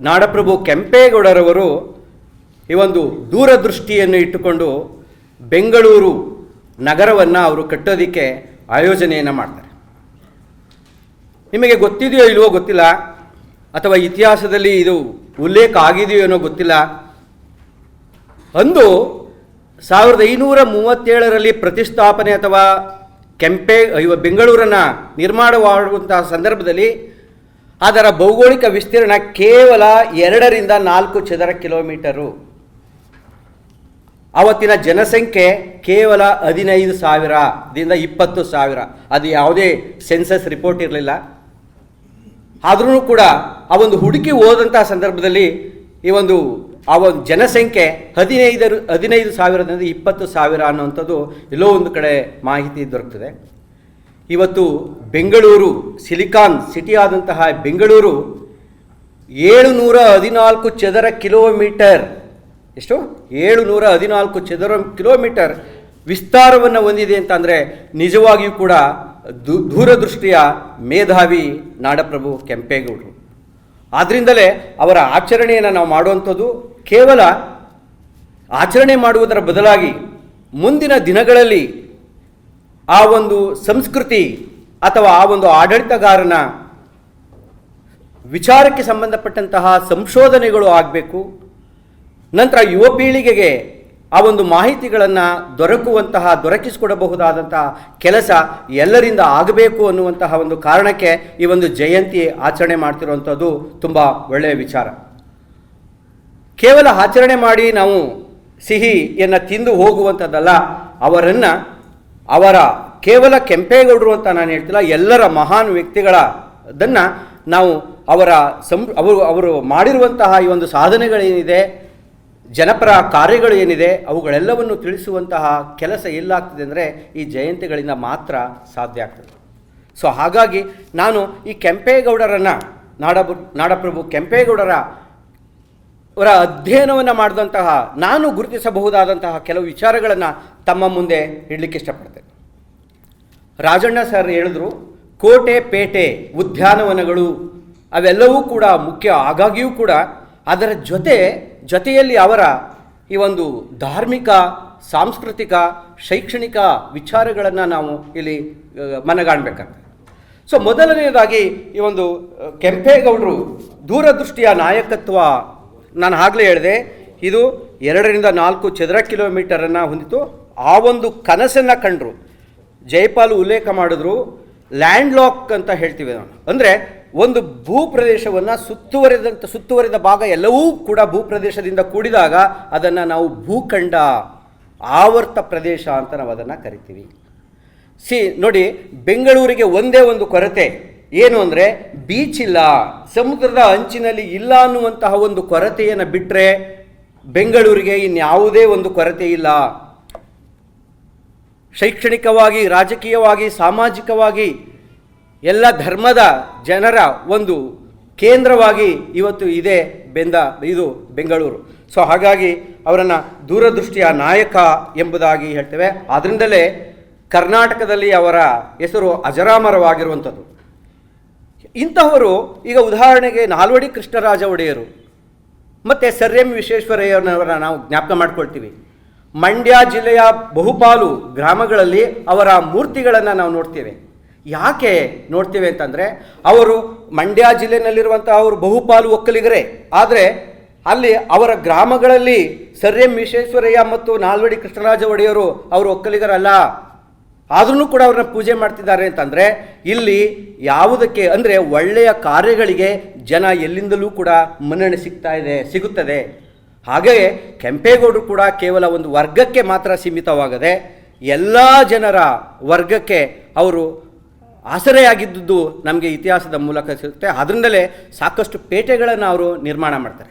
Speaker 6: ನಾಡಪ್ರಭು ಕೆಂಪೇಗೌಡರವರು ಈ ಒಂದು ದೂರದೃಷ್ಟಿಯನ್ನು ಇಟ್ಟುಕೊಂಡು ಬೆಂಗಳೂರು ನಗರವನ್ನು ಅವರು ಕಟ್ಟೋದಕ್ಕೆ ಆಯೋಜನೆಯನ್ನು ಮಾಡ್ತಾರೆ. ನಿಮಗೆ ಗೊತ್ತಿದೆಯೋ ಇಲ್ವೋ ಗೊತ್ತಿಲ್ಲ, ಅಥವಾ ಇತಿಹಾಸದಲ್ಲಿ ಇದು ಉಲ್ಲೇಖ ಆಗಿದೆಯೋ ಏನೋ ಗೊತ್ತಿಲ್ಲ. ಅಂದು 1537ರಲ್ಲಿ ಪ್ರತಿಷ್ಠಾಪನೆ ಅಥವಾ ಬೆಂಗಳೂರನ್ನು ನಿರ್ಮಾಣ ಮಾಡುವಂತಹ ಸಂದರ್ಭದಲ್ಲಿ ಅದರ ಭೌಗೋಳಿಕ ವಿಸ್ತೀರ್ಣ ಕೇವಲ 2ರಿಂದ 4 ಚದರ ಕಿಲೋಮೀಟರು. ಆವತ್ತಿನ ಜನಸಂಖ್ಯೆ ಕೇವಲ 15,000ದಿಂದ 20,000. ಅದು ಯಾವುದೇ ಸೆನ್ಸಸ್ ರಿಪೋರ್ಟ್ ಇರಲಿಲ್ಲ. ಆದ್ರೂ ಕೂಡ ಆ ಒಂದು ಹುಡುಕಿ ಹೋದಂತಹ ಸಂದರ್ಭದಲ್ಲಿ ಆ ಒಂದು ಜನಸಂಖ್ಯೆ 15,000ದಿಂದ 20,000 ಅನ್ನುವಂಥದ್ದು ಎಲ್ಲೋ ಒಂದು ಕಡೆ ಮಾಹಿತಿ ದೊರಕ್ತದೆ. ಇವತ್ತು ಬೆಂಗಳೂರು ಸಿಲಿಕಾನ್ ಸಿಟಿ ಆದಂತಹ ಬೆಂಗಳೂರು 714 ಚದರ ಕಿಲೋಮೀಟರ್, ಎಷ್ಟು 714 ಚದರ ಕಿಲೋಮೀಟರ್ ವಿಸ್ತಾರವನ್ನು ಹೊಂದಿದೆ ಅಂತಂದರೆ ನಿಜವಾಗಿಯೂ ಕೂಡ ದೂರದೃಷ್ಟಿಯ ಮೇಧಾವಿ ನಾಡಪ್ರಭು ಕೆಂಪೇಗೌಡರು. ಆದ್ದರಿಂದಲೇ ಅವರ ಆಚರಣೆಯನ್ನು ನಾವು ಮಾಡುವಂಥದ್ದು ಕೇವಲ ಆಚರಣೆ ಮಾಡುವುದರ ಬದಲಾಗಿ ಮುಂದಿನ ದಿನಗಳಲ್ಲಿ ಆ ಒಂದು ಸಂಸ್ಕೃತಿ ಅಥವಾ ಆ ಒಂದು ಆಡಳಿತಗಾರನ ವಿಚಾರಕ್ಕೆ ಸಂಬಂಧಪಟ್ಟಂತಹ ಸಂಶೋಧನೆಗಳು ಆಗಬೇಕು. ನಂತರ ಯುವ ಪೀಳಿಗೆಗೆ ಆ ಒಂದು ಮಾಹಿತಿಗಳನ್ನು ದೊರಕಿಸಿಕೊಡಬಹುದಾದಂತಹ ಕೆಲಸ ಎಲ್ಲರಿಂದ ಆಗಬೇಕು ಅನ್ನುವಂತಹ ಒಂದು ಕಾರಣಕ್ಕೆ ಈ ಒಂದು ಜಯಂತಿ ಆಚರಣೆ ಮಾಡ್ತಿರುವಂಥದ್ದು ತುಂಬ ಒಳ್ಳೆಯ ವಿಚಾರ. ಕೇವಲ ಆಚರಣೆ ಮಾಡಿ ನಾವು ಸಿಹಿಯನ್ನು ತಿಂದು ಹೋಗುವಂಥದ್ದಲ್ಲ, ಅವರ ಕೇವಲ ಕೆಂಪೇಗೌಡರು ಅಂತ ನಾನು ಹೇಳ್ತಿಲ್ಲ, ಎಲ್ಲರ ಮಹಾನ್ ವ್ಯಕ್ತಿಗಳದನ್ನು ನಾವು ಅವರು ಮಾಡಿರುವಂತಹ ಈ ಒಂದು ಸಾಧನೆಗಳೇನಿದೆ, ಜನಪರ ಕಾರ್ಯಗಳು ಏನಿದೆ, ಅವುಗಳೆಲ್ಲವನ್ನು ತಿಳಿಸುವಂತಹ ಕೆಲಸ ಎಲ್ಲಾಗ್ತದೆ ಅಂದರೆ ಈ ಜಯಂತಿಗಳಿಂದ ಮಾತ್ರ ಸಾಧ್ಯ ಆಗ್ತದೆ. ಸೊ ಹಾಗಾಗಿ ನಾನು ಈ ಕೆಂಪೇಗೌಡರನ್ನು ನಾಡಪ್ರಭು ಕೆಂಪೇಗೌಡರ ಅಧ್ಯಯನವನ್ನು ಮಾಡಿದಂತಹ ನಾನು ಗುರುತಿಸಬಹುದಾದಂತಹ ಕೆಲವು ವಿಚಾರಗಳನ್ನು ತಮ್ಮ ಮುಂದೆ ಇಡಲಿಕ್ಕೆ ಇಷ್ಟಪಡ್ತೇನೆ. ರಾಜಣ್ಣ ಸರ್ ಹೇಳಿದ್ರು, ಕೋಟೆ ಪೇಟೆ ಉದ್ಯಾನವನಗಳು ಅವೆಲ್ಲವೂ ಕೂಡ ಮುಖ್ಯ. ಆಗಾಗಿಯೂ ಕೂಡ ಅದರ ಜೊತೆಯಲ್ಲಿ ಅವರ ಈ ಒಂದು ಧಾರ್ಮಿಕ, ಸಾಂಸ್ಕೃತಿಕ, ಶೈಕ್ಷಣಿಕ ವಿಚಾರಗಳನ್ನು ನಾವು ಇಲ್ಲಿ ಮನಗಾಣಬೇಕಾಗ್ತದೆ. ಸೊ ಮೊದಲನೆಯದಾಗಿ ಈ ಒಂದು ಕೆಂಪೇಗೌಡರು ದೂರದೃಷ್ಟಿಯ ನಾಯಕತ್ವ, ನಾನು ಆಗಲೇ ಹೇಳಿದೆ, ಇದು 2ರಿಂದ 4 ಚದರ ಕಿಲೋಮೀಟರನ್ನು ಹೊಂದಿತು. ಆ ಒಂದು ಕನಸನ್ನು ಕಂಡರು. ಜೈಪಾಲ್ ಉಲ್ಲೇಖ ಮಾಡಿದ್ರು, ಲ್ಯಾಂಡ್ ಲಾಕ್ ಅಂತ ಹೇಳ್ತೀವಿ ನಾವು. ಅಂದರೆ ಒಂದು ಭೂಪ್ರದೇಶವನ್ನು ಸುತ್ತುವರಿದ ಭಾಗ ಎಲ್ಲವೂ ಕೂಡ ಭೂಪ್ರದೇಶದಿಂದ ಕೂಡಿದಾಗ ಅದನ್ನು ನಾವು ಭೂಖಂಡ, ಆವರ್ತ ಪ್ರದೇಶ ಅಂತ ನಾವು ಅದನ್ನು ಕರಿತೀವಿ. ನೋಡಿ, ಬೆಂಗಳೂರಿಗೆ ಒಂದೇ ಒಂದು ಕೊರತೆ ಏನು ಅಂದರೆ ಬೀಚ್ ಇಲ್ಲ, ಸಮುದ್ರದ ಅಂಚಿನಲ್ಲಿ ಇಲ್ಲ ಅನ್ನುವಂತಹ ಒಂದು ಕೊರತೆಯನ್ನು ಬಿಟ್ಟರೆ ಬೆಂಗಳೂರಿಗೆ ಇನ್ಯಾವುದೇ ಒಂದು ಕೊರತೆ ಇಲ್ಲ. ಶೈಕ್ಷಣಿಕವಾಗಿ, ರಾಜಕೀಯವಾಗಿ, ಸಾಮಾಜಿಕವಾಗಿ ಎಲ್ಲ ಧರ್ಮದ ಜನರ ಒಂದು ಕೇಂದ್ರವಾಗಿ ಇವತ್ತು ಇದು ಬೆಂಗಳೂರು. ಸೊ ಹಾಗಾಗಿ ಅವರನ್ನು ದೂರದೃಷ್ಟಿಯ ನಾಯಕ ಎಂಬುದಾಗಿ ಹೇಳ್ತೇವೆ. ಆದ್ದರಿಂದಲೇ ಕರ್ನಾಟಕದಲ್ಲಿ ಅವರ ಹೆಸರು ಅಜರಾಮರವಾಗಿರುವಂಥದ್ದು. ಇಂತಹವರು ಈಗ ಉದಾಹರಣೆಗೆ ನಾಲ್ವಡಿ ಕೃಷ್ಣರಾಜ ಒಡೆಯರು ಮತ್ತು ಸರ್ ಎಂ ವಿಶ್ವೇಶ್ವರಯ್ಯನವರ ನಾವು ಜ್ಞಾಪಕ ಮಾಡ್ಕೊಳ್ತೀವಿ. ಮಂಡ್ಯ ಜಿಲ್ಲೆಯ ಬಹುಪಾಲು ಗ್ರಾಮಗಳಲ್ಲಿ ಅವರ ಮೂರ್ತಿಗಳನ್ನು ನಾವು ನೋಡ್ತೇವೆ. ಯಾಕೆ ನೋಡ್ತೇವೆ ಅಂತಂದರೆ, ಅವರು ಮಂಡ್ಯ ಜಿಲ್ಲೆಯಲ್ಲಿರುವಂತಹ ಅವರು ಬಹುಪಾಲು ಒಕ್ಕಲಿಗರೇ. ಆದರೆ ಅಲ್ಲಿ ಅವರ ಗ್ರಾಮಗಳಲ್ಲಿ ಸರ್ ಎಂ ವಿಶ್ವೇಶ್ವರಯ್ಯ ಮತ್ತು ನಾಲ್ವಡಿ ಕೃಷ್ಣರಾಜ ಒಡೆಯರು ಅವರು ಒಕ್ಕಲಿಗರಲ್ಲ, ಆದ್ರೂ ಕೂಡ ಅವ್ರನ್ನ ಪೂಜೆ ಮಾಡ್ತಿದ್ದಾರೆ ಅಂತಂದರೆ ಇಲ್ಲಿ ಯಾವುದಕ್ಕೆ ಅಂದರೆ ಒಳ್ಳೆಯ ಕಾರ್ಯಗಳಿಗೆ ಜನ ಎಲ್ಲಿಂದಲೂ ಕೂಡ ಮನ್ನಣೆ ಸಿಗುತ್ತದೆ. ಹಾಗೆಯೇ ಕೆಂಪೇಗೌಡರು ಕೂಡ ಕೇವಲ ಒಂದು ವರ್ಗಕ್ಕೆ ಮಾತ್ರ ಸೀಮಿತವಾಗದೆ ಎಲ್ಲ ಜನರ ವರ್ಗಕ್ಕೆ ಅವರು ಆಸರೆಯಾಗಿದ್ದುದು ನಮಗೆ ಇತಿಹಾಸದ ಮೂಲಕ ಸಿಗುತ್ತೆ. ಅದರಿಂದಲೇ ಸಾಕಷ್ಟು ಪೇಟೆಗಳನ್ನು ಅವರು ನಿರ್ಮಾಣ ಮಾಡ್ತಾರೆ.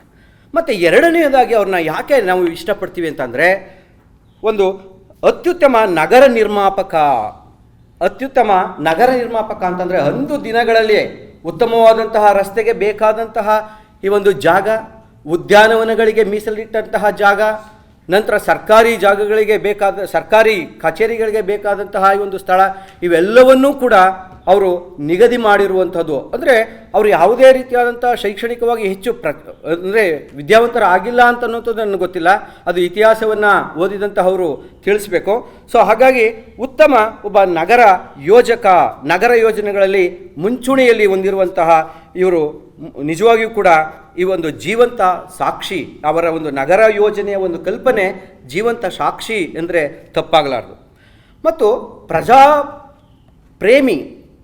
Speaker 6: ಮತ್ತು ಎರಡನೆಯದಾಗಿ ಅವ್ರನ್ನ ಯಾಕೆ ನಾವು ಇಷ್ಟಪಡ್ತೀವಿ ಅಂತಂದರೆ, ಒಂದು ಅತ್ಯುತ್ತಮ ನಗರ ನಿರ್ಮಾಪಕ ಅಂತಂದರೆ ಒಂದು ದಿನಗಳಲ್ಲಿ ಉತ್ತಮವಾದಂತಹ ರಸ್ತೆಗೆ ಬೇಕಾದಂತಹ ಈ ಒಂದು ಜಾಗ, ಉದ್ಯಾನವನಗಳಿಗೆ ಮೀಸಲಿಟ್ಟಂತಹ ಜಾಗ, ನಂತರ ಸರ್ಕಾರಿ ಸರ್ಕಾರಿ ಕಚೇರಿಗಳಿಗೆ ಬೇಕಾದಂತಹ ಈ ಒಂದು ಸ್ಥಳ, ಇವೆಲ್ಲವನ್ನೂ ಕೂಡ ಅವರು ನಿಗದಿ ಮಾಡಿರುವಂಥದ್ದು. ಅಂದರೆ ಅವರು ಯಾವುದೇ ರೀತಿಯಾದಂಥ ಶೈಕ್ಷಣಿಕವಾಗಿ ಹೆಚ್ಚು ಅಂದರೆ ವಿದ್ಯಾವಂತರಾಗಿಲ್ಲ ಅಂತ ಅನ್ನೋಂಥದ್ದು ನನಗೆ ಗೊತ್ತಿಲ್ಲ, ಅದು ಇತಿಹಾಸವನ್ನು ಓದಿದಂತಹವರು ತಿಳಿಸ್ಬೇಕು. ಸೊ ಹಾಗಾಗಿ ಉತ್ತಮ ಒಬ್ಬ ನಗರ ಯೋಜನೆಗಳಲ್ಲಿ ಮುಂಚೂಣಿಯಲ್ಲಿ ಹೊಂದಿರುವಂತಹ ಇವರು ನಿಜವಾಗಿಯೂ ಕೂಡ ಈ ಒಂದು ಜೀವಂತ ಸಾಕ್ಷಿ. ಅವರ ಒಂದು ನಗರ ಯೋಜನೆಯ ಒಂದು ಕಲ್ಪನೆ ಜೀವಂತ ಸಾಕ್ಷಿ ಎಂದರೆ ತಪ್ಪಾಗಲಾರದು. ಮತ್ತು ಪ್ರೇಮಿ,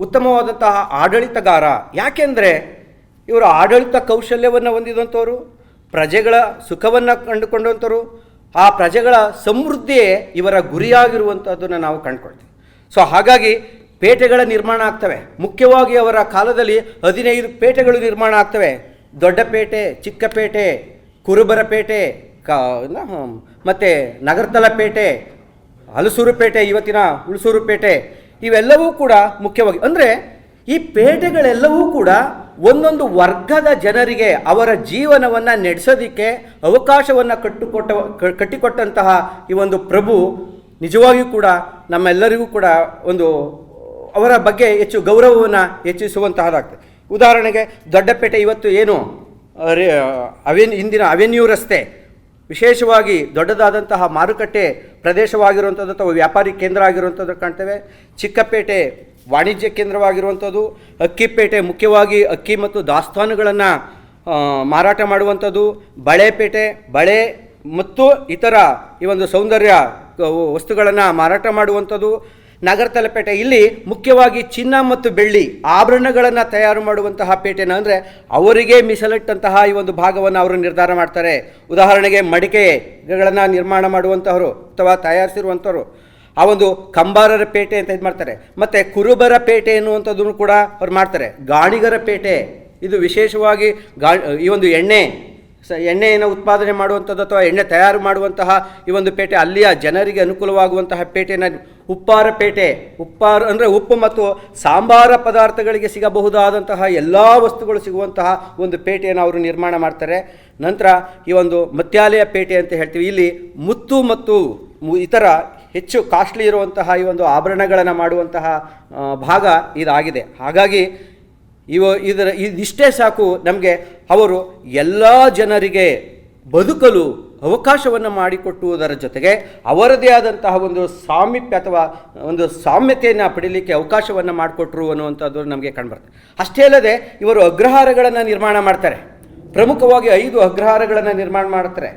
Speaker 6: ಉತ್ತಮವಾದಂತಹ ಆಡಳಿತಗಾರ. ಯಾಕೆಂದರೆ ಇವರು ಆಡಳಿತ ಕೌಶಲ್ಯವನ್ನು ಹೊಂದಿದಂಥವರು, ಪ್ರಜೆಗಳ ಸುಖವನ್ನು ಕಂಡುಕೊಂಡಂಥವರು, ಆ ಪ್ರಜೆಗಳ ಸಮೃದ್ಧಿಯೇ ಇವರ ಗುರಿಯಾಗಿರುವಂಥದ್ದನ್ನು ನಾವು ಕಂಡುಕೊಳ್ತೀವಿ. ಸೊ ಹಾಗಾಗಿ ಪೇಟೆಗಳ ನಿರ್ಮಾಣ ಆಗ್ತವೆ. ಮುಖ್ಯವಾಗಿ ಅವರ ಕಾಲದಲ್ಲಿ 15 ಪೇಟೆಗಳು ನಿರ್ಮಾಣ ಆಗ್ತವೆ. ದೊಡ್ಡಪೇಟೆ, ಚಿಕ್ಕಪೇಟೆ, ಕುರುಬರ ಪೇಟೆ, ಮತ್ತು ನಗರ್ತಲ ಪೇಟೆ, ಹಲಸೂರು ಪೇಟೆ, ಇವತ್ತಿನ ಹುಣಸೂರು ಪೇಟೆ, ಇವೆಲ್ಲವೂ ಕೂಡ ಮುಖ್ಯವಾಗಿ ಅಂದರೆ ಈ ಪೇಟೆಗಳೆಲ್ಲವೂ ಕೂಡ ಒಂದೊಂದು ವರ್ಗದ ಜನರಿಗೆ ಅವರ ಜೀವನವನ್ನು ನಡೆಸೋದಕ್ಕೆ ಅವಕಾಶವನ್ನು ಕಟ್ಟಿಕೊಟ್ಟಂತಹ ಈ ಒಂದು ಪ್ರಭು ನಿಜವಾಗಿಯೂ ಕೂಡ ನಮ್ಮೆಲ್ಲರಿಗೂ ಕೂಡ ಒಂದು ಅವರ ಬಗ್ಗೆ ಹೆಚ್ಚು ಗೌರವವನ್ನು ಹೆಚ್ಚಿಸುವಂತಹದ್ದಾಗ್ತದೆ. ಉದಾಹರಣೆಗೆ ದೊಡ್ಡಪೇಟೆ ಇವತ್ತು ಏನು ಇಂದಿನ ಅವೆನ್ಯೂ ರಸ್ತೆ ವಿಶೇಷವಾಗಿ ದೊಡ್ಡದಾದಂತಹ ಮಾರುಕಟ್ಟೆ ಪ್ರದೇಶವಾಗಿರುವಂಥದ್ದು ಅಥವಾ ವ್ಯಾಪಾರಿ ಕೇಂದ್ರ ಆಗಿರುವಂಥದ್ದು ಕಾಣ್ತೇವೆ. ಚಿಕ್ಕಪೇಟೆ ವಾಣಿಜ್ಯ ಕೇಂದ್ರವಾಗಿರುವಂಥದ್ದು, ಅಕ್ಕಿಪೇಟೆ ಮುಖ್ಯವಾಗಿ ಅಕ್ಕಿ ಮತ್ತು ದಾಸ್ತಾನುಗಳನ್ನು ಮಾರಾಟ ಮಾಡುವಂಥದ್ದು, ಬಳೆಪೇಟೆ ಬಳೆ ಮತ್ತು ಇತರ ಈ ಒಂದು ಸೌಂದರ್ಯ ವಸ್ತುಗಳನ್ನು ಮಾರಾಟ ಮಾಡುವಂಥದ್ದು, ನಗರ್ತಲಪೇಟೆ ಇಲ್ಲಿ ಮುಖ್ಯವಾಗಿ ಚಿನ್ನ ಮತ್ತು ಬೆಳ್ಳಿ ಆಭರಣಗಳನ್ನು ತಯಾರು ಮಾಡುವಂತಹ ಪೇಟೆನ ಅಂದರೆ ಅವರಿಗೆ ಮೀಸಲಿಟ್ಟಂತಹ ಈ ಒಂದು ಭಾಗವನ್ನು ಅವರು ನಿರ್ಧಾರ ಮಾಡ್ತಾರೆ. ಉದಾಹರಣೆಗೆ ಮಡಿಕೆಗಳನ್ನು ನಿರ್ಮಾಣ ಮಾಡುವಂಥವರು ಅಥವಾ ತಯಾರಿಸಿರುವಂಥವ್ರು ಆ ಒಂದು ಕಂಬಾರರ ಪೇಟೆ ಅಂತ ಇದು ಮಾಡ್ತಾರೆ. ಮತ್ತು ಕುರುಬರ ಪೇಟೆ ಎನ್ನುವಂಥದ್ದನ್ನು ಕೂಡ ಅವ್ರು ಮಾಡ್ತಾರೆ. ಗಾಣಿಗರ ಪೇಟೆ ಇದು ವಿಶೇಷವಾಗಿ ಈ ಒಂದು ಎಣ್ಣೆಯನ್ನು ಉತ್ಪಾದನೆ ಮಾಡುವಂಥದ್ದು ಅಥವಾ ಎಣ್ಣೆ ತಯಾರು ಮಾಡುವಂತಹ ಈ ಒಂದು ಪೇಟೆ, ಅಲ್ಲಿಯ ಜನರಿಗೆ ಅನುಕೂಲವಾಗುವಂತಹ ಪೇಟೆಯನ್ನು ಉಪ್ಪಾರ ಪೇಟೆ, ಉಪ್ಪಾರ ಅಂದರೆ ಉಪ್ಪು ಮತ್ತು ಸಾಂಬಾರ ಪದಾರ್ಥಗಳಿಗೆ ಸಿಗಬಹುದಾದಂತಹ ಎಲ್ಲ ವಸ್ತುಗಳು ಸಿಗುವಂತಹ ಒಂದು ಪೇಟೆಯನ್ನು ಅವರು ನಿರ್ಮಾಣ ಮಾಡ್ತಾರೆ. ನಂತರ ಈ ಒಂದು ಮತ್ಯಾಲಯ ಪೇಟೆ ಅಂತ ಹೇಳ್ತೀವಿ. ಇಲ್ಲಿ ಮುತ್ತು ಮತ್ತು ಇತರ ಹೆಚ್ಚು ಕಾಸ್ಟ್ಲಿ ಇರುವಂತಹ ಈ ಒಂದು ಆಭರಣಗಳನ್ನು ಮಾಡುವಂತಹ ಭಾಗ ಇದಾಗಿದೆ. ಹಾಗಾಗಿ ಇದಿಷ್ಟೇ ಸಾಕು ನಮಗೆ ಅವರು ಎಲ್ಲ ಜನರಿಗೆ ಬದುಕಲು ಅವಕಾಶವನ್ನು ಮಾಡಿಕೊಟ್ಟುವುದರ ಜೊತೆಗೆ ಅವರದೇ ಆದಂತಹ ಒಂದು ಸಾಮೀಪ್ಯ ಅಥವಾ ಒಂದು ಸಾಮ್ಯತೆಯನ್ನು ಪಡೀಲಿಕ್ಕೆ ಅವಕಾಶವನ್ನು ಮಾಡಿಕೊಟ್ರು ಅನ್ನುವಂಥದ್ದು ನಮಗೆ ಕಂಡುಬರ್ತದೆ. ಅಷ್ಟೇ ಅಲ್ಲದೆ ಇವರು ಅಗ್ರಹಾರಗಳನ್ನು ನಿರ್ಮಾಣ ಮಾಡ್ತಾರೆ. ಪ್ರಮುಖವಾಗಿ 5 ಅಗ್ರಹಾರಗಳನ್ನು ನಿರ್ಮಾಣ ಮಾಡ್ತಾರೆ.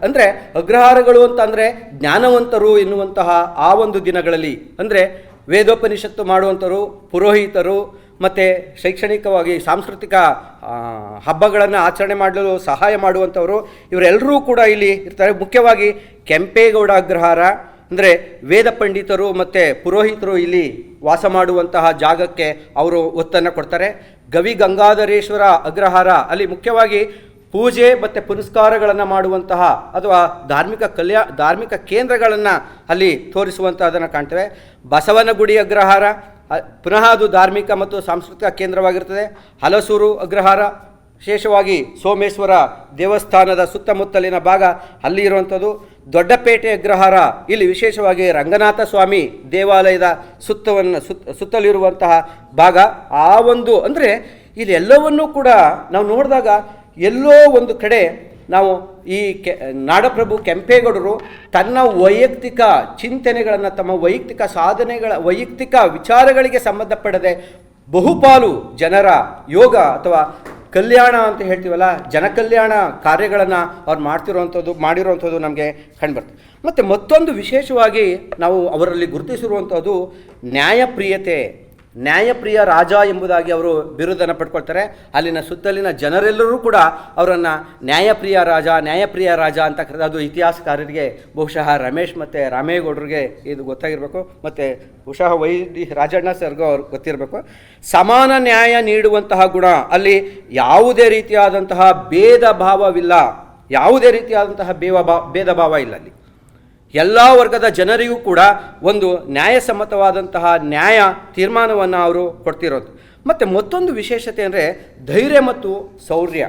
Speaker 6: ಅಂದರೆ ಅಗ್ರಹಾರಗಳು ಅಂತಂದರೆ ಜ್ಞಾನವಂತರು ಎನ್ನುವಂತಹ ಆ ಒಂದು ದಿನಗಳಲ್ಲಿ ಅಂದರೆ ವೇದೋಪನಿಷತ್ತು ಮಾಡುವಂಥವರು, ಪುರೋಹಿತರು ಮತ್ತು ಶೈಕ್ಷಣಿಕವಾಗಿ ಸಾಂಸ್ಕೃತಿಕ ಹಬ್ಬಗಳನ್ನು ಆಚರಣೆ ಮಾಡಲು ಸಹಾಯ ಮಾಡುವಂಥವರು ಇವರೆಲ್ಲರೂ ಕೂಡ ಇಲ್ಲಿ ಇರ್ತಾರೆ. ಮುಖ್ಯವಾಗಿ ಕೆಂಪೇಗೌಡ ಅಗ್ರಹಾರ ಅಂದರೆ ವೇದ ಪಂಡಿತರು ಮತ್ತು ಪುರೋಹಿತರು ಇಲ್ಲಿ ವಾಸ ಮಾಡುವಂತಹ ಜಾಗಕ್ಕೆ ಅವರು ಒತ್ತನ್ನು ಕೊಡ್ತಾರೆ. ಗವಿ ಗಂಗಾಧರೇಶ್ವರ ಅಗ್ರಹಾರ ಅಲ್ಲಿ ಮುಖ್ಯವಾಗಿ ಪೂಜೆ ಮತ್ತು ಪುನಸ್ಕಾರಗಳನ್ನು ಮಾಡುವಂತಹ ಅಥವಾ ಧಾರ್ಮಿಕ ಕೇಂದ್ರಗಳನ್ನು ಅಲ್ಲಿ ತೋರಿಸುವಂತಹದನ್ನು ಕಾಣ್ತೇವೆ. ಬಸವನಗುಡಿ ಅಗ್ರಹಾರ ಪುನಃ ಅದು ಧಾರ್ಮಿಕ ಮತ್ತು ಸಾಂಸ್ಕೃತಿಕ ಕೇಂದ್ರವಾಗಿರ್ತದೆ. ಹಲಸೂರು ಅಗ್ರಹಾರ ವಿಶೇಷವಾಗಿ ಸೋಮೇಶ್ವರ ದೇವಸ್ಥಾನದ ಸುತ್ತಮುತ್ತಲಿನ ಭಾಗ ಅಲ್ಲಿ ಇರುವಂಥದ್ದು. ದೊಡ್ಡಪೇಟೆ ಅಗ್ರಹಾರ ಇಲ್ಲಿ ವಿಶೇಷವಾಗಿ ರಂಗನಾಥ ಸ್ವಾಮಿ ದೇವಾಲಯದ ಸುತ್ತಲಿರುವಂತಹ ಭಾಗ. ಆ ಒಂದು ಅಂದರೆ ಇಲ್ಲಿ ಎಲ್ಲವನ್ನೂ ಕೂಡ ನಾವು ನೋಡಿದಾಗ ಎಲ್ಲೋ ಒಂದು ಕಡೆ ನಾವು ಈ ನಾಡಪ್ರಭು ಕೆಂಪೇಗೌಡರು ತನ್ನ ವೈಯಕ್ತಿಕ ಚಿಂತನೆಗಳನ್ನು, ತಮ್ಮ ವೈಯಕ್ತಿಕ ಸಾಧನೆಗಳ ವೈಯಕ್ತಿಕ ವಿಚಾರಗಳಿಗೆ ಸಂಬಂಧಪಡದೆ ಬಹುಪಾಲು ಜನರ ಯೋಗ ಅಥವಾ ಕಲ್ಯಾಣ ಅಂತ ಹೇಳ್ತೀವಲ್ಲ, ಜನಕಲ್ಯಾಣ ಕಾರ್ಯಗಳನ್ನು ಅವ್ರು ಮಾಡಿರುವಂಥದ್ದು ನಮಗೆ ಕಂಡುಬರ್ತದೆ. ಮತ್ತು ಮತ್ತೊಂದು ವಿಶೇಷವಾಗಿ ನಾವು ಅವರಲ್ಲಿ ಗುರುತಿಸಿರುವಂಥದ್ದು ನ್ಯಾಯಪ್ರಿಯ ರಾಜ ಎಂಬುದಾಗಿ ಅವರು ಬಿರುದನ್ನು ಪಡ್ಕೊಳ್ತಾರೆ. ಅಲ್ಲಿನ ಸುತ್ತಲಿನ ಜನರೆಲ್ಲರೂ ಕೂಡ ಅವರನ್ನು ನ್ಯಾಯಪ್ರಿಯ ರಾಜ ಅಂತ ಕರೆದು, ಅದು ಇತಿಹಾಸಕಾರರಿಗೆ ಬಹುಶಃ ರಮೇಶ್ ಮತ್ತು ರಾಮೇಗೌಡರಿಗೆ ಇದು ಗೊತ್ತಾಗಿರಬೇಕು, ಮತ್ತು ಬಹುಶಃ ರಾಜಣ್ಣ ಸರ್ಗೂ ಅವ್ರಿಗೆ ಗೊತ್ತಿರಬೇಕು. ಸಮಾನ ನ್ಯಾಯ ನೀಡುವಂತಹ ಗುಣ, ಅಲ್ಲಿ ಯಾವುದೇ ರೀತಿಯಾದಂತಹ ಭೇದ ಭಾವವಿಲ್ಲ, ಭೇದ ಭಾವ ಇಲ್ಲ. ಅಲ್ಲಿ ಎಲ್ಲ ವರ್ಗದ ಜನರಿಗೂ ಕೂಡ ಒಂದು ನ್ಯಾಯಸಮ್ಮತವಾದಂತಹ ನ್ಯಾಯ ತೀರ್ಮಾನವನ್ನು ಅವರು ಕೊಡ್ತಿರೋದು. ಮತ್ತು ಮತ್ತೊಂದು ವಿಶೇಷತೆ ಅಂದರೆ ಧೈರ್ಯ ಮತ್ತು ಶೌರ್ಯ.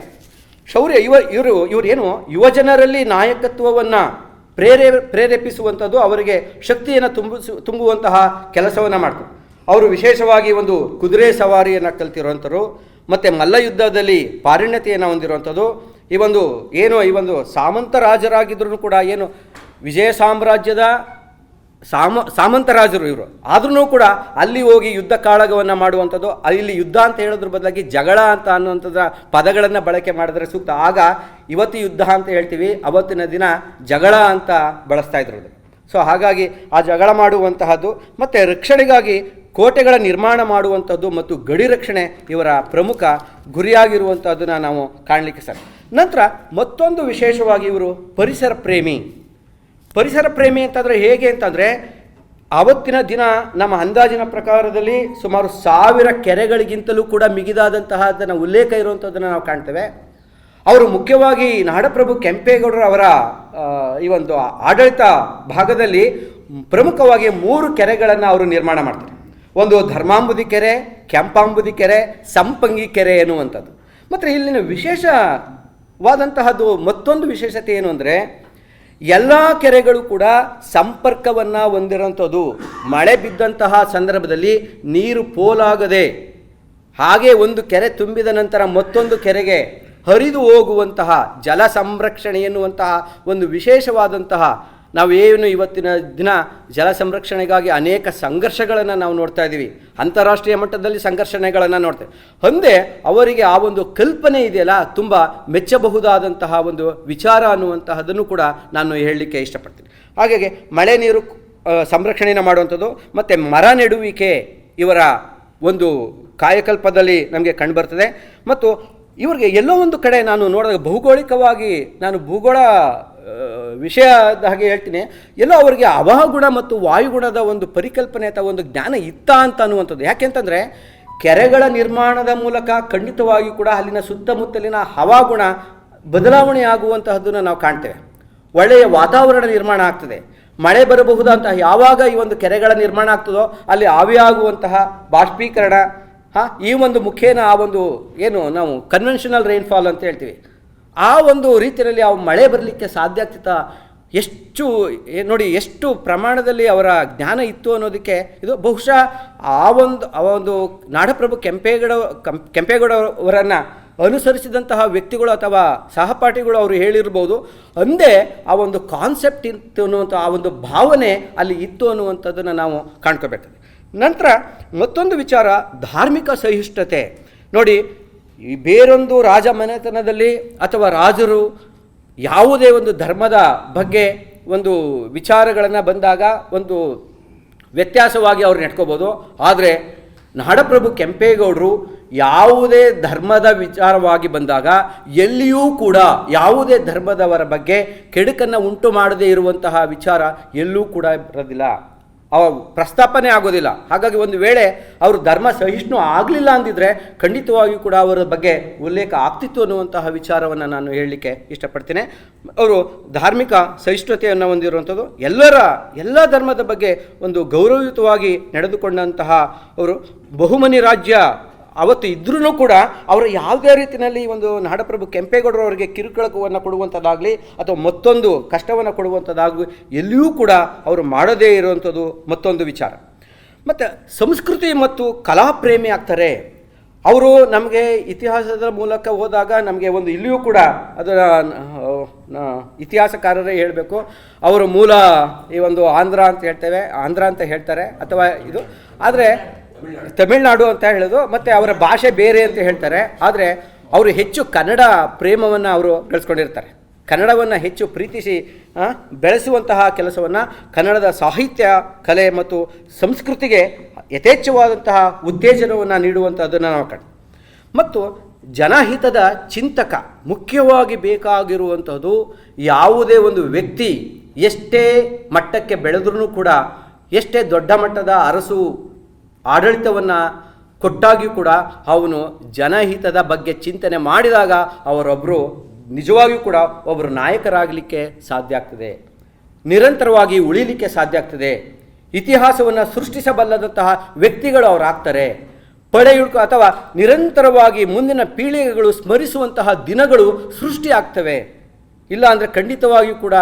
Speaker 6: ಇವರೇನು ಯುವಜನರಲ್ಲಿ ನಾಯಕತ್ವವನ್ನು ಪ್ರೇರೇಪಿಸುವಂಥದ್ದು, ಅವರಿಗೆ ಶಕ್ತಿಯನ್ನು ತುಂಬುವಂತಹ ಕೆಲಸವನ್ನು ಮಾಡ್ತಾರೆ. ಅವರು ವಿಶೇಷವಾಗಿ ಒಂದು ಕುದುರೆ ಸವಾರಿಯನ್ನು ಕಲ್ತಿರುವಂಥವ್ರು ಮತ್ತು ಮಲ್ಲಯುದ್ಧದಲ್ಲಿ ಪಾರಿಣ್ಯತೆಯನ್ನು ಹೊಂದಿರುವಂಥದ್ದು. ಈ ಒಂದು ಸಾಮಂತ ರಾಜರಾಗಿದ್ರೂ ಕೂಡ ವಿಜಯ ಸಾಮ್ರಾಜ್ಯದ ಸಾಮಂತರಾಜರು ಇವರು, ಆದ್ರೂ ಕೂಡ ಅಲ್ಲಿ ಹೋಗಿ ಯುದ್ಧ ಕಾಳಗವನ್ನು ಮಾಡುವಂಥದ್ದು. ಇಲ್ಲಿ ಯುದ್ಧ ಅಂತ ಹೇಳೋದ್ರ ಬದಲಾಗಿ ಜಗಳ ಅಂತ ಅನ್ನುವಂಥದ್ದು ಪದಗಳನ್ನು ಬಳಕೆ ಮಾಡಿದ್ರೆ ಸೂಕ್ತ. ಆಗ ಇವತ್ತು ಯುದ್ಧ ಅಂತ ಹೇಳ್ತೀವಿ, ಅವತ್ತಿನ ದಿನ ಜಗಳ ಅಂತ ಬಳಸ್ತಾ ಇದ್ರು. ಸೊ ಹಾಗಾಗಿ ಆ ಜಗಳ ಮಾಡುವಂತಹದ್ದು ಮತ್ತು ರಕ್ಷಣೆಗಾಗಿ ಕೋಟೆಗಳ ನಿರ್ಮಾಣ ಮಾಡುವಂಥದ್ದು ಮತ್ತು ಗಡಿ ರಕ್ಷಣೆ ಇವರ ಪ್ರಮುಖ ಗುರಿಯಾಗಿರುವಂಥದ್ದನ್ನು ನಾವು ಕಾಣಲಿಕ್ಕೆ ಸರ್. ನಂತರ ಮತ್ತೊಂದು ವಿಶೇಷವಾಗಿ ಇವರು ಪರಿಸರ ಪ್ರೇಮಿ ಅಂತಂದರೆ ಹೇಗೆ ಅಂತಂದರೆ ಆವತ್ತಿನ ದಿನ ನಮ್ಮ ಅಂದಾಜಿನ ಪ್ರಕಾರದಲ್ಲಿ ಸುಮಾರು 1000 ಕೆರೆಗಳಿಗಿಂತಲೂ ಕೂಡ ಮಿಗಿದಾದಂತಹದನ್ನು ಉಲ್ಲೇಖ ಇರುವಂಥದ್ದನ್ನು ನಾವು ಕಾಣ್ತೇವೆ. ಅವರು ಮುಖ್ಯವಾಗಿ ನಾಡಪ್ರಭು ಕೆಂಪೇಗೌಡರು ಅವರ ಈ ಒಂದು ಆಡಳಿತ ಭಾಗದಲ್ಲಿ ಪ್ರಮುಖವಾಗಿ 3 ಕೆರೆಗಳನ್ನು ಅವರು ನಿರ್ಮಾಣ ಮಾಡ್ತಾರೆ. ಒಂದು ಧರ್ಮಾಂಬುದಿ ಕೆರೆ, ಕೆಂಪಾಂಬುದಿ ಕೆರೆ, ಸಂಪಂಗಿ ಕೆರೆ ಎನ್ನುವಂಥದ್ದು. ಮತ್ತು ಇಲ್ಲಿನ ವಿಶೇಷವಾದಂತಹದ್ದು ಮತ್ತೊಂದು ವಿಶೇಷತೆ ಏನು ಅಂದರೆ ಎಲ್ಲ ಕೆರೆಗಳು ಕೂಡ ಸಂಪರ್ಕವನ್ನು ಹೊಂದಿರೋಂಥದ್ದು. ಮಳೆ ಬಿದ್ದಂತಹ ಸಂದರ್ಭದಲ್ಲಿ ನೀರು ಪೋಲಾಗದೆ ಹಾಗೆ ಒಂದು ಕೆರೆ ತುಂಬಿದ ನಂತರ ಮತ್ತೊಂದು ಕೆರೆಗೆ ಹರಿದು ಹೋಗುವಂತಹ ಜಲ ಸಂರಕ್ಷಣೆ ಎನ್ನುವಂತಹ ಒಂದು ವಿಶೇಷವಾದಂತಹ ನಾವೇನು ಇವತ್ತಿನ ದಿನ ಜಲ ಸಂರಕ್ಷಣೆಗಾಗಿ ಅನೇಕ ಸಂಘರ್ಷಗಳನ್ನು ನಾವು ನೋಡ್ತಾ ಇದ್ದೀವಿ, ಅಂತಾರಾಷ್ಟ್ರೀಯ ಮಟ್ಟದಲ್ಲಿ ಸಂಘರ್ಷಣೆಗಳನ್ನು ನೋಡ್ತೇವೆ. ಅಂದೇ ಅವರಿಗೆ ಆ ಒಂದು ಕಲ್ಪನೆ ಇದೆಯಲ್ಲ, ತುಂಬ ಮೆಚ್ಚಬಹುದಾದಂತಹ ಒಂದು ವಿಚಾರ ಅನ್ನುವಂತಹದನ್ನು ಕೂಡ ನಾನು ಹೇಳಲಿಕ್ಕೆ ಇಷ್ಟಪಡ್ತೀನಿ. ಹಾಗಾಗಿ ಮಳೆ ನೀರು ಸಂರಕ್ಷಣೆಯನ್ನು ಮಾಡುವಂಥದ್ದು ಮತ್ತು ಮರ ನೆಡುವಿಕೆ ಇವರ ಒಂದು ಕಾಯಕಲ್ಪದಲ್ಲಿ ನಮಗೆ ಕಂಡುಬರ್ತದೆ. ಮತ್ತು ಇವರಿಗೆ ಎಲ್ಲೋ ಒಂದು ಕಡೆ ನಾನು ನೋಡಿದಾಗ ಭೌಗೋಳಿಕವಾಗಿ ನಾನು ಭೂಗೋಳ ವಿಷಯದ ಹಾಗೆ ಹೇಳ್ತೀನಿ, ಎಲ್ಲೋ ಅವರಿಗೆ ಹವಾಗುಣ ಮತ್ತು ವಾಯುಗುಣದ ಒಂದು ಪರಿಕಲ್ಪನೆ ಅಥವಾ ಒಂದು ಜ್ಞಾನ ಇತ್ತ ಅಂತ ಅನ್ನುವಂಥದ್ದು. ಯಾಕೆಂತಂದರೆ ಕೆರೆಗಳ ನಿರ್ಮಾಣದ ಮೂಲಕ ಖಂಡಿತವಾಗಿ ಕೂಡ ಅಲ್ಲಿನ ಸುತ್ತಮುತ್ತಲಿನ ಹವಾಗುಣ ಬದಲಾವಣೆ ಆಗುವಂತಹದ್ದನ್ನು ನಾವು ಕಾಣ್ತೇವೆ. ಒಳ್ಳೆಯ ವಾತಾವರಣ ನಿರ್ಮಾಣ ಆಗ್ತದೆ. ಮಳೆ ಬರಬಹುದಂತಹ ಯಾವಾಗ ಈ ಒಂದು ಕೆರೆಗಳ ನಿರ್ಮಾಣ ಆಗ್ತದೋ ಅಲ್ಲಿ ಆವಿಯಾಗುವಂತಹ ಬಾಷ್ಪೀಕರಣ ಈ ಒಂದು ಮುಖೇನ ಆ ಒಂದು ಏನು ನಾವು ಕನ್ವೆನ್ಷನಲ್ ರೈನ್ಫಾಲ್ ಅಂತ ಹೇಳ್ತೀವಿ, ಆ ಒಂದು ರೀತಿಯಲ್ಲಿ ಆ ಮಳೆ ಬರಲಿಕ್ಕೆ ಸಾಧ್ಯ ಆಗ್ತಿತ್ತ. ಎಷ್ಟು ನೋಡಿ ಎಷ್ಟು ಪ್ರಮಾಣದಲ್ಲಿ ಅವರ ಜ್ಞಾನ ಇತ್ತು ಅನ್ನೋದಕ್ಕೆ ಇದು ಬಹುಶಃ ಆ ಒಂದು ನಾಡಪ್ರಭು ಕೆಂಪೇಗೌಡವರನ್ನು ಅನುಸರಿಸಿದಂತಹ ವ್ಯಕ್ತಿಗಳು ಅಥವಾ ಸಹಪಾಠಿಗಳು ಅವರು ಹೇಳಿರ್ಬೋದು. ಅಂದೇ ಆ ಒಂದು ಕಾನ್ಸೆಪ್ಟ್ ಇತ್ತು ಅನ್ನುವಂಥ ಆ ಒಂದು ಭಾವನೆ ಅಲ್ಲಿ ಇತ್ತು ಅನ್ನುವಂಥದ್ದನ್ನು ನಾವು ಕಾಣ್ಕೋಬೇಕಾಗ್ತದೆ. ನಂತರ ಮತ್ತೊಂದು ವಿಚಾರ ಧಾರ್ಮಿಕ ಸಹಿಷ್ಣುತೆ. ನೋಡಿ, ಈ ಬೇರೊಂದು ರಾಜ ಮನೆತನದಲ್ಲಿ ಅಥವಾ ರಾಜರು ಯಾವುದೇ ಒಂದು ಧರ್ಮದ ಬಗ್ಗೆ ಒಂದು ವಿಚಾರಗಳನ್ನು ಬಂದಾಗ ಒಂದು ವ್ಯತ್ಯಾಸವಾಗಿ ಅವ್ರು ನೆಟ್ಕೋಬೋದು. ಆದರೆ ನಾಡಪ್ರಭು ಕೆಂಪೇಗೌಡರು ಯಾವುದೇ ಧರ್ಮದ ವಿಚಾರವಾಗಿ ಬಂದಾಗ ಎಲ್ಲಿಯೂ ಕೂಡ ಯಾವುದೇ ಧರ್ಮದವರ ಬಗ್ಗೆ ಕೆಡುಕನ್ನು ಉಂಟು ಮಾಡದೇ ಇರುವಂತಹ ವಿಚಾರ ಎಲ್ಲೂ ಕೂಡ ಬರೋದಿಲ್ಲ, ಪ್ರಸ್ತಾಪನೆ ಆಗೋದಿಲ್ಲ. ಹಾಗಾಗಿ ಒಂದು ವೇಳೆ ಅವರು ಧರ್ಮ ಸಹಿಷ್ಣು ಆಗಲಿಲ್ಲ ಅಂದಿದ್ರೆ ಖಂಡಿತವಾಗಿಯೂ ಕೂಡ ಅವರ ಬಗ್ಗೆ ಉಲ್ಲೇಖ ಆಗ್ತಿತ್ತು ಅನ್ನುವಂತಹ ವಿಚಾರವನ್ನು ನಾನು ಹೇಳಲಿಕ್ಕೆ ಇಷ್ಟಪಡ್ತೇನೆ. ಅವರು ಧಾರ್ಮಿಕ ಸಹಿಷ್ಣುತೆಯನ್ನು ಹೊಂದಿರುವಂಥದ್ದು, ಎಲ್ಲ ಧರ್ಮದ ಬಗ್ಗೆ ಒಂದು ಗೌರವಯುತವಾಗಿ ನಡೆದುಕೊಂಡಂತಹ ಅವರು ಬಹುಮನಿ ರಾಜ್ಯ ಅವತ್ತು ಇದ್ರೂ ಕೂಡ ಅವರು ಯಾವುದೇ ರೀತಿಯಲ್ಲಿ ಒಂದು ನಾಡಪ್ರಭು ಕೆಂಪೇಗೌಡರು ಅವರಿಗೆ ಕಿರುಕುಳವನ್ನು ಕೊಡುವಂಥದ್ದಾಗಲಿ ಅಥವಾ ಮತ್ತೊಂದು ಕಷ್ಟವನ್ನು ಕೊಡುವಂಥದ್ದಾಗಲಿ ಎಲ್ಲಿಯೂ ಕೂಡ ಅವರು ಮಾಡದೇ ಇರುವಂಥದ್ದು ಮತ್ತೊಂದು ವಿಚಾರ. ಮತ್ತು ಸಂಸ್ಕೃತಿ ಮತ್ತು ಕಲಾಪ್ರೇಮಿ ಆಗ್ತಾರೆ ಅವರು. ನಮಗೆ ಇತಿಹಾಸದ ಮೂಲಕ ಹೋದಾಗ ನಮಗೆ ಒಂದು ಇಲ್ಲಿಯೂ ಕೂಡ ಅದರ ಇತಿಹಾಸಕಾರರೇ ಹೇಳಬೇಕು, ಅವರು ಮೂಲ ಈ ಒಂದು ಆಂಧ್ರ ಅಂತ ಹೇಳ್ತಾರೆ ಅಥವಾ ಇದು, ಆದರೆ ತಮಿಳುನಾಡು ಅಂತ ಹೇಳೋದು, ಮತ್ತು ಅವರ ಭಾಷೆ ಬೇರೆ ಅಂತ ಹೇಳ್ತಾರೆ. ಆದರೆ ಅವರು ಹೆಚ್ಚು ಕನ್ನಡ ಪ್ರೇಮವನ್ನು ಅವರು ಬೆಳೆಸ್ಕೊಂಡಿರ್ತಾರೆ. ಕನ್ನಡವನ್ನು ಹೆಚ್ಚು ಪ್ರೀತಿಸಿ ಬೆಳೆಸುವಂತಹ ಕೆಲಸವನ್ನು, ಕನ್ನಡದ ಸಾಹಿತ್ಯ ಕಲೆ ಮತ್ತು ಸಂಸ್ಕೃತಿಗೆ ಯಥೇಚ್ಛವಾದಂತಹ ಉತ್ತೇಜನವನ್ನು ನೀಡುವಂಥದ್ದನ್ನು ನಾವು ಕಾಣ್ತೀವಿ. ಮತ್ತು ಜನಹಿತದ ಚಿಂತಕ. ಮುಖ್ಯವಾಗಿ ಬೇಕಾಗಿರುವಂಥದ್ದು ಯಾವುದೇ ಒಂದು ವ್ಯಕ್ತಿ ಎಷ್ಟೇ ಮಟ್ಟಕ್ಕೆ ಬೆಳೆದ್ರೂ ಕೂಡ, ಎಷ್ಟೇ ದೊಡ್ಡ ಮಟ್ಟದ ಅರಸು ಆಡಳಿತವನ್ನು ಕೊಟ್ಟಾಗಿಯೂ ಕೂಡ ಅವನು ಜನಹಿತದ ಬಗ್ಗೆ ಚಿಂತನೆ ಮಾಡಿದಾಗ ಅವರೊಬ್ಬರು ನಿಜವಾಗಿಯೂ ಕೂಡ ಒಬ್ಬರು ನಾಯಕರಾಗಲಿಕ್ಕೆ ಸಾಧ್ಯ ಆಗ್ತದೆ, ನಿರಂತರವಾಗಿ ಉಳಿಲಿಕ್ಕೆ ಸಾಧ್ಯ ಆಗ್ತದೆ. ಇತಿಹಾಸವನ್ನು ಸೃಷ್ಟಿಸಬಲ್ಲದಂತಹ ವ್ಯಕ್ತಿಗಳು ಅವರಾಗ್ತಾರೆ. ಅಥವಾ ನಿರಂತರವಾಗಿ ಮುಂದಿನ ಪೀಳಿಗೆಗಳು ಸ್ಮರಿಸುವಂತಹ ದಿನಗಳು ಸೃಷ್ಟಿ ಆಗ್ತವೆ. ಇಲ್ಲ ಅಂದರೆ ಖಂಡಿತವಾಗಿಯೂ ಕೂಡ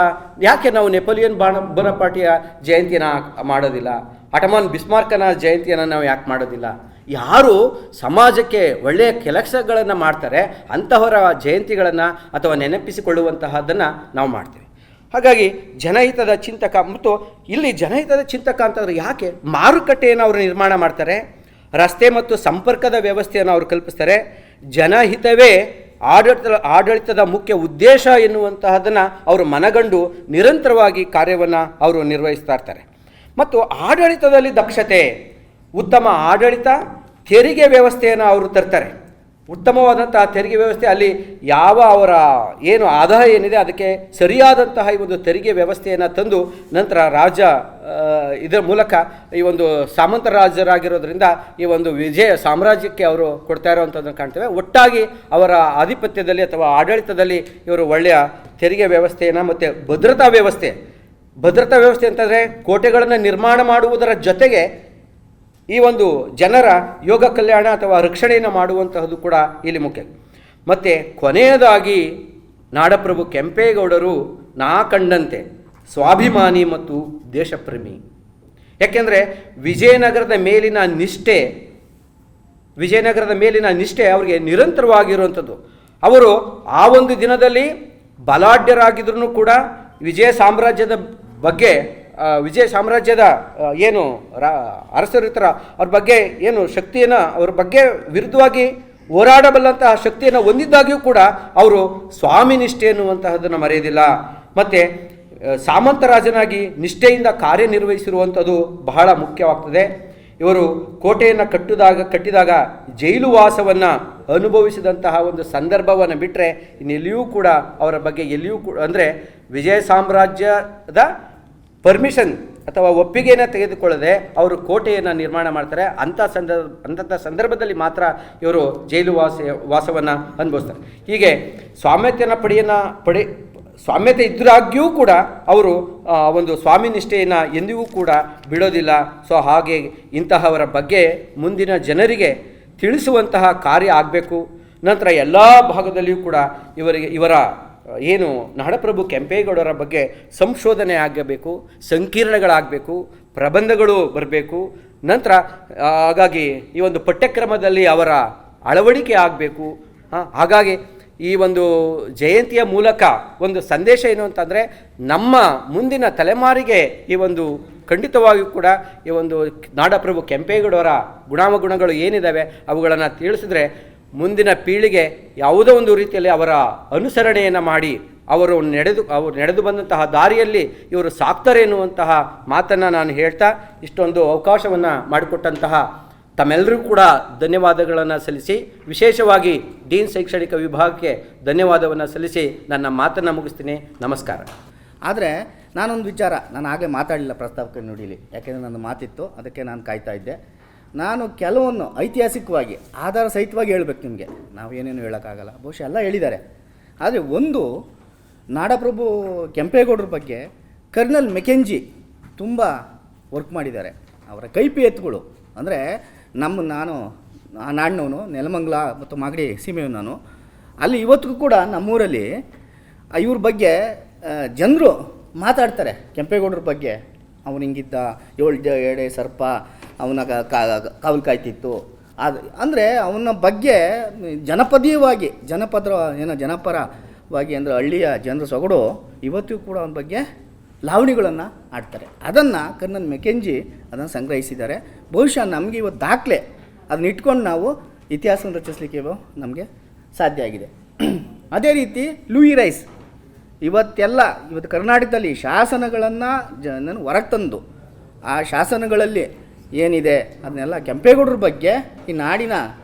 Speaker 6: ಯಾಕೆ ನಾವು ನೆಪೋಲಿಯನ್ ಬೋನಪಾರ್ಟಿಯ ಜಯಂತಿಯನ್ನು ಮಾಡೋದಿಲ್ಲ, ಅಟಮಾನ್ ಬಿಸ್ಮಾರ್ಕನ ಜಯಂತಿಯನ್ನು ನಾವು ಯಾಕೆ ಮಾಡೋದಿಲ್ಲ? ಯಾರು ಸಮಾಜಕ್ಕೆ ಒಳ್ಳೆಯ ಕೆಲಸಗಳನ್ನು ಮಾಡ್ತಾರೆ ಅಂತಹವರ ಜಯಂತಿಗಳನ್ನು ಅಥವಾ ನೆನಪಿಸಿಕೊಳ್ಳುವಂತಹದ್ದನ್ನು ನಾವು ಮಾಡ್ತೀವಿ. ಹಾಗಾಗಿ ಜನಹಿತದ ಚಿಂತಕ. ಮತ್ತು ಇಲ್ಲಿ ಜನಹಿತದ ಚಿಂತಕ ಅಂತಂದರೆ ಯಾಕೆ ಮಾರುಕಟ್ಟೆಯನ್ನು ಅವರು ನಿರ್ಮಾಣ ಮಾಡ್ತಾರೆ, ರಸ್ತೆ ಮತ್ತು ಸಂಪರ್ಕದ ವ್ಯವಸ್ಥೆಯನ್ನು ಅವರು ಕಲ್ಪಿಸ್ತಾರೆ. ಜನಹಿತವೇ ಆಡಳಿತದ ಮುಖ್ಯ ಉದ್ದೇಶ ಎನ್ನುವಂತಹದನ್ನು ಅವರು ಮನಗಂಡು ನಿರಂತರವಾಗಿ ಕಾರ್ಯವನ್ನು ಅವರು ನಿರ್ವಹಿಸ್ತಾ ಇರ್ತಾರೆ. ಮತ್ತು ಆಡಳಿತದಲ್ಲಿ ದಕ್ಷತೆ, ಉತ್ತಮ ಆಡಳಿತ, ತೆರಿಗೆ ವ್ಯವಸ್ಥೆಯನ್ನು ಅವರು ತರ್ತಾರೆ. ಉತ್ತಮವಾದಂತಹ ತೆರಿಗೆ ವ್ಯವಸ್ಥೆ, ಅಲ್ಲಿ ಯಾವ ಅವರ ಏನು ಆದಾಯ ಏನಿದೆ ಅದಕ್ಕೆ ಸರಿಯಾದಂತಹ ಈ ಒಂದು ತೆರಿಗೆ ವ್ಯವಸ್ಥೆಯನ್ನು ತಂದು ನಂತರ ಇದರ ಮೂಲಕ ಈ ಒಂದು ಸಾಮಂತ ರಾಜರಾಗಿರೋದ್ರಿಂದ ಈ ಒಂದು ವಿಜಯ ಸಾಮ್ರಾಜ್ಯಕ್ಕೆ ಅವರು ಕೊಡ್ತಾ ಇರುವಂಥದ್ದನ್ನು ಕಾಣ್ತೇವೆ. ಒಟ್ಟಾಗಿ ಅವರ ಆಧಿಪತ್ಯದಲ್ಲಿ ಅಥವಾ ಆಡಳಿತದಲ್ಲಿ ಇವರು ಒಳ್ಳೆಯ ತೆರಿಗೆ ವ್ಯವಸ್ಥೆಯನ್ನು ಮತ್ತು ಭದ್ರತಾ ವ್ಯವಸ್ಥೆ ಅಂತಂದರೆ ಕೋಟೆಗಳನ್ನು ನಿರ್ಮಾಣ ಮಾಡುವುದರ ಜೊತೆಗೆ ಈ ಒಂದು ಜನರ ಯೋಗ ಕಲ್ಯಾಣ ಅಥವಾ ರಕ್ಷಣೆಯನ್ನು ಮಾಡುವಂತಹದ್ದು ಕೂಡ ಇಲ್ಲಿ ಮುಖ್ಯ. ಮತ್ತು ಕೊನೆಯದಾಗಿ ನಾಡಪ್ರಭು ಕೆಂಪೇಗೌಡರು ನಾ ಕಂಡಂತೆ ಸ್ವಾಭಿಮಾನಿ ಮತ್ತು ದೇಶಪ್ರೇಮಿ. ಯಾಕೆಂದರೆ ವಿಜಯನಗರದ ಮೇಲಿನ ನಿಷ್ಠೆ ಅವರಿಗೆ ನಿರಂತರವಾಗಿರುವಂಥದ್ದು. ಅವರು ಆ ಒಂದು ದಿನದಲ್ಲಿ ಬಲಾಢ್ಯರಾಗಿದ್ರೂ ಕೂಡ ವಿಜಯ ಸಾಮ್ರಾಜ್ಯದ ಏನು ಅರಸರಿರ್ತಾರ ಅವ್ರ ಬಗ್ಗೆ ಏನು ಶಕ್ತಿಯನ್ನು ಅವ್ರ ಬಗ್ಗೆ ವಿರುದ್ಧವಾಗಿ ಹೋರಾಡಬಲ್ಲಂತಹ ಶಕ್ತಿಯನ್ನು ಹೊಂದಿದ್ದಾಗಿಯೂ ಕೂಡ ಅವರು ಸ್ವಾಮಿ ನಿಷ್ಠೆ ಎನ್ನುವಂತಹದನ್ನು ಮರೆಯೋದಿಲ್ಲ. ಮತ್ತು ಸಾಮಂತರಾಜನಾಗಿ ನಿಷ್ಠೆಯಿಂದ ಕಾರ್ಯನಿರ್ವಹಿಸಿರುವಂಥದ್ದು ಬಹಳ ಮುಖ್ಯವಾಗ್ತದೆ. ಇವರು ಕೋಟೆಯನ್ನು ಕಟ್ಟಿದಾಗ ಜೈಲು ವಾಸವನ್ನು ಅನುಭವಿಸಿದಂತಹ ಒಂದು ಸಂದರ್ಭವನ್ನು ಬಿಟ್ಟರೆ ಇನ್ನೆಲ್ಲಿಯೂ ಕೂಡ ಅವರ ಬಗ್ಗೆ ಅಂದರೆ ವಿಜಯ ಸಾಮ್ರಾಜ್ಯದ ಪರ್ಮಿಷನ್ ಅಥವಾ ಒಪ್ಪಿಗೆಯನ್ನು ತೆಗೆದುಕೊಳ್ಳದೆ ಅವರು ಕೋಟೆಯನ್ನು ನಿರ್ಮಾಣ ಮಾಡ್ತಾರೆ. ಅಂಥ ಸಂದರ್ಭದಲ್ಲಿ ಮಾತ್ರ ಇವರು ಜೈಲು ವಾಸವನ್ನು ಅನುಭವಿಸ್ತಾರೆ. ಹೀಗೆ ಸ್ವಾಮ್ಯತೆ ಇದ್ರಾಗ್ಯೂ ಕೂಡ ಅವರು ಒಂದು ಸ್ವಾಮಿ ನಿಷ್ಠೆಯನ್ನು ಎಂದಿಗೂ ಕೂಡ ಬಿಡೋದಿಲ್ಲ. ಸೊ ಹಾಗೆ ಇಂತಹವರ ಬಗ್ಗೆ ಮುಂದಿನ ಜನರಿಗೆ ತಿಳಿಸುವಂತಹ ಕಾರ್ಯ ಆಗಬೇಕು. ನಂತರ ಎಲ್ಲ ಭಾಗದಲ್ಲಿಯೂ ಕೂಡ ಇವರ ಏನು ನಾಡಪ್ರಭು ಕೆಂಪೇಗೌಡರ ಬಗ್ಗೆ ಸಂಶೋಧನೆ ಆಗಬೇಕು, ಸಂಕೀರ್ಣಗಳಾಗಬೇಕು, ಪ್ರಬಂಧಗಳು ಬರಬೇಕು. ನಂತರ ಹಾಗಾಗಿ ಈ ಒಂದು ಪಠ್ಯಕ್ರಮದಲ್ಲಿ ಅವರ ಅಳವಡಿಕೆ ಆಗಬೇಕು. ಹಾಗಾಗಿ ಈ ಒಂದು ಜಯಂತಿಯ ಮೂಲಕ ಒಂದು ಸಂದೇಶ ಏನು ಅಂತಂದರೆ, ನಮ್ಮ ಮುಂದಿನ ತಲೆಮಾರಿಗೆ ಈ ಒಂದು ಖಂಡಿತವಾಗಿಯೂ ಕೂಡ ಈ ಒಂದು ನಾಡಪ್ರಭು ಕೆಂಪೇಗೌಡರ ಗುಣಾವಗುಣಗಳು ಏನಿದ್ದಾವೆ ಅವುಗಳನ್ನು ತಿಳಿಸಿದ್ರೆ ಮುಂದಿನ ಪೀಳಿಗೆ ಯಾವುದೋ ಒಂದು ರೀತಿಯಲ್ಲಿ ಅವರ ಅನುಸರಣೆಯನ್ನು ಮಾಡಿ ಅವರು ನಡೆದು ಬಂದಂತಹ ದಾರಿಯಲ್ಲಿ ಇವರು ಸಾಕ್ತಾರೆ ಎನ್ನುವಂತಹ ಮಾತನ್ನು ನಾನು ಹೇಳ್ತಾ ಇಷ್ಟೊಂದು ಅವಕಾಶವನ್ನು ಮಾಡಿಕೊಟ್ಟಂತಹ ತಮ್ಮೆಲ್ಲರಿಗೂ ಕೂಡ ಧನ್ಯವಾದಗಳನ್ನು ಸಲ್ಲಿಸಿ, ವಿಶೇಷವಾಗಿ ಡೀನ್ ಶೈಕ್ಷಣಿಕ ವಿಭಾಗಕ್ಕೆ ಧನ್ಯವಾದವನ್ನು ಸಲ್ಲಿಸಿ ನನ್ನ ಮಾತನ್ನು ಮುಗಿಸ್ತೀನಿ. ನಮಸ್ಕಾರ.
Speaker 2: ಆದರೆ ನಾನೊಂದು ವಿಚಾರ ನಾನು ಹಾಗೆ ಮಾತಾಡಲಿಲ್ಲ ಪ್ರಸ್ತಾವಕ್ಕೆ ನುಡಿಲಿ, ಯಾಕೆಂದರೆ ನನ್ನ ಮಾತಿತ್ತು, ಅದಕ್ಕೆ ನಾನು ಕಾಯ್ತಾ ಇದ್ದೆ. ನಾನು ಕೆಲವನ್ನು ಐತಿಹಾಸಿಕವಾಗಿ ಆಧಾರ ಸಹಿತವಾಗಿ ಹೇಳಬೇಕು ನಿಮಗೆ, ನಾವೇನೇನು ಹೇಳೋಕ್ಕಾಗಲ್ಲ, ಬಹುಶಃ ಎಲ್ಲ ಹೇಳಿದ್ದಾರೆ. ಆದರೆ ಒಂದು ನಾಡಪ್ರಭು ಕೆಂಪೇಗೌಡರ ಬಗ್ಗೆ ಕರ್ನಲ್ ಮೆಕೆಂಜಿ ತುಂಬ ವರ್ಕ್ ಮಾಡಿದ್ದಾರೆ. ಅವರ ಕೈಪಿ ಎತ್ತುಗಳು ಅಂದರೆ ನಾನು ಆ ನಾಡಿನವನು, ನೆಲಮಂಗಲ ಮತ್ತು ಮಾಗಡಿ ಸೀಮೆಯು ನಾನು. ಅಲ್ಲಿ ಇವತ್ತಿಗೂ ಕೂಡ ನಮ್ಮೂರಲ್ಲಿ ಇವ್ರ ಬಗ್ಗೆ ಜನರು ಮಾತಾಡ್ತಾರೆ. ಕೆಂಪೇಗೌಡರ ಬಗ್ಗೆ ಅವನು ಹಿಂಗಿದ್ದ, 7 ಎಡೆ ಸರ್ಪ ಅವನ ಕಾವಲು ಕಾಯ್ತಿತ್ತು. ಅಂದರೆ ಅವನ ಬಗ್ಗೆ ಜನಪರವಾಗಿ ಅಂದರೆ ಹಳ್ಳಿಯ ಜನರ ಸೊಗಡು ಇವತ್ತಿಗೂ ಕೂಡ ಅವನ ಬಗ್ಗೆ ಲಾವಣಿಗಳನ್ನು ಆಡ್ತಾರೆ. ಅದನ್ನು ಕರ್ನಲ್ ಮೆಕೆಂಜಿ ಅದನ್ನು ಸಂಗ್ರಹಿಸಿದ್ದಾರೆ. ಬಹುಶಃ ನಮಗೆ ಇವತ್ತು ದಾಖಲೆ ಅದನ್ನ ಇಟ್ಕೊಂಡು ನಾವು ಇತಿಹಾಸವನ್ನು ರಚಿಸಲಿಕ್ಕೆ ನಮಗೆ ಸಾಧ್ಯ ಆಗಿದೆ. ಅದೇ ರೀತಿ ಲೂಯಿ ರೈಸ್ ಇವತ್ತು ಕರ್ನಾಟಕದಲ್ಲಿ ಶಾಸನಗಳನ್ನು ಹೊರಗೆ ತಂದು ಆ ಶಾಸನಗಳಲ್ಲಿ ಏನಿದೆ ಅದನ್ನೆಲ್ಲ ಕೆಂಪೇಗೌಡರ ಬಗ್ಗೆ ಈ ನಾಡಿನ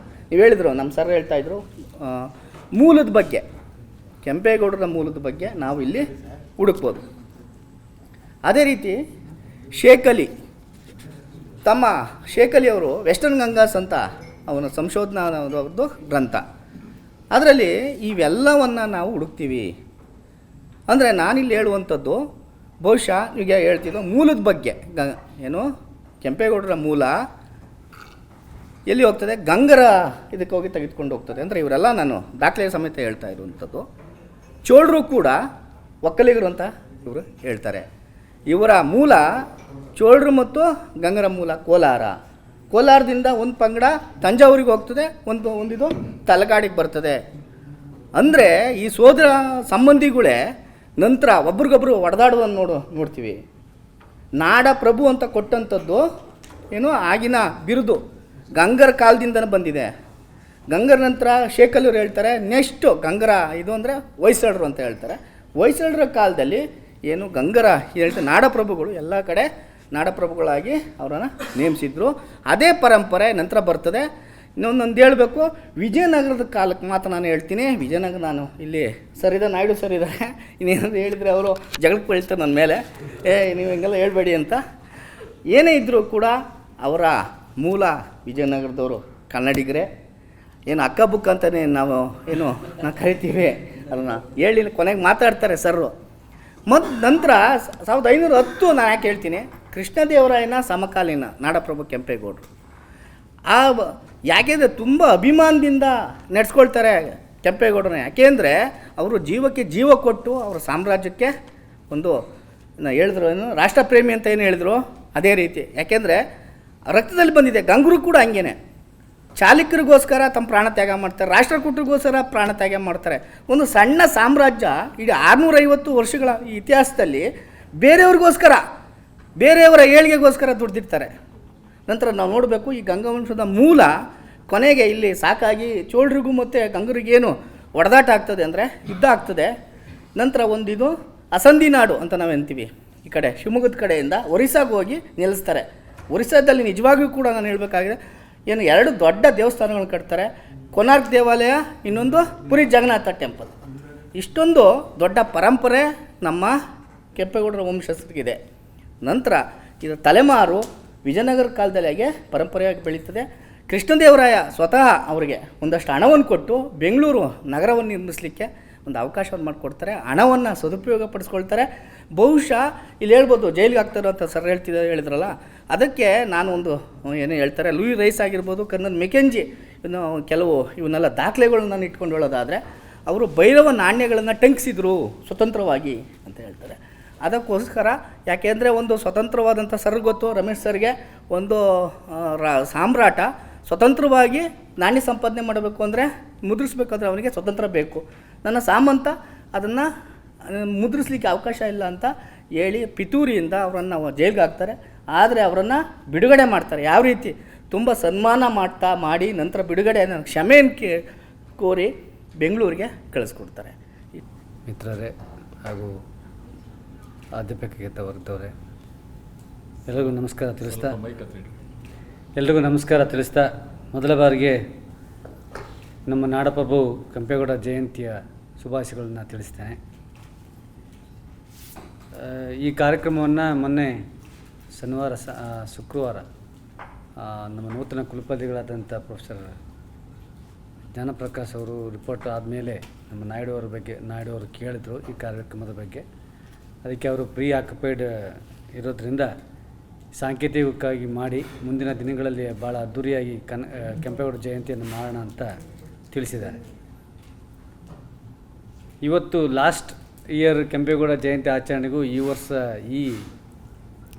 Speaker 2: ನೀವು ಹೇಳಿದ್ರು, ನಮ್ಮ ಸರ್ ಹೇಳ್ತಾಯಿದ್ರು ಮೂಲದ ಬಗ್ಗೆ, ಕೆಂಪೇಗೌಡರ ಮೂಲದ ಬಗ್ಗೆ ನಾವು ಇಲ್ಲಿ ಹುಡುಕ್ಬೋದು. ಅದೇ ರೀತಿ ಶೇಖ್ ಅಲಿ ಅವರು ವೆಸ್ಟರ್ನ್ ಗಂಗಾಸ್ ಅಂತ ಅವನ ಸಂಶೋಧನಾ ಗ್ರಂಥ, ಅದರಲ್ಲಿ ಇವೆಲ್ಲವನ್ನು ನಾವು ಹುಡುಕ್ತೀವಿ. ಅಂದರೆ ನಾನಿಲ್ಲಿ ಹೇಳುವಂಥದ್ದು ಬಹುಶಃ ಈಗ ಹೇಳ್ತಿದ್ದು ಮೂಲದ ಬಗ್ಗೆ. ಏನು ಕೆಂಪೇಗೌಡರ ಮೂಲ ಎಲ್ಲಿ ಹೋಗ್ತದೆ? ಗಂಗರ ಇದಕ್ಕೆ ಹೋಗಿ ತೆಗೆದುಕೊಂಡು ಹೋಗ್ತದೆ. ಅಂದರೆ ಇವರೆಲ್ಲ ನಾನು ದಾಖಲೆ ಸಮೇತ ಹೇಳ್ತಾ ಇರುವಂಥದ್ದು. ಚೋಳರು ಕೂಡ ಒಕ್ಕಲಿಗರು ಅಂತ ಇವರು ಹೇಳ್ತಾರೆ. ಇವರ ಮೂಲ ಚೋಳರು ಮತ್ತು ಗಂಗರ ಮೂಲ ಕೋಲಾರದಿಂದ ಒಂದು ಪಂಗಡ ತಂಜಾವೂರಿಗೆ ಹೋಗ್ತದೆ, ಒಂದಿದು ತಲಕಾಡಿಗೆ ಬರ್ತದೆ. ಅಂದರೆ ಈ ಸೋದರ ಸಂಬಂಧಿಗಳೇ ನಂತರ ಒಬ್ರಿಗೊಬ್ರು ಒಡೆದಾಡುವುದನ್ನು ನೋಡ್ತೀವಿ. ನಾಡಪ್ರಭು ಅಂತ ಕೊಟ್ಟಂಥದ್ದು ಏನು ಆಗಿನ ಬಿರುದು ಗಂಗರ ಕಾಲದಿಂದನೇ ಬಂದಿದೆ. ಗಂಗರ ನಂತರ ಶೇಖಲ್ಲೂರು ಹೇಳ್ತಾರೆ. ನೆಕ್ಸ್ಟು ಗಂಗರ ಇದು ಅಂದರೆ ಹೊಯ್ಸಳರು ಅಂತ ಹೇಳ್ತಾರೆ. ಹೊಯ್ಸಳರ ಕಾಲದಲ್ಲಿ ಏನು ಗಂಗರ ಹೇಳ್ತಾರೆ ನಾಡಪ್ರಭುಗಳು ಎಲ್ಲ ಕಡೆ ನಾಡಪ್ರಭುಗಳಾಗಿ ಅವರನ್ನು ನೇಮಿಸಿದ್ರು. ಅದೇ ಪರಂಪರೆ ನಂತರ ಬರ್ತದೆ. ಇನ್ನೊಂದೊಂದು ಹೇಳಬೇಕು, ವಿಜಯನಗರದ ಕಾಲಕ್ಕೆ ಮಾತ್ರ ನಾನು ಹೇಳ್ತೀನಿ. ವಿಜಯನಗರ ನಾನು ಇಲ್ಲಿ ಸರ್ ಇದೆ, ನಾಯ್ಡು ಸರ್ ಇದ್ದಾರೆ, ಇನ್ನೇನಾದ್ರು ಹೇಳಿದರೆ ಅವರು ಜಗಳಕ್ಕೆ ಬೀಳ್ತಾರೆ ನನ್ನ ಮೇಲೆ, ನೀವು ಹಿಂಗೆಲ್ಲ ಹೇಳ್ಬೇಡಿ ಅಂತ. ಏನೇ ಇದ್ದರೂ ಕೂಡ ಅವರ ಮೂಲ ವಿಜಯನಗರದವರು ಕನ್ನಡಿಗರೇ. ಏನು ಅಕ್ಕಬುಕ್ಕ ಅಂತಲೇ ನಾವು ಕರಿತೀವಿ, ಅದನ್ನು ಹೇಳಿ ಕೊನೆಗೆ ಮಾತಾಡ್ತಾರೆ ಸರ್ರು. ಮತ್ತು ನಂತರ 1510 ನಾನು ಯಾಕೆ ಹೇಳ್ತೀನಿ, ಕೃಷ್ಣದೇವರಾಯನ ಸಮಕಾಲೀನ ನಾಡಪ್ರಭು ಕೆಂಪೇಗೌಡರು. ಯಾಕೆಂದರೆ ತುಂಬ ಅಭಿಮಾನದಿಂದ ನಡೆಸ್ಕೊಳ್ತಾರೆ ಕೆಂಪೇಗೌಡರನ್ನ. ಯಾಕೆಂದರೆ ಅವರು ಜೀವಕ್ಕೆ ಜೀವ ಕೊಟ್ಟು ಅವರ ಸಾಮ್ರಾಜ್ಯಕ್ಕೆ ಒಂದು ಹೇಳಿದ್ರು, ಏನು ರಾಷ್ಟ್ರಪ್ರೇಮಿ ಅಂತ ಏನು ಹೇಳಿದ್ರು ಅದೇ ರೀತಿ. ಯಾಕೆಂದರೆ ರಕ್ತದಲ್ಲಿ ಬಂದಿದೆ. ಗಂಗರು ಕೂಡ ಹಂಗೇನೆ, ಚಾಲುಕ್ಯರಿಗೋಸ್ಕರ ತಮ್ಮ ಪ್ರಾಣ ತ್ಯಾಗ ಮಾಡ್ತಾರೆ, ರಾಷ್ಟ್ರಕೂಟರಿಗೋಸ್ಕರ ಪ್ರಾಣ ತ್ಯಾಗ ಮಾಡ್ತಾರೆ. ಒಂದು ಸಣ್ಣ ಸಾಮ್ರಾಜ್ಯ ಇಡೀ 650 ವರ್ಷಗಳ ಇತಿಹಾಸದಲ್ಲಿ ಬೇರೆಯವ್ರಿಗೋಸ್ಕರ, ಬೇರೆಯವರ ಏಳಿಗೆಗೋಸ್ಕರ ದುಡ್ದಿರ್ತಾರೆ. ನಂತರ ನಾವು ನೋಡಬೇಕು, ಈ ಗಂಗವಂಶದ ಮೂಲ ಕೊನೆಗೆ ಇಲ್ಲಿ ಸಾಕಾಗಿ ಚೋಳರಿಗೂ ಮತ್ತು ಗಂಗರಿಗೇನು ಒಡೆದಾಟ ಆಗ್ತದೆ ಅಂದರೆ ಯುದ್ಧ ಆಗ್ತದೆ. ನಂತರ ಒಂದಿದು ಅಸಂಧಿ ನಾಡು ಅಂತ ನಾವು ಅಂತೀವಿ. ಈ ಕಡೆ ಶಿವಮೊಗ್ಗದ ಕಡೆಯಿಂದ ಒರಿಸ್ಸಾಗೆ ಹೋಗಿ ನಿಲ್ಲಿಸ್ತಾರೆ. ಒರಿಸ್ಸಾದಲ್ಲಿ ನಿಜವಾಗಿಯೂ ಕೂಡ ನಾನು ಹೇಳಬೇಕಾಗಿದೆ, ಏನು 2 ದೊಡ್ಡ ದೇವಸ್ಥಾನಗಳು ಕಟ್ತಾರೆ. ಕೊನಾರ್ಕ್ ದೇವಾಲಯ, ಇನ್ನೊಂದು ಪುರಿ ಜಗನ್ನಾಥ ಟೆಂಪಲ್. ಇಷ್ಟೊಂದು ದೊಡ್ಡ ಪರಂಪರೆ ನಮ್ಮ ಕೆಂಪೇಗೌಡರ ವಂಶಸ್ಥರಿಗಿದೆ. ನಂತರ ಇದರ ತಲೆಮಾರು ವಿಜಯನಗರ ಕಾಲದಲ್ಲಿ ಹಾಗೆ ಪರಂಪರೆಯಾಗಿ ಬೆಳೀತದೆ. ಕೃಷ್ಣದೇವರಾಯ ಸ್ವತಃ ಅವರಿಗೆ ಒಂದಷ್ಟು ಹಣವನ್ನು ಕೊಟ್ಟು ಬೆಂಗಳೂರು ನಗರವನ್ನು ನಿರ್ಮಿಸಲಿಕ್ಕೆ ಒಂದು ಅವಕಾಶವನ್ನು ಮಾಡಿಕೊಡ್ತಾರೆ. ಹಣವನ್ನು ಸದುಪಯೋಗ ಪಡಿಸ್ಕೊಳ್ತಾರೆ. ಬಹುಶಃ ಇಲ್ಲಿ ಹೇಳ್ಬೋದು ಜೈಲಿಗೆ ಆಗ್ತಾರೋ ಅಂತ ಸರ್ ಹೇಳಿದ್ರಲ್ಲ, ಅದಕ್ಕೆ ನಾನು ಒಂದು ಏನು ಹೇಳ್ತಾರೆ, ಲೂಯಿ ರೈಸ್ ಆಗಿರ್ಬೋದು, ಕರ್ನಲ್ ಮೆಕೆಂಜಿ, ಇನ್ನು ಕೆಲವು ಇವನ್ನೆಲ್ಲ ದಾಖಲೆಗಳನ್ನ ನಾನು ಇಟ್ಕೊಂಡು ಹೇಳೋದಾದರೆ, ಅವರು ಭೈರವ ನಾಣ್ಯಗಳನ್ನು ಟಂಕಿಸಿದ್ರು ಸ್ವತಂತ್ರವಾಗಿ ಅಂತ ಹೇಳ್ತಾರೆ. ಅದಕ್ಕೋಸ್ಕರ ಯಾಕೆಂದರೆ ಒಂದು ಸ್ವತಂತ್ರವಾದಂಥ ಸರ್ ಗೊತ್ತು ರಮೇಶ್ ಸರ್ಗೆ, ಒಂದು ಸಾಮ್ರಾಟ ಸ್ವತಂತ್ರವಾಗಿ ನಾಣ್ಯ ಸಂಪಾದನೆ ಮಾಡಬೇಕು ಅಂದರೆ, ಮುದ್ರಿಸ್ಬೇಕಾದ್ರೆ ಅವನಿಗೆ ಸ್ವತಂತ್ರ ಬೇಕು. ನನ್ನ ಸಾಮಂತ ಅದನ್ನು ಮುದ್ರಿಸ್ಲಿಕ್ಕೆ ಅವಕಾಶ ಇಲ್ಲ ಅಂತ ಹೇಳಿ ಪಿತೂರಿಯಿಂದ ಅವರನ್ನು ಜೈಲಿಗೆ ಹಾಕ್ತಾರೆ. ಆದರೆ ಅವರನ್ನು ಬಿಡುಗಡೆ ಮಾಡ್ತಾರೆ. ಯಾವ ರೀತಿ ತುಂಬ ಸನ್ಮಾನ ಮಾಡಿ ನಂತರ ಬಿಡುಗಡೆ ಕ್ಷಮೆಯನ್ನು ಕೋರಿ ಬೆಂಗಳೂರಿಗೆ ಕಳಿಸ್ಕೊಡ್ತಾರೆ.
Speaker 7: ಮಿತ್ರರೇ ಹಾಗೂ ಅಧ್ಯಾಪಕ ವರ್ಗದವರೇ, ಎಲ್ರಿಗೂ ನಮಸ್ಕಾರ ತಿಳಿಸ್ತಾ ಮೊದಲ ಬಾರಿಗೆ ನಮ್ಮ ನಾಡಪ್ರಭು ಕೆಂಪೇಗೌಡ ಜಯಂತಿಯ ಶುಭಾಶಯಗಳನ್ನ ತಿಳಿಸ್ತೇನೆ. ಈ ಕಾರ್ಯಕ್ರಮವನ್ನು ಮೊನ್ನೆ ಶುಕ್ರವಾರ ನಮ್ಮ ನೂತನ ಕುಲಪತಿಗಳಾದಂಥ ಪ್ರೊಫೆಸರ್ ಜ್ಞಾನಪ್ರಕಾಶ್ ಅವರು ರಿಪೋರ್ಟ್ ಆದಮೇಲೆ ನಮ್ಮ ನಾಯ್ಡು ಅವರು ಕೇಳಿದರು ಈ ಕಾರ್ಯಕ್ರಮದ ಬಗ್ಗೆ. ಅದಕ್ಕೆ ಅವರು ಪ್ರೀ ಆಕ್ಯುಪೈಡ್ ಇರೋದರಿಂದ ಸಾಂಕೇತಿಕವಾಗಿ ಮಾಡಿ ಮುಂದಿನ ದಿನಗಳಲ್ಲಿ ಭಾಳ ಅದ್ಧೂರಿಯಾಗಿ ಕೆಂಪೇಗೌಡ ಜಯಂತಿಯನ್ನು ಮಾಡೋಣ ಅಂತ ತಿಳಿಸಿದ್ದಾರೆ. ಇವತ್ತು ಲಾಸ್ಟ್ ಇಯರ್ ಕೆಂಪೇಗೌಡ ಜಯಂತಿ ಆಚರಣೆಗೂ ಈ ವರ್ಷ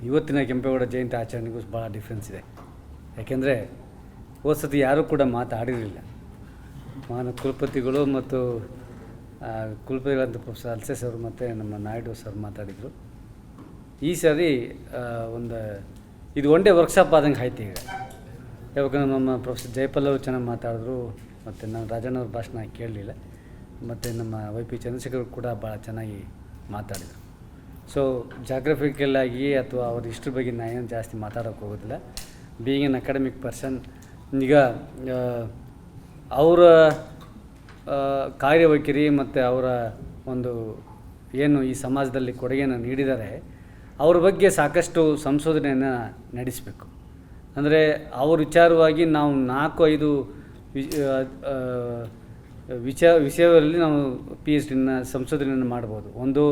Speaker 7: ಇವತ್ತಿನ ಕೆಂಪೇಗೌಡ ಜಯಂತಿ ಆಚರಣೆಗೂ ಭಾಳ ಡಿಫ್ರೆನ್ಸ್ ಇದೆ. ಯಾಕೆಂದರೆ ಹೋದ ಸತಿ ಯಾರೂ ಕೂಡ ಮಾತಾಡಿರಲಿಲ್ಲ. ಕುಲಪತಿಗಳು ಮತ್ತು ಕುಲಪತಿಗಳಂತ ಪ್ರೊಫೆಸರ್ ಅಲ್ಸೇಸ್ ಅವರು ಮತ್ತು ನಮ್ಮ ನಾಯ್ಡು ಸರ್ ಮಾತಾಡಿದರು. ಈ ಸಾರಿ ಇದು ಒನ್ ಡೇ ವರ್ಕ್ಶಾಪ್ ಆದಂಗೆ ಆಯ್ತು ಈಗ. ಯಾಕಂದ್ರೆ ನಮ್ಮ ಪ್ರೊಫೆಸರ್ ಜಯಪಾಲ್ ಅವರು ಚೆನ್ನಾಗಿ ಮಾತಾಡಿದ್ರು, ಮತ್ತು ನಾವು ರಾಜಣ್ಣವ್ರ ಭಾಷಣ ಕೇಳಲಿಲ್ಲ, ಮತ್ತು ನಮ್ಮ YP ಚಂದ್ರಶೇಖರ್ ಕೂಡ ಭಾಳ ಚೆನ್ನಾಗಿ ಮಾತಾಡಿದರು. ಸೊ ಜಾಗ್ರಫಿಕಲ್ ಆಗಿ ಅಥವಾ ಅವ್ರ ಹಿಸ್ಟ್ರಿ ಬಗ್ಗೆ ನಾನು ಏನು ಜಾಸ್ತಿ ಮಾತಾಡೋಕ್ಕೆ ಹೋಗೋದಿಲ್ಲ. ಬೀಯಿಂಗ್ ಎನ್ ಅಕಾಡೆಮಿಕ್ ಪರ್ಸನ್, ಈಗ ಅವರ ಕಾರ್ಯವೈಖರಿ ಮತ್ತು ಅವರ ಒಂದು ಏನು ಈ ಸಮಾಜದಲ್ಲಿ ಕೊಡುಗೆಯನ್ನು ನೀಡಿದ್ದಾರೆ, ಅವ್ರ ಬಗ್ಗೆ ಸಾಕಷ್ಟು ಸಂಶೋಧನೆಯನ್ನು ನಡೆಸಬೇಕು. ಅಂದರೆ ಅವ್ರ ವಿಚಾರವಾಗಿ ನಾವು 4-5 ವಿಷಯದಲ್ಲಿ ನಾವು PhDನ ಸಂಶೋಧನೆಯನ್ನು ಮಾಡ್ಬೋದು. ಒಂದು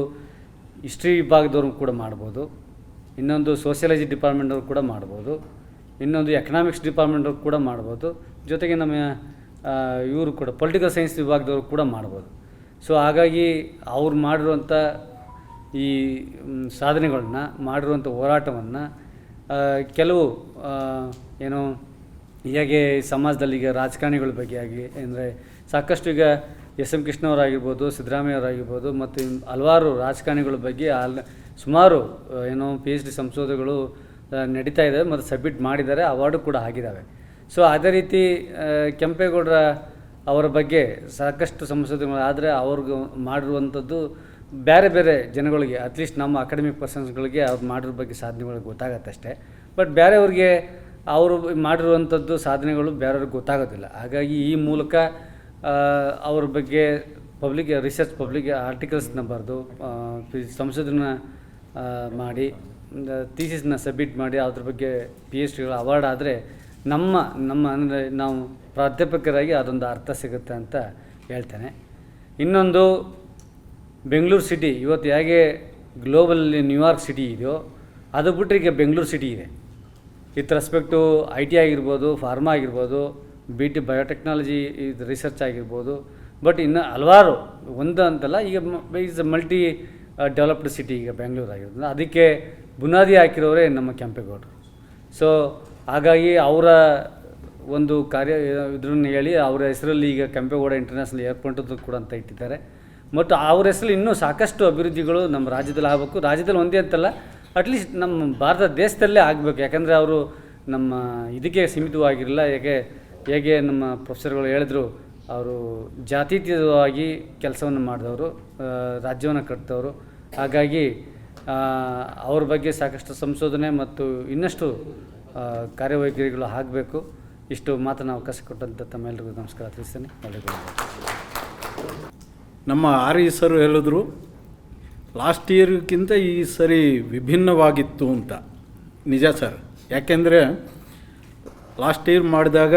Speaker 7: ಹಿಸ್ಟ್ರಿ ವಿಭಾಗದವ್ರು ಕೂಡ ಮಾಡ್ಬೋದು, ಇನ್ನೊಂದು ಸೋಷಿಯಾಲಜಿ ಡಿಪಾರ್ಟ್ಮೆಂಟವ್ರು ಕೂಡ ಮಾಡ್ಬೋದು, ಇನ್ನೊಂದು ಎಕನಾಮಿಕ್ಸ್ ಡಿಪಾರ್ಟ್ಮೆಂಟವ್ರು ಕೂಡ ಮಾಡ್ಬೋದು, ಜೊತೆಗೆ ನಮ್ಮ ಇವರು ಕೂಡ ಪೊಲಿಟಿಕಲ್ ಸೈನ್ಸ್ ವಿಭಾಗದವ್ರು ಕೂಡ ಮಾಡ್ಬೋದು. ಸೊ ಹಾಗಾಗಿ ಅವ್ರು ಮಾಡಿರುವಂಥ ಈ ಸಾಧನೆಗಳನ್ನ, ಮಾಡಿರುವಂಥ ಹೋರಾಟವನ್ನು ಕೆಲವು ಏನೋ ಹೇಗೆ ಸಮಾಜದಲ್ಲಿ ಈಗ ರಾಜಕಾರಣಿಗಳ ಬಗ್ಗೆ ಆಗಲಿ ಅಂದರೆ ಸಾಕಷ್ಟು ಈಗ SM ಕೃಷ್ಣವರಾಗಿರ್ಬೋದು, ಸಿದ್ದರಾಮಯ್ಯವರಾಗಿರ್ಬೋದು ಮತ್ತು ಹಲವಾರು ರಾಜಕಾರಣಿಗಳ ಬಗ್ಗೆ ಸುಮಾರು PhD ಸಂಶೋಧನೆಗಳು ನಡೀತಾ ಇದ್ದಾವೆ ಮತ್ತು ಸಬ್ಮಿಟ್ ಮಾಡಿದ್ದಾರೆ, ಅವಾರ್ಡು ಕೂಡ ಆಗಿದ್ದಾವೆ. ಸೊ ಅದೇ ರೀತಿ ಕೆಂಪೇಗೌಡರ ಅವರ ಬಗ್ಗೆ ಸಾಕಷ್ಟು ಸಂಶೋಧನೆಗಳು ಆದರೆ ಅವ್ರಿಗೆ ಮಾಡಿರುವಂಥದ್ದು ಬೇರೆ ಬೇರೆ ಜನಗಳಿಗೆ ಅಟ್ಲೀಸ್ಟ್ ನಮ್ಮ ಅಕಾಡೆಮಿಕ್ ಪರ್ಸನ್ಸ್ಗಳಿಗೆ ಅವ್ರು ಮಾಡಿರೋ ಬಗ್ಗೆ ಸಾಧನೆಗಳಿಗೆ ಗೊತ್ತಾಗತ್ತಷ್ಟೇ. ಬಟ್ ಬೇರೆಯವ್ರಿಗೆ ಅವರು ಮಾಡಿರುವಂಥದ್ದು ಸಾಧನೆಗಳು ಬೇರೆಯವ್ರಿಗೆ ಗೊತ್ತಾಗೋದಿಲ್ಲ. ಹಾಗಾಗಿ ಈ ಮೂಲಕ ಅವ್ರ ಬಗ್ಗೆ ಪಬ್ಲಿಕ್ ಆರ್ಟಿಕಲ್ಸ್ನ ಬರೆದು ಸಂಶೋಧನೆ ಮಾಡಿ ಥೀಸಿಸ್ನ ಸಬ್ಮಿಟ್ ಮಾಡಿ ಅದ್ರ ಬಗ್ಗೆ PhDಗಳ ಅವಾರ್ಡ್ ಆದರೆ ನಮ್ಮ ಅಂದರೆ ನಾವು ಪ್ರಾಧ್ಯಾಪಕರಾಗಿ ಅದೊಂದು ಅರ್ಥ ಸಿಗುತ್ತೆ ಅಂತ ಹೇಳ್ತೇನೆ. ಇನ್ನೊಂದು ಬೆಂಗಳೂರು ಸಿಟಿ ಇವತ್ತು ಹೇಗೆ ಗ್ಲೋಬಲಲ್ಲಿ ನ್ಯೂಯಾರ್ಕ್ ಸಿಟಿ ಇದೆಯೋ ಅದು ಬಿಟ್ಟರೆ ಈಗ ಬೆಂಗಳೂರು ಸಿಟಿ ಇದೆ. ವಿತ್ ರೆಸ್ಪೆಕ್ಟು IT ಆಗಿರ್ಬೋದು, ಫಾರ್ಮಾ ಆಗಿರ್ಬೋದು, BT ಬಯೋಟೆಕ್ನಾಲಜಿ ಇದು ರಿಸರ್ಚ್ ಆಗಿರ್ಬೋದು. ಬಟ್ ಇನ್ನು ಹಲವಾರು ಒಂದು ಅಂತಲ್ಲ, ಈಗ ಈಸ್ ಮಲ್ಟಿ ಡೆವಲಪ್ಡ್ ಸಿಟಿ ಈಗ ಬೆಂಗಳೂರು ಆಗಿರೋದ್ರಿಂದ ಅದಕ್ಕೆ ಬುನಾದಿ ಹಾಕಿರೋರೇ ನಮ್ಮ ಕೆಂಪೇಗೌಡರು. ಸೊ ಹಾಗಾಗಿ ಅವರ ಒಂದು ಕಾರ್ಯ ಇದನ್ನು ಹೇಳಿ ಅವರ ಹೆಸರಲ್ಲಿ ಈಗ ಕೆಂಪೇಗೌಡ ಇಂಟರ್ನ್ಯಾಷನಲ್ ಏರ್ಪೋರ್ಟ್ ಕೂಡ ಅಂತ ಇಟ್ಟಿದ್ದಾರೆ. ಮತ್ತು ಅವ್ರ ಹೆಸರಲ್ಲಿ ಇನ್ನೂ ಸಾಕಷ್ಟು ಅಭಿವೃದ್ಧಿಗಳು ನಮ್ಮ ರಾಜ್ಯದಲ್ಲಿ ಆಗಬೇಕು. ರಾಜ್ಯದಲ್ಲಿ ಒಂದೇ ಅಂತಲ್ಲ, ಅಟ್ಲೀಸ್ಟ್ ನಮ್ಮ ಭಾರತ ದೇಶದಲ್ಲೇ ಆಗಬೇಕು. ಯಾಕಂದರೆ ಅವರು ನಮ್ಮ ಇದಕ್ಕೆ ಸೀಮಿತವಾಗಿರಲಿಲ್ಲ. ಹೇಗೆ ನಮ್ಮ ಪ್ರೊಫೆಸರ್ಗಳು ಹೇಳಿದ್ರು, ಅವರು ಜಾತೀಯವಾಗಿ ಕೆಲಸವನ್ನು ಮಾಡಿದವರು, ರಾಜ್ಯವನ್ನು ಕಟ್ಟಿದವರು. ಹಾಗಾಗಿ ಅವ್ರ ಬಗ್ಗೆ ಸಾಕಷ್ಟು ಸಂಶೋಧನೆ ಮತ್ತು ಇನ್ನಷ್ಟು ಕಾರ್ಯವೈಖರಿಗಳು ಆಗಬೇಕು. ಇಷ್ಟು ಮಾತನ್ನು ಅವಕಾಶ ಕೊಟ್ಟಂಥ ತಮ್ಮೆಲ್ಲರಿಗೂ ನಮಸ್ಕಾರ ತಿಳಿಸ್ತೇನೆ. ಎಲ್ಲರಿಗೂ
Speaker 8: ನಮ್ಮ ಆರ್ಯ ಸರ್ ಹೇಳಿದ್ರು ಲಾಸ್ಟ್ ಇಯರ್ಗಿಂತ ಈ ಸರಿ ವಿಭಿನ್ನವಾಗಿತ್ತು ಅಂತ. ನಿಜ ಸರ್, ಯಾಕೆಂದರೆ ಲಾಸ್ಟ್ ಇಯರ್ ಮಾಡಿದಾಗ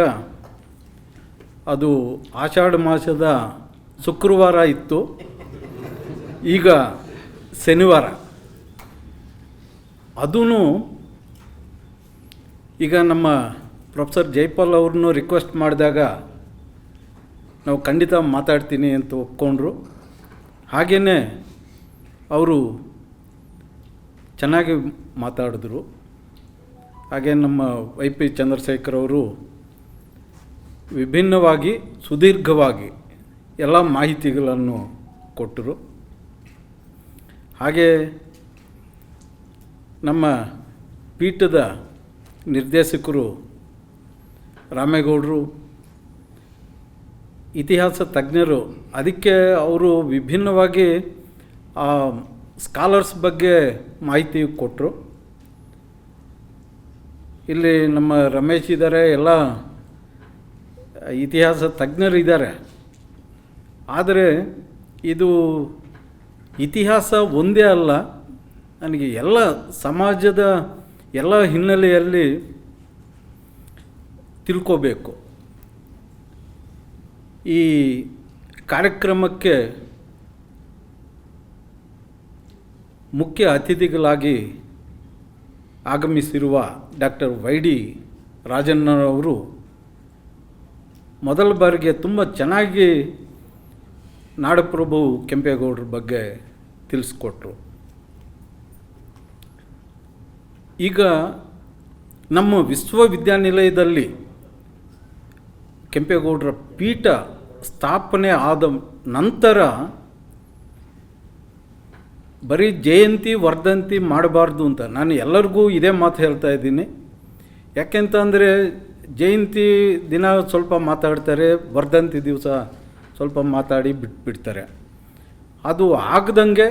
Speaker 8: ಅದು ಆಷಾಢ ಮಾಸದ ಶುಕ್ರವಾರ ಇತ್ತು, ಈಗ ಶನಿವಾರ. ಅದೂ ಈಗ ನಮ್ಮ ಪ್ರೊಫೆಸರ್ ಜೈಪಾಲ್ ಅವ್ರನ್ನೂ ರಿಕ್ವೆಸ್ಟ್ ಮಾಡಿದಾಗ ನಾವು ಖಂಡಿತ ಮಾತಾಡ್ತೀನಿ ಅಂತ ಒಪ್ಕೊಂಡ್ರು. ಹಾಗೆಯೇ ಅವರು ಚೆನ್ನಾಗಿ ಮಾತಾಡಿದ್ರು. ಹಾಗೆ ನಮ್ಮ YP ಚಂದ್ರಶೇಖರ್ ಅವರು ವಿಭಿನ್ನವಾಗಿ ಸುದೀರ್ಘವಾಗಿ ಎಲ್ಲ ಮಾಹಿತಿಗಳನ್ನು ಕೊಟ್ಟರು. ಹಾಗೆ ನಮ್ಮ ಪೀಠದ ನಿರ್ದೇಶಕರು ರಾಮೇಗೌಡರು ಇತಿಹಾಸ ತಜ್ಞರು. ಅದಕ್ಕೆ ಅವರು ವಿಭಿನ್ನವಾಗಿ ಸ್ಕಾಲರ್ಸ್ ಬಗ್ಗೆ ಮಾಹಿತಿ ಕೊಟ್ಟರು. ಇಲ್ಲಿ ನಮ್ಮ ರಮೇಶ್ ಇದ್ದಾರೆ, ಎಲ್ಲ ಇತಿಹಾಸ ತಜ್ಞರಿದ್ದಾರೆ. ಆದರೆ ಇದು ಇತಿಹಾಸ ಒಂದೇ ಅಲ್ಲ, ನನಗೆ ಎಲ್ಲ ಸಮಾಜದ ಎಲ್ಲ ಹಿನ್ನೆಲೆಯಲ್ಲಿ ತಿಳ್ಕೋಬೇಕು. ಈ ಕಾರ್ಯಕ್ರಮಕ್ಕೆ ಮುಖ್ಯ ಅತಿಥಿಗಳಾಗಿ ಆಗಮಿಸಿರುವ ಡಾಕ್ಟರ್ YD ರಾಜಣ್ಣನವರು ಮೊದಲ ಬಾರಿಗೆ ತುಂಬ ಚೆನ್ನಾಗಿ ನಾಡಪ್ರಭು ಕೆಂಪೇಗೌಡರ ಬಗ್ಗೆ ತಿಳಿಸ್ಕೊಟ್ರು. ಈಗ ನಮ್ಮ ವಿಶ್ವವಿದ್ಯಾನಿಲಯದಲ್ಲಿ ಕೆಂಪೇಗೌಡರ ಪೀಠ ಸ್ಥಾಪನೆ ಆದ ನಂತರ ಬರೀ ಜಯಂತಿ ವರ್ಧಂತಿ ಮಾಡಬಾರ್ದು ಅಂತ ನಾನು ಎಲ್ಲರಿಗೂ ಇದೇ ಮಾತು ಹೇಳ್ತಾ ಇದ್ದೀನಿ. ಯಾಕೆಂತಂದರೆ ಜಯಂತಿ ದಿನ ಸ್ವಲ್ಪ ಮಾತಾಡ್ತಾರೆ, ವರ್ಧಂತಿ ದಿವಸ ಸ್ವಲ್ಪ ಮಾತಾಡಿ ಬಿಟ್ಬಿಡ್ತಾರೆ. ಅದು ಆಗದಂಗೆ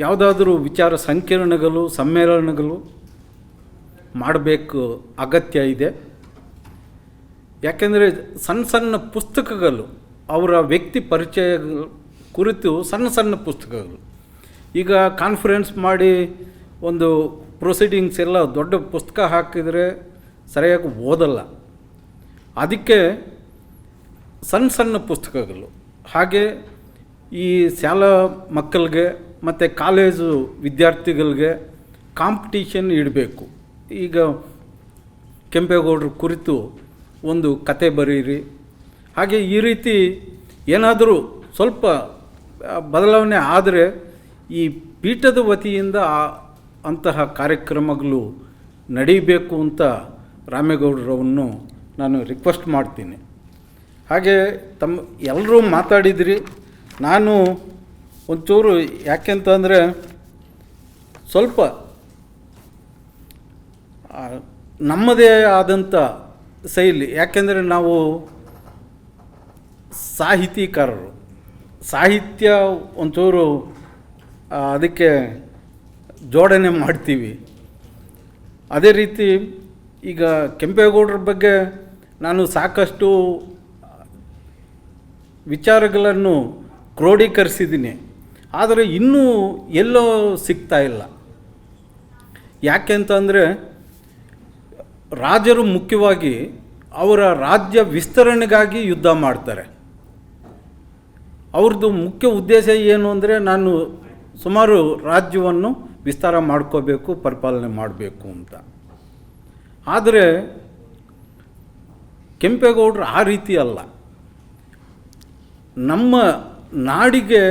Speaker 8: ಯಾವುದಾದ್ರೂ ವಿಚಾರ ಸಂಕಿರಣಗಳು, ಸಮ್ಮೇಳನಗಳು ಮಾಡಬೇಕು ಅಗತ್ಯ ಇದೆ. ಯಾಕೆಂದರೆ ಸಣ್ಣ ಸಣ್ಣ ಪುಸ್ತಕಗಳು, ಅವರ ವ್ಯಕ್ತಿ ಪರಿಚಯಗಳು ಕುರಿತು ಸಣ್ಣ ಸಣ್ಣ ಪುಸ್ತಕಗಳು. ಈಗ ಕಾನ್ಫರೆನ್ಸ್ ಮಾಡಿ ಒಂದು ಪ್ರೊಸೀಡಿಂಗ್ಸ್ ಎಲ್ಲ ದೊಡ್ಡ ಪುಸ್ತಕ ಹಾಕಿದರೆ ಸರಿಯಾಗಿ ಓದಲ್ಲ. ಅದಕ್ಕೆ ಸಣ್ಣ ಸಣ್ಣ ಪುಸ್ತಕಗಳು. ಹಾಗೆ ಈ ಶಾಲಾ ಮಕ್ಕಳಿಗೆ ಮತ್ತು ಕಾಲೇಜು ವಿದ್ಯಾರ್ಥಿಗಳಿಗೆ ಕಾಂಪಿಟೀಷನ್ ಇಡಬೇಕು. ಈಗ ಕೆಂಪೇಗೌಡರ ಕುರಿತು ಒಂದು ಕತೆ ಬರೀರಿ. ಹಾಗೆ ಈ ರೀತಿ ಏನಾದರೂ ಸ್ವಲ್ಪ ಬದಲಾವಣೆ ಆದರೆ ಈ ಪೀಠದ ವತಿಯಿಂದ ಅಂತಹ ಕಾರ್ಯಕ್ರಮಗಳು ನಡೀಬೇಕು ಅಂತ ರಾಮೇಗೌಡರವನ್ನು ನಾನು ರಿಕ್ವೆಸ್ಟ್ ಮಾಡ್ತೀನಿ. ಹಾಗೆ ಎಲ್ಲರೂ ಮಾತಾಡಿದ್ರಿ. ನಾನು ಒಂಚೂರು ಯಾಕೆಂತಂದರೆ ಸ್ವಲ್ಪ ನಮ್ಮದೇ ಆದಂಥ ಶೈಲಿ, ಯಾಕೆಂದರೆ ನಾವು ಸಾಹಿತಿಕಾರರು, ಸಾಹಿತ್ಯ ಒಂಚೂರು ಅದಕ್ಕೆ ಜೋಡಣೆ ಮಾಡ್ತೀವಿ. ಅದೇ ರೀತಿ ಈಗ ಕೆಂಪೇಗೌಡರ ಬಗ್ಗೆ ನಾನು ಸಾಕಷ್ಟು ವಿಚಾರಗಳನ್ನು ಕ್ರೋಢೀಕರಿಸಿದ್ದೀನಿ, ಆದರೆ ಇನ್ನೂ ಎಲ್ಲೋ ಸಿಗ್ತಾ ಇಲ್ಲ. ಯಾಕೆ ಅಂತಂದರೆ ರಾಜರು ಮುಖ್ಯವಾಗಿ ಅವರ ರಾಜ್ಯ ವಿಸ್ತರಣೆಗಾಗಿ ಯುದ್ಧ ಮಾಡ್ತಾರೆ. ಅವ್ರದ್ದು ಮುಖ್ಯ ಉದ್ದೇಶ ಏನು ಅಂದರೆ, ನಾನು ಸುಮಾರು ರಾಜ್ಯವನ್ನು ವಿಸ್ತಾರ ಮಾಡ್ಕೋಬೇಕು, ಪರಿಪಾಲನೆ ಮಾಡಬೇಕು ಅಂತ. ಆದರೆ ಕೆಂಪೇಗೌಡರು ಆ ರೀತಿ ಅಲ್ಲ. ನಮ್ಮ ನಾಡಿಗೆ,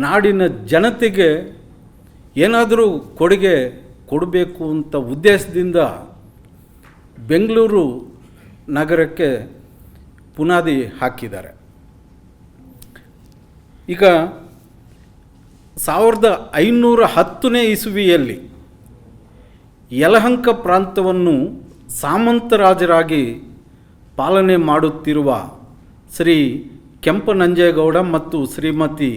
Speaker 8: ನಾಡಿನ ಜನತೆಗೆ ಏನಾದರೂ ಕೊಡುಗೆ ಕೊಡಬೇಕು ಅಂತ ಉದ್ದೇಶದಿಂದ ಬೆಂಗಳೂರು ನಗರಕ್ಕೆ ಪುನಾದಿ ಹಾಕಿದ್ದಾರೆ. ಈಗ 1510ನೇ ಇಸವಿಯಲ್ಲಿ ಯಲಹಂಕ ಪ್ರಾಂತವನ್ನು ಸಾಮಂತರಾಜರಾಗಿ ಪಾಲನೆ ಮಾಡುತ್ತಿರುವ ಶ್ರೀ ಕೆಂಪನಂಜೇಗೌಡ ಮತ್ತು ಶ್ರೀಮತಿ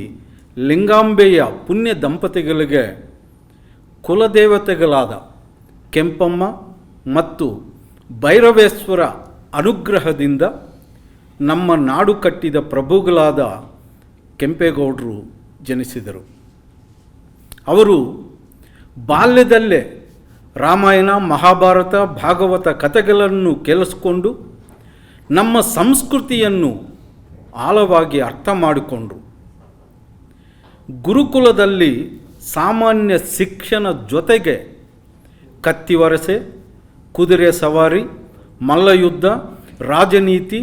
Speaker 8: ಲಿಂಗಾಂಬೆಯ ಪುಣ್ಯ ದಂಪತಿಗಳಿಗೆ ಕುಲದೇವತೆಗಳಾದ ಕೆಂಪಮ್ಮ ಮತ್ತು ಭೈರವೇಶ್ವರ ಅನುಗ್ರಹದಿಂದ ನಮ್ಮ ನಾಡು ಕಟ್ಟಿದ ಪ್ರಭುಗಳಾದ ಕೆಂಪೇಗೌಡರು ಜನಿಸಿದರು. ಅವರು ಬಾಲ್ಯದಲ್ಲೇ ರಾಮಾಯಣ, ಮಹಾಭಾರತ, ಭಾಗವತ ಕಥೆಗಳನ್ನು ಕೇಳಿಸ್ಕೊಂಡು ನಮ್ಮ ಸಂಸ್ಕೃತಿಯನ್ನು ಆಳವಾಗಿ ಅರ್ಥ ಮಾಡಿಕೊಂಡರು. ಗುರುಕುಲದಲ್ಲಿ ಸಾಮಾನ್ಯ ಶಿಕ್ಷಣ ಜೊತೆಗೆ ಕತ್ತಿವರಸೆ, ಕುದುರೆ ಸವಾರಿ, ಮಲ್ಲಯುದ್ಧ, ರಾಜನೀತಿ,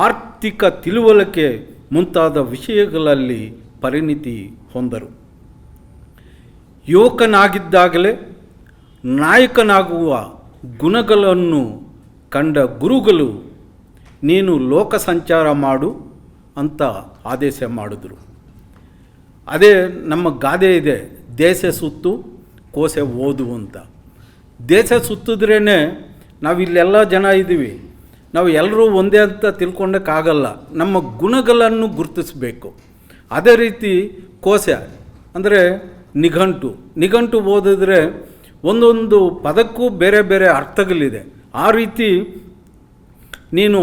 Speaker 8: ಆರ್ಥಿಕ ತಿಳುವಳಿಕೆ ಮುಂತಾದ ವಿಷಯಗಳಲ್ಲಿ ಪರಿಣಿತಿ ಹೊಂದರು. ಯುವಕನಾಗಿದ್ದಾಗಲೇ ನಾಯಕನಾಗುವ ಗುಣಗಳನ್ನು ಕಂಡ ಗುರುಗಳು, ನೀನು ಲೋಕ ಸಂಚಾರ ಮಾಡು ಅಂತ ಆದೇಶ ಮಾಡಿದ್ರು. ಅದೇ ನಮ್ಮ ಗಾದೆ ಇದೆ, ದೇಶ ಸುತ್ತು ಕೋಸೆ ಓದು ಅಂತ. ದೇಶ ಸುತ್ತಿದ್ರೇ ನಾವಿಲ್ಲೆಲ್ಲ ಜನ ಇದ್ದೀವಿ, ನಾವು ಎಲ್ಲರೂ ಒಂದೇ ಅಂತ ತಿಳ್ಕೊಂಡಕ್ಕಾಗಲ್ಲ. ನಮ್ಮ ಗುಣಗಳನ್ನು ಗುರುತಿಸಬೇಕು. ಅದೇ ರೀತಿ ಕೋಶ ಅಂದರೆ ನಿಘಂಟು ಓದಿದ್ರೆ ಒಂದೊಂದು ಪದಕ್ಕೂ ಬೇರೆ ಬೇರೆ ಅರ್ಥಗಳಿದೆ. ಆ ರೀತಿ ನೀನು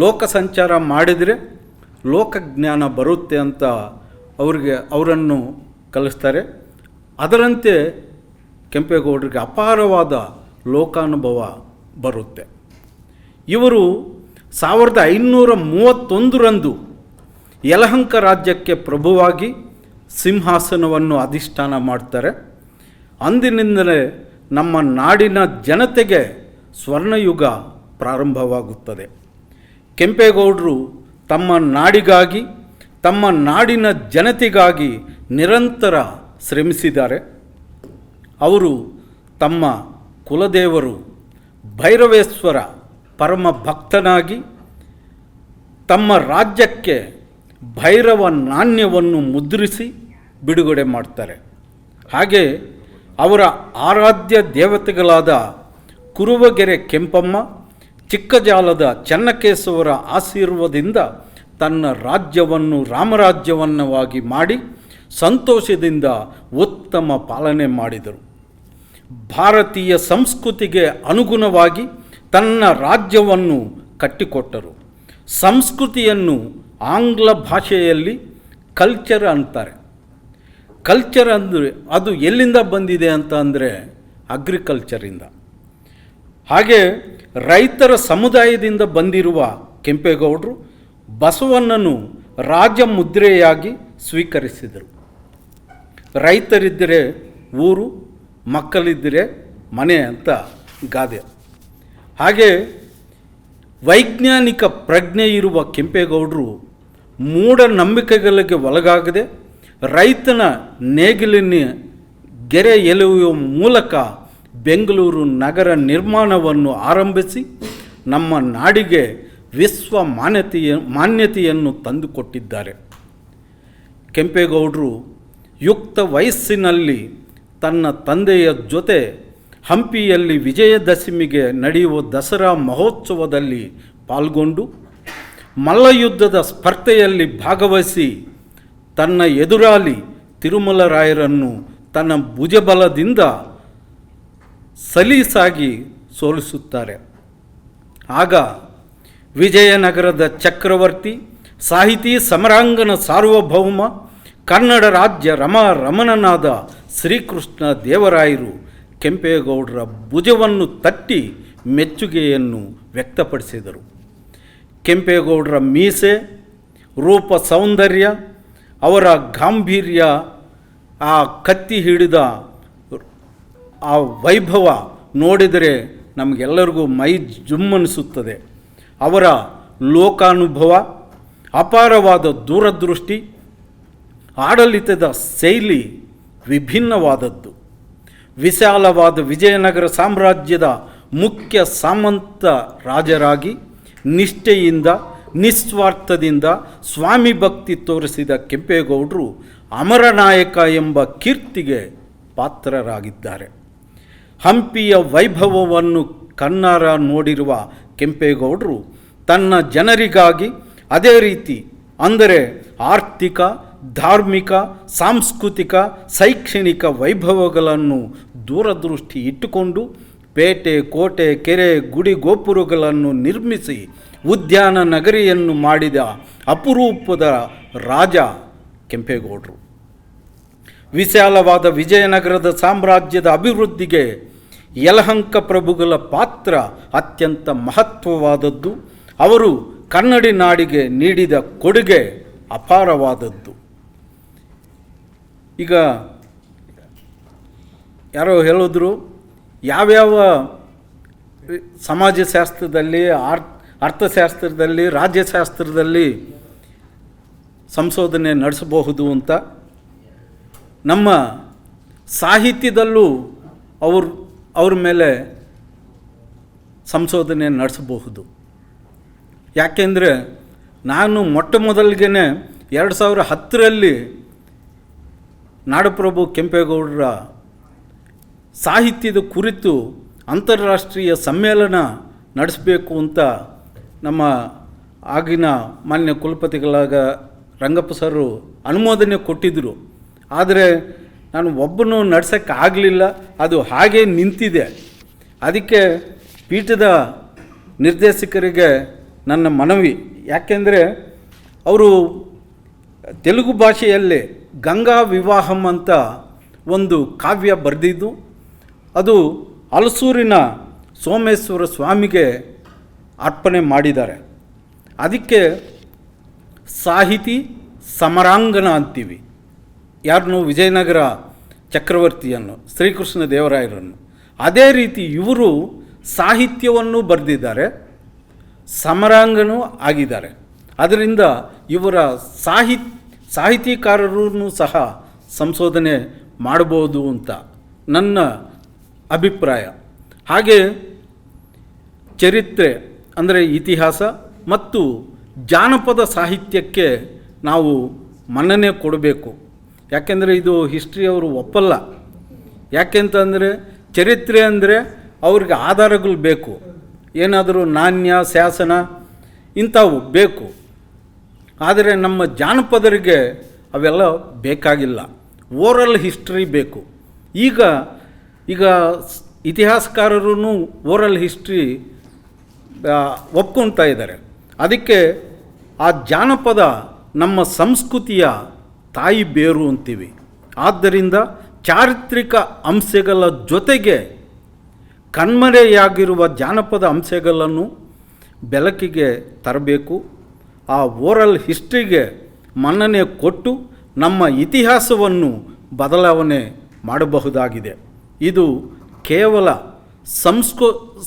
Speaker 8: ಲೋಕ ಸಂಚಾರ ಮಾಡಿದರೆ ಲೋಕಜ್ಞಾನ ಬರುತ್ತೆ ಅಂತ ಅವರನ್ನು ಕಲಿಸ್ತಾರೆ. ಅದರಂತೆ ಕೆಂಪೇಗೌಡರಿಗೆ ಅಪಾರವಾದ ಲೋಕಾನುಭವ ಬರುತ್ತೆ. ಇವರು 1531ರಂದು ಯಲಹಂಕ ರಾಜ್ಯಕ್ಕೆ ಪ್ರಭುವಾಗಿ ಸಿಂಹಾಸನವನ್ನು ಅಧಿಷ್ಠಾನ ಮಾಡ್ತಾರೆ. ಅಂದಿನಿಂದಲೇ ನಮ್ಮ ನಾಡಿನ ಜನತೆಗೆ ಸ್ವರ್ಣಯುಗ ಪ್ರಾರಂಭವಾಗುತ್ತದೆ. ಕೆಂಪೇಗೌಡರು ತಮ್ಮ ನಾಡಿಗಾಗಿ, ತಮ್ಮ ನಾಡಿನ ಜನತೆಗಾಗಿ ನಿರಂತರ ಶ್ರಮಿಸಿದ್ದಾರೆ. ಅವರು ತಮ್ಮ ಕುಲದೇವರು ಭೈರವೇಶ್ವರ ಪರಮ ಭಕ್ತನಾಗಿ ತಮ್ಮ ರಾಜ್ಯಕ್ಕೆ ಭೈರವ ನಾಣ್ಯವನ್ನು ಮುದ್ರಿಸಿ ಬಿಡುಗಡೆ ಮಾಡ್ತಾರೆ. ಹಾಗೆ ಅವರ ಆರಾಧ್ಯ ದೇವತೆಗಳಾದ ಕುರುವಗೆರೆ ಕೆಂಪಮ್ಮ, ಚಿಕ್ಕಜಾಲದ ಚೆನ್ನಕೇಶವರ ಆಶೀರ್ವಾದದಿಂದ ತನ್ನ ರಾಜ್ಯವನ್ನು ರಾಮರಾಜ್ಯವನ್ನಾಗಿ ಮಾಡಿ ಸಂತೋಷದಿಂದ ಉತ್ತಮ ಪಾಲನೆ ಮಾಡಿದರು. ಭಾರತೀಯ ಸಂಸ್ಕೃತಿಗೆ ಅನುಗುಣವಾಗಿ ತನ್ನ ರಾಜ್ಯವನ್ನು ಕಟ್ಟಿಕೊಟ್ಟರು. ಸಂಸ್ಕೃತಿಯನ್ನು ಆಂಗ್ಲ ಭಾಷೆಯಲ್ಲಿ ಕಲ್ಚರ್ ಅಂತಾರೆ. ಕಲ್ಚರ್ ಅಂದರೆ ಅದು ಎಲ್ಲಿಂದ ಬಂದಿದೆ ಅಂತ ಅಂದರೆ ಅಗ್ರಿಕಲ್ಚರಿಂದ. ಹಾಗೆ ರೈತರ ಸಮುದಾಯದಿಂದ ಬಂದಿರುವ ಕೆಂಪೇಗೌಡರು ಬಸವಣ್ಣನು ರಾಜಮುದ್ರೆಯಾಗಿ ಸ್ವೀಕರಿಸಿದರು. ರೈತರಿದ್ದರೆ ಊರು, ಮಕ್ಕಳಿದ್ದರೆ ಮನೆ ಅಂತ ಗಾದೆ. ಹಾಗೆ ವೈಜ್ಞಾನಿಕ ಪ್ರಜ್ಞೆ ಇರುವ ಕೆಂಪೇಗೌಡರು ಮೂಢನಂಬಿಕೆಗಳಿಗೆ ಒಳಗಾಗದೆ ರೈತನ ನೇಗಿಲಿನ ಗೆರೆ ಎಳೆಯುವ ಮೂಲಕ ಬೆಂಗಳೂರು ನಗರ ನಿರ್ಮಾಣವನ್ನು ಆರಂಭಿಸಿ ನಮ್ಮ ನಾಡಿಗೆ ವಿಶ್ವ ಮಾನ್ಯತೆಯನ್ನು ತಂದುಕೊಟ್ಟಿದ್ದಾರೆ. ಕೆಂಪೇಗೌಡರು ಯುಕ್ತ ವಯಸ್ಸಿನಲ್ಲಿ ತನ್ನ ತಂದೆಯ ಜೊತೆ ಹಂಪಿಯಲ್ಲಿ ವಿಜಯದಶಮಿಗೆ ನಡೆಯುವ ದಸರಾ ಮಹೋತ್ಸವದಲ್ಲಿ ಪಾಲ್ಗೊಂಡು ಮಲ್ಲಯುದ್ಧದ ಸ್ಪರ್ಧೆಯಲ್ಲಿ ಭಾಗವಹಿಸಿ ತನ್ನ ಎದುರಾಳಿ ತಿರುಮಲರಾಯರನ್ನು ತನ್ನ ಭುಜಬಲದಿಂದ ಸಲೀಸಾಗಿ ಸೋಲಿಸುತ್ತಾರೆ. ಆಗ ವಿಜಯನಗರದ ಚಕ್ರವರ್ತಿ, ಸಾಹಿತಿ, ಸಮರಾಂಗಣ ಸಾರ್ವಭೌಮ, ಕನ್ನಡ ರಾಜ್ಯ ರಮಣನಾದ ಶ್ರೀಕೃಷ್ಣ ದೇವರಾಯರು ಕೆಂಪೇಗೌಡರ ಭುಜವನ್ನು ತಟ್ಟಿ ಮೆಚ್ಚುಗೆಯನ್ನು ವ್ಯಕ್ತಪಡಿಸಿದರು. ಕೆಂಪೇಗೌಡರ ಮೀಸೆ, ರೂಪ ಸೌಂದರ್ಯ, ಅವರ ಗಾಂಭೀರ್ಯ, ಆ ಕತ್ತಿ ಹಿಡಿದ ಆ ವೈಭವ ನೋಡಿದರೆ ನಮಗೆಲ್ಲರಿಗೂ ಮೈ ಜುಮ್ಮನಿಸುತ್ತದೆ. ಅವರ ಲೋಕಾನುಭವ, ಅಪಾರವಾದ ದೂರದೃಷ್ಟಿ, ಆಡಳಿತದ ಶೈಲಿ ವಿಭಿನ್ನವಾದದ್ದು. ವಿಶಾಲವಾದ ವಿಜಯನಗರ ಸಾಮ್ರಾಜ್ಯದ ಮುಖ್ಯ ಸಾಮಂತ ರಾಜರಾಗಿ ನಿಷ್ಠೆಯಿಂದ, ನಿಸ್ವಾರ್ಥದಿಂದ ಸ್ವಾಮಿ ಭಕ್ತಿ ತೋರಿಸಿದ ಕೆಂಪೇಗೌಡರು ಅಮರನಾಯಕ ಎಂಬ ಕೀರ್ತಿಗೆ ಪಾತ್ರರಾಗಿದ್ದಾರೆ. ಹಂಪಿಯ ವೈಭವವನ್ನು ಕಣ್ಣಾರ ನೋಡಿರುವ ಕೆಂಪೇಗೌಡರು ತನ್ನ ಜನರಿಗಾಗಿ ಅದೇ ರೀತಿ ಅಂದರೆ ಆರ್ಥಿಕ, ಧಾರ್ಮಿಕ, ಸಾಂಸ್ಕೃತಿಕ, ಶೈಕ್ಷಣಿಕ ವೈಭವಗಳನ್ನು ದೂರದೃಷ್ಟಿ ಇಟ್ಟುಕೊಂಡು ಪೇಟೆ, ಕೋಟೆ, ಕೆರೆ, ಗುಡಿ ಗೋಪುರಗಳನ್ನು ನಿರ್ಮಿಸಿ ಉದ್ಯಾನ ನಗರಿಯನ್ನು ಮಾಡಿದ ಅಪರೂಪದ ರಾಜ ಕೆಂಪೇಗೌಡರು. ವಿಶಾಲವಾದ ವಿಜಯನಗರದ ಸಾಮ್ರಾಜ್ಯದ ಅಭಿವೃದ್ಧಿಗೆ ಯಲಹಂಕ ಪ್ರಭುಗಳ ಪಾತ್ರ ಅತ್ಯಂತ ಮಹತ್ವವಾದದ್ದು. ಅವರು ಕನ್ನಡಿ ನಾಡಿಗೆ ನೀಡಿದ ಕೊಡುಗೆ ಅಪಾರವಾದದ್ದು. ಈಗ ಯಾರೋ ಹೇಳಿದ್ರು, ಯಾವ್ಯಾವ ಸಮಾಜಶಾಸ್ತ್ರದಲ್ಲಿ, ಅರ್ಥಶಾಸ್ತ್ರದಲ್ಲಿ, ರಾಜ್ಯಶಾಸ್ತ್ರದಲ್ಲಿ ಸಂಶೋಧನೆ ನಡೆಸಬಹುದು ಅಂತ. ನಮ್ಮ ಸಾಹಿತ್ಯದಲ್ಲೂ ಅವ್ರ ಮೇಲೆ ಸಂಶೋಧನೆ ನಡೆಸಬಹುದು. ಯಾಕೆಂದರೆ ನಾನು ಮೊಟ್ಟ ಮೊದಲಿಗೆ 2010ರಲ್ಲಿ ನಾಡಪ್ರಭು ಕೆಂಪೇಗೌಡರ ಸಾಹಿತ್ಯದ ಕುರಿತು ಅಂತಾರಾಷ್ಟ್ರೀಯ ಸಮ್ಮೇಳನ ನಡೆಸಬೇಕು ಅಂತ ನಮ್ಮ ಆಗಿನ ಮಾನ್ಯ ಕುಲಪತಿಗಳಾದ ರಂಗಪ್ಪ ಸರು ಅನುಮೋದನೆ ಕೊಟ್ಟಿದ್ದರು. ಆದರೆ ನಾನು ಒಬ್ಬನು ನಡೆಸೋಕ್ಕಾಗಲಿಲ್ಲ, ಅದು ಹಾಗೇ ನಿಂತಿದೆ. ಅದಕ್ಕೆ ಪೀಠದ ನಿರ್ದೇಶಕರಿಗೆ ನನ್ನ ಮನವಿ, ಯಾಕೆಂದರೆ ಅವರು ತೆಲುಗು ಭಾಷೆಯಲ್ಲೇ ಗಂಗಾ ವಿವಾಹಂ ಅಂತ ಒಂದು ಕಾವ್ಯ ಬರೆದಿದ್ದು, ಅದು ಹಲಸೂರಿನ ಸೋಮೇಶ್ವರ ಸ್ವಾಮಿಗೆ ಅರ್ಪಣೆ ಮಾಡಿದ್ದಾರೆ. ಅದಕ್ಕೆ ಸಾಹಿತಿ ಸಮರಾಂಗಣ ಅಂತೀವಿ. ಯಾರನ್ನು? ವಿಜಯನಗರ ಚಕ್ರವರ್ತಿಯನ್ನು, ಶ್ರೀಕೃಷ್ಣ ದೇವರಾಯರನ್ನು. ಅದೇ ರೀತಿ ಇವರು ಸಾಹಿತ್ಯವನ್ನು ಬರೆದಿದ್ದಾರೆ, ಸಮರಾಂಗನೂ ಆಗಿದ್ದಾರೆ. ಅದರಿಂದ ಇವರ ಸಾಹಿತಿಕಾರರೂ ಸಹ ಸಂಶೋಧನೆ ಮಾಡ್ಬೋದು ಅಂತ ನನ್ನ ಅಭಿಪ್ರಾಯ. ಹಾಗೆ ಚರಿತ್ರೆ ಅಂದರೆ ಇತಿಹಾಸ ಮತ್ತು ಜಾನಪದ ಸಾಹಿತ್ಯಕ್ಕೆ ನಾವು ಮನ್ನಣೆ ಕೊಡಬೇಕು. ಯಾಕೆಂದರೆ ಇದು ಹಿಸ್ಟ್ರಿ ಅವರು ಒಪ್ಪಲ್ಲ. ಯಾಕೆಂತಂದರೆ ಚರಿತ್ರೆ ಅಂದರೆ ಅವ್ರಿಗೆ ಆಧಾರಗಳು ಬೇಕು, ಏನಾದರೂ ನಾಣ್ಯ, ಶಾಸನ ಇಂಥವು ಬೇಕು. ಆದರೆ ನಮ್ಮ ಜಾನಪದರಿಗೆ ಅವೆಲ್ಲ ಬೇಕಾಗಿಲ್ಲ, ಓರಲ್ ಹಿಸ್ಟ್ರಿ ಬೇಕು. ಈಗ ಇತಿಹಾಸಕಾರರೂ ಓರಲ್ ಹಿಸ್ಟ್ರಿ ಒಪ್ಕೊಳ್ತಾ ಇದ್ದಾರೆ. ಅದಕ್ಕೆ ಆ ಜಾನಪದ ನಮ್ಮ ಸಂಸ್ಕೃತಿಯ ತಾಯಿ ಬೇರು ಅಂತೀವಿ. ಆದ್ದರಿಂದ ಚಾರಿತ್ರಿಕ ಅಂಶಗಳ ಜೊತೆಗೆ ಕಣ್ಮರೆಯಾಗಿರುವ ಜಾನಪದ ಅಂಶಗಳನ್ನು ಬೆಳಕಿಗೆ ತರಬೇಕು. ಆ ಓರಲ್ ಹಿಸ್ಟ್ರಿಗೆ ಮನ್ನಣೆ ಕೊಟ್ಟು ನಮ್ಮ ಇತಿಹಾಸವನ್ನು ಬದಲಾವಣೆ ಮಾಡಬಹುದಾಗಿದೆ. ಇದು ಕೇವಲ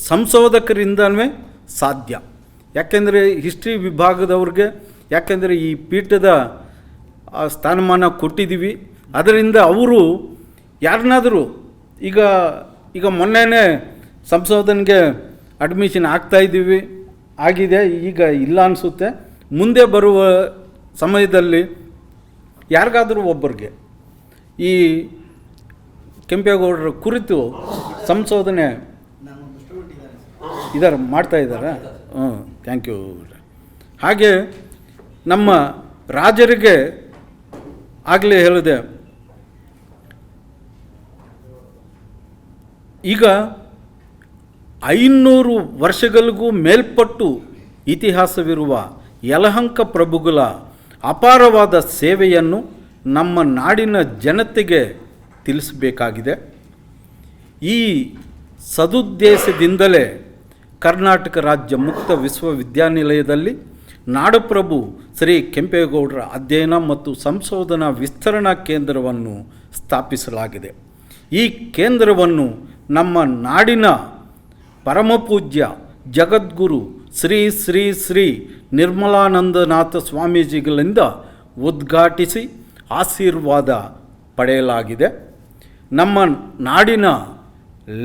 Speaker 8: ಸಂಶೋಧಕರಿಂದಲೇ ಸಾಧ್ಯ. ಯಾಕೆಂದರೆ ಹಿಸ್ಟ್ರಿ ವಿಭಾಗದವ್ರಿಗೆ, ಯಾಕೆಂದರೆ ಈ ಪೀಠದ ಸ್ಥಾನಮಾನ ಕೊಟ್ಟಿದ್ದೀವಿ. ಅದರಿಂದ ಅವರು ಯಾರನ್ನಾದರೂ ಈಗ ಮೊನ್ನೆನೇ ಸಂಶೋಧನೆಗೆ ಅಡ್ಮಿಷನ್ ಆಗ್ತಾಯಿದ್ದೀವಿ, ಆಗಿದೆ, ಈಗ ಇಲ್ಲ ಅನಿಸುತ್ತೆ. ಮುಂದೆ ಬರುವ ಸಮಯದಲ್ಲಿ ಯಾರಿಗಾದರೂ ಒಬ್ಬರಿಗೆ ಈ ಕೆಂಪೇಗೌಡರ ಕುರಿತು ಸಂಶೋಧನೆ ಇದ್ದಾರೆ, ಮಾಡ್ತಾ ಇದ್ದಾರೆ. Thank you. ಹಾಗೆ ನಮ್ಮ ರಾಜರಿಗೆ ಆಗಲೇ ಹೇಳಿದೆ, ಈಗ 500 ವರ್ಷಗಳಿಗೂ ಮೇಲ್ಪಟ್ಟು ಇತಿಹಾಸವಿರುವ ಯಲಹಂಕ ಪ್ರಭುಗಳ ಅಪಾರವಾದ ಸೇವೆಯನ್ನು ನಮ್ಮ ನಾಡಿನ ಜನತೆಗೆ ತಿಳಿಸಬೇಕಾಗಿದೆ. ಈ ಸದುದ್ದೇಶದಿಂದಲೇ ಕರ್ನಾಟಕ ರಾಜ್ಯ ಮುಕ್ತ ವಿಶ್ವವಿದ್ಯಾನಿಲಯದಲ್ಲಿ ನಾಡಪ್ರಭು ಶ್ರೀ ಕೆಂಪೇಗೌಡರ ಅಧ್ಯಯನ ಮತ್ತು ಸಂಶೋಧನಾ ವಿಸ್ತರಣಾ ಕೇಂದ್ರವನ್ನು ಸ್ಥಾಪಿಸಲಾಗಿದೆ. ಈ ಕೇಂದ್ರವನ್ನು ನಮ್ಮ ನಾಡಿನ ಪರಮಪೂಜ್ಯ ಜಗದ್ಗುರು ಶ್ರೀ ಶ್ರೀ ಶ್ರೀ ನಿರ್ಮಲಾನಂದನಾಥ ಸ್ವಾಮೀಜಿಗಳಿಂದ ಉದ್ಘಾಟಿಸಿ ಆಶೀರ್ವಾದ ಪಡೆಯಲಾಗಿದೆ. ನಮ್ಮ ನಾಡಿನ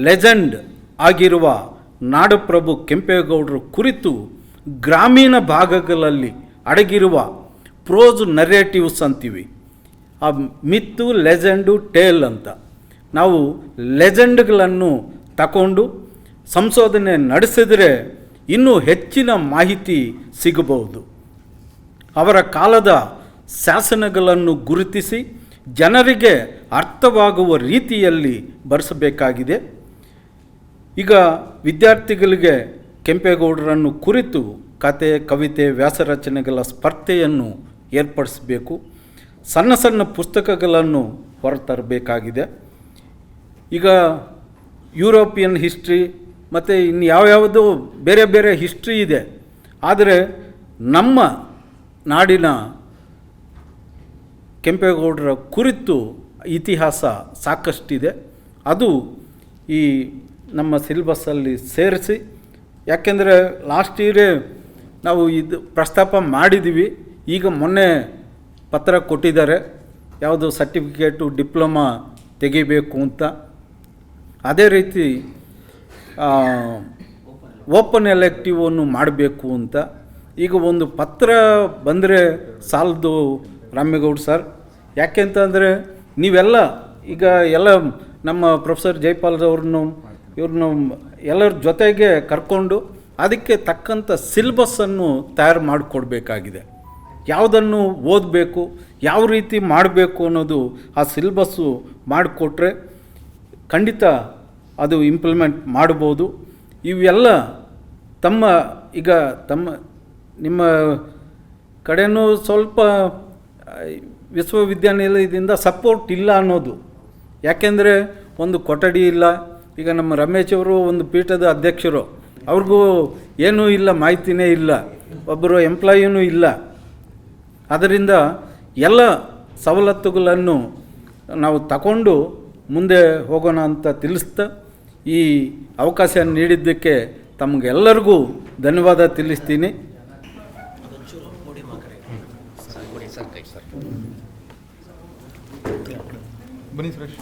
Speaker 8: ಲೆಜೆಂಡ್ ಆಗಿರುವ ನಾಡಪ್ರಭು ಕೆಂಪೇಗೌಡರ ಕುರಿತು ಗ್ರಾಮೀಣ ಭಾಗಗಳಲ್ಲಿ ಅಡಗಿರುವ ಪ್ರೋಸ್ ನರೇಟಿವ್ಸ್ ಅಂತೀವಿ. ಆ ಮಿತ್ತು, ಲೆಜೆಂಡು, ಟೇಲ್ ಅಂತ ನಾವು ಲೆಜೆಂಡ್ಗಳನ್ನು ತಗೊಂಡು ಸಂಶೋಧನೆ ನಡೆಸಿದರೆ ಇನ್ನೂ ಹೆಚ್ಚಿನ ಮಾಹಿತಿ ಸಿಗಬಹುದು. ಅವರ ಕಾಲದ ಶಾಸನಗಳನ್ನು ಗುರುತಿಸಿ ಜನರಿಗೆ ಅರ್ಥವಾಗುವ ರೀತಿಯಲ್ಲಿ ಬರೆಸಬೇಕಾಗಿದೆ. ಈಗ ವಿದ್ಯಾರ್ಥಿಗಳಿಗೆ ಕೆಂಪೇಗೌಡರನ್ನು ಕುರಿತು ಕತೆ, ಕವಿತೆ, ವ್ಯಾಸರಚನೆಗಳ ಸ್ಪರ್ಧೆಯನ್ನು ಏರ್ಪಡಿಸಬೇಕು. ಸಣ್ಣ ಸಣ್ಣ ಪುಸ್ತಕಗಳನ್ನು ಹೊರತರಬೇಕಾಗಿದೆ. ಈಗ ಯುರೋಪಿಯನ್ ಹಿಸ್ಟ್ರಿ ಮತ್ತು ಇನ್ನು ಯಾವ್ಯಾವುದೋ ಬೇರೆ ಬೇರೆ ಹಿಸ್ಟ್ರಿ ಇದೆ. ಆದರೆ ನಮ್ಮ ನಾಡಿನ ಕೆಂಪೇಗೌಡರ ಕುರಿತು ಇತಿಹಾಸ ಸಾಕಷ್ಟಿದೆ. ಅದು ಈ ನಮ್ಮ ಸಿಲೆಬಸ್ಸಲ್ಲಿ ಸೇರಿಸಿ, ಯಾಕೆಂದರೆ ಲಾಸ್ಟ್ ಇಯರೇ ನಾವು ಇದು ಪ್ರಸ್ತಾಪ ಮಾಡಿದ್ದೀವಿ. ಈಗ ಮೊನ್ನೆ ಪತ್ರ ಕೊಟ್ಟಿದ್ದಾರೆ, ಯಾವುದು ಸರ್ಟಿಫಿಕೇಟು ಡಿಪ್ಲೊಮಾ ತೆಗಿಬೇಕು ಅಂತ. ಅದೇ ರೀತಿ ಓಪನ್ ಎಲೆಕ್ಟಿವನ್ನು ಮಾಡಬೇಕು ಅಂತ. ಈಗ ಒಂದು ಪತ್ರ ಬಂದರೆ ಸಾಲದು ರಾಮೇಗೌಡ ಸರ್. ಯಾಕೆಂತಂದರೆ ನೀವೆಲ್ಲ ಈಗ ಎಲ್ಲ ನಮ್ಮ ಪ್ರೊಫೆಸರ್ ಜೈಪಾಲ್ರವ್ರನ್ನು ಇವ್ರನ್ನ ಎಲ್ಲರ ಜೊತೆಗೆ ಕರ್ಕೊಂಡು ಅದಕ್ಕೆ ತಕ್ಕಂಥ ಸಿಲೆಬಸ್ಸನ್ನು ತಯಾರು ಮಾಡಿಕೊಡ್ಬೇಕಾಗಿದೆ. ಯಾವುದನ್ನು ಓದಬೇಕು, ಯಾವ ರೀತಿ ಮಾಡಬೇಕು ಅನ್ನೋದು ಆ ಸಿಲೆಬಸ್ಸು ಮಾಡಿಕೊಟ್ರೆ ಖಂಡಿತ ಅದು ಇಂಪ್ಲಿಮೆಂಟ್ ಮಾಡ್ಬೋದು. ಇವೆಲ್ಲ ನಿಮ್ಮ ಕಡೆನೂ ಸ್ವಲ್ಪ ವಿಶ್ವವಿದ್ಯಾನಿಲಯದಿಂದ ಸಪೋರ್ಟ್ ಇಲ್ಲ ಅನ್ನೋದು. ಯಾಕೆಂದರೆ ಒಂದು ಕೊಠಡಿ ಇಲ್ಲ. ಈಗ ನಮ್ಮ ರಮೇಶ್ ಅವರು ಒಂದು ಪೀಠದ ಅಧ್ಯಕ್ಷರು, ಅವ್ರಿಗೂ ಏನೂ ಇಲ್ಲ, ಮಾಹಿತಿನೇ ಇಲ್ಲ, ಒಬ್ಬರು ಎಂಪ್ಲಾಯಿನೂ ಇಲ್ಲ. ಅದರಿಂದ ಎಲ್ಲ ಸವಲತ್ತುಗಳನ್ನು ನಾವು ತಗೊಂಡು ಮುಂದೆ ಹೋಗೋಣ ಅಂತ ತಿಳಿಸ್ತಾ ಈ ಅವಕಾಶ ನೀಡಿದ್ದಕ್ಕೆ ತಮಗೆಲ್ಲರಿಗೂ ಧನ್ಯವಾದ ತಿಳಿಸ್ತೀನಿ.
Speaker 5: ಬನ್ನಿ ಸುರೇಶ್.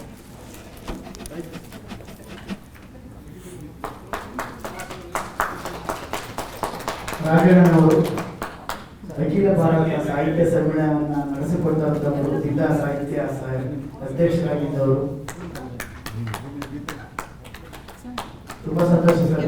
Speaker 1: ರಾಜಣ್ಣನವರು ಅಖಿಲ ಭಾರತ ಸಾಹಿತ್ಯ ಸಮ್ಮೇಳನವನ್ನು ನಡೆಸಿಕೊಟ್ಟಂಥವರು, ಜಿಲ್ಲಾ ಸಾಹಿತ್ಯ ಅಧ್ಯಕ್ಷರಾಗಿದ್ದವರು. ತುಂಬ ಸಂತೋಷ ಸರ್.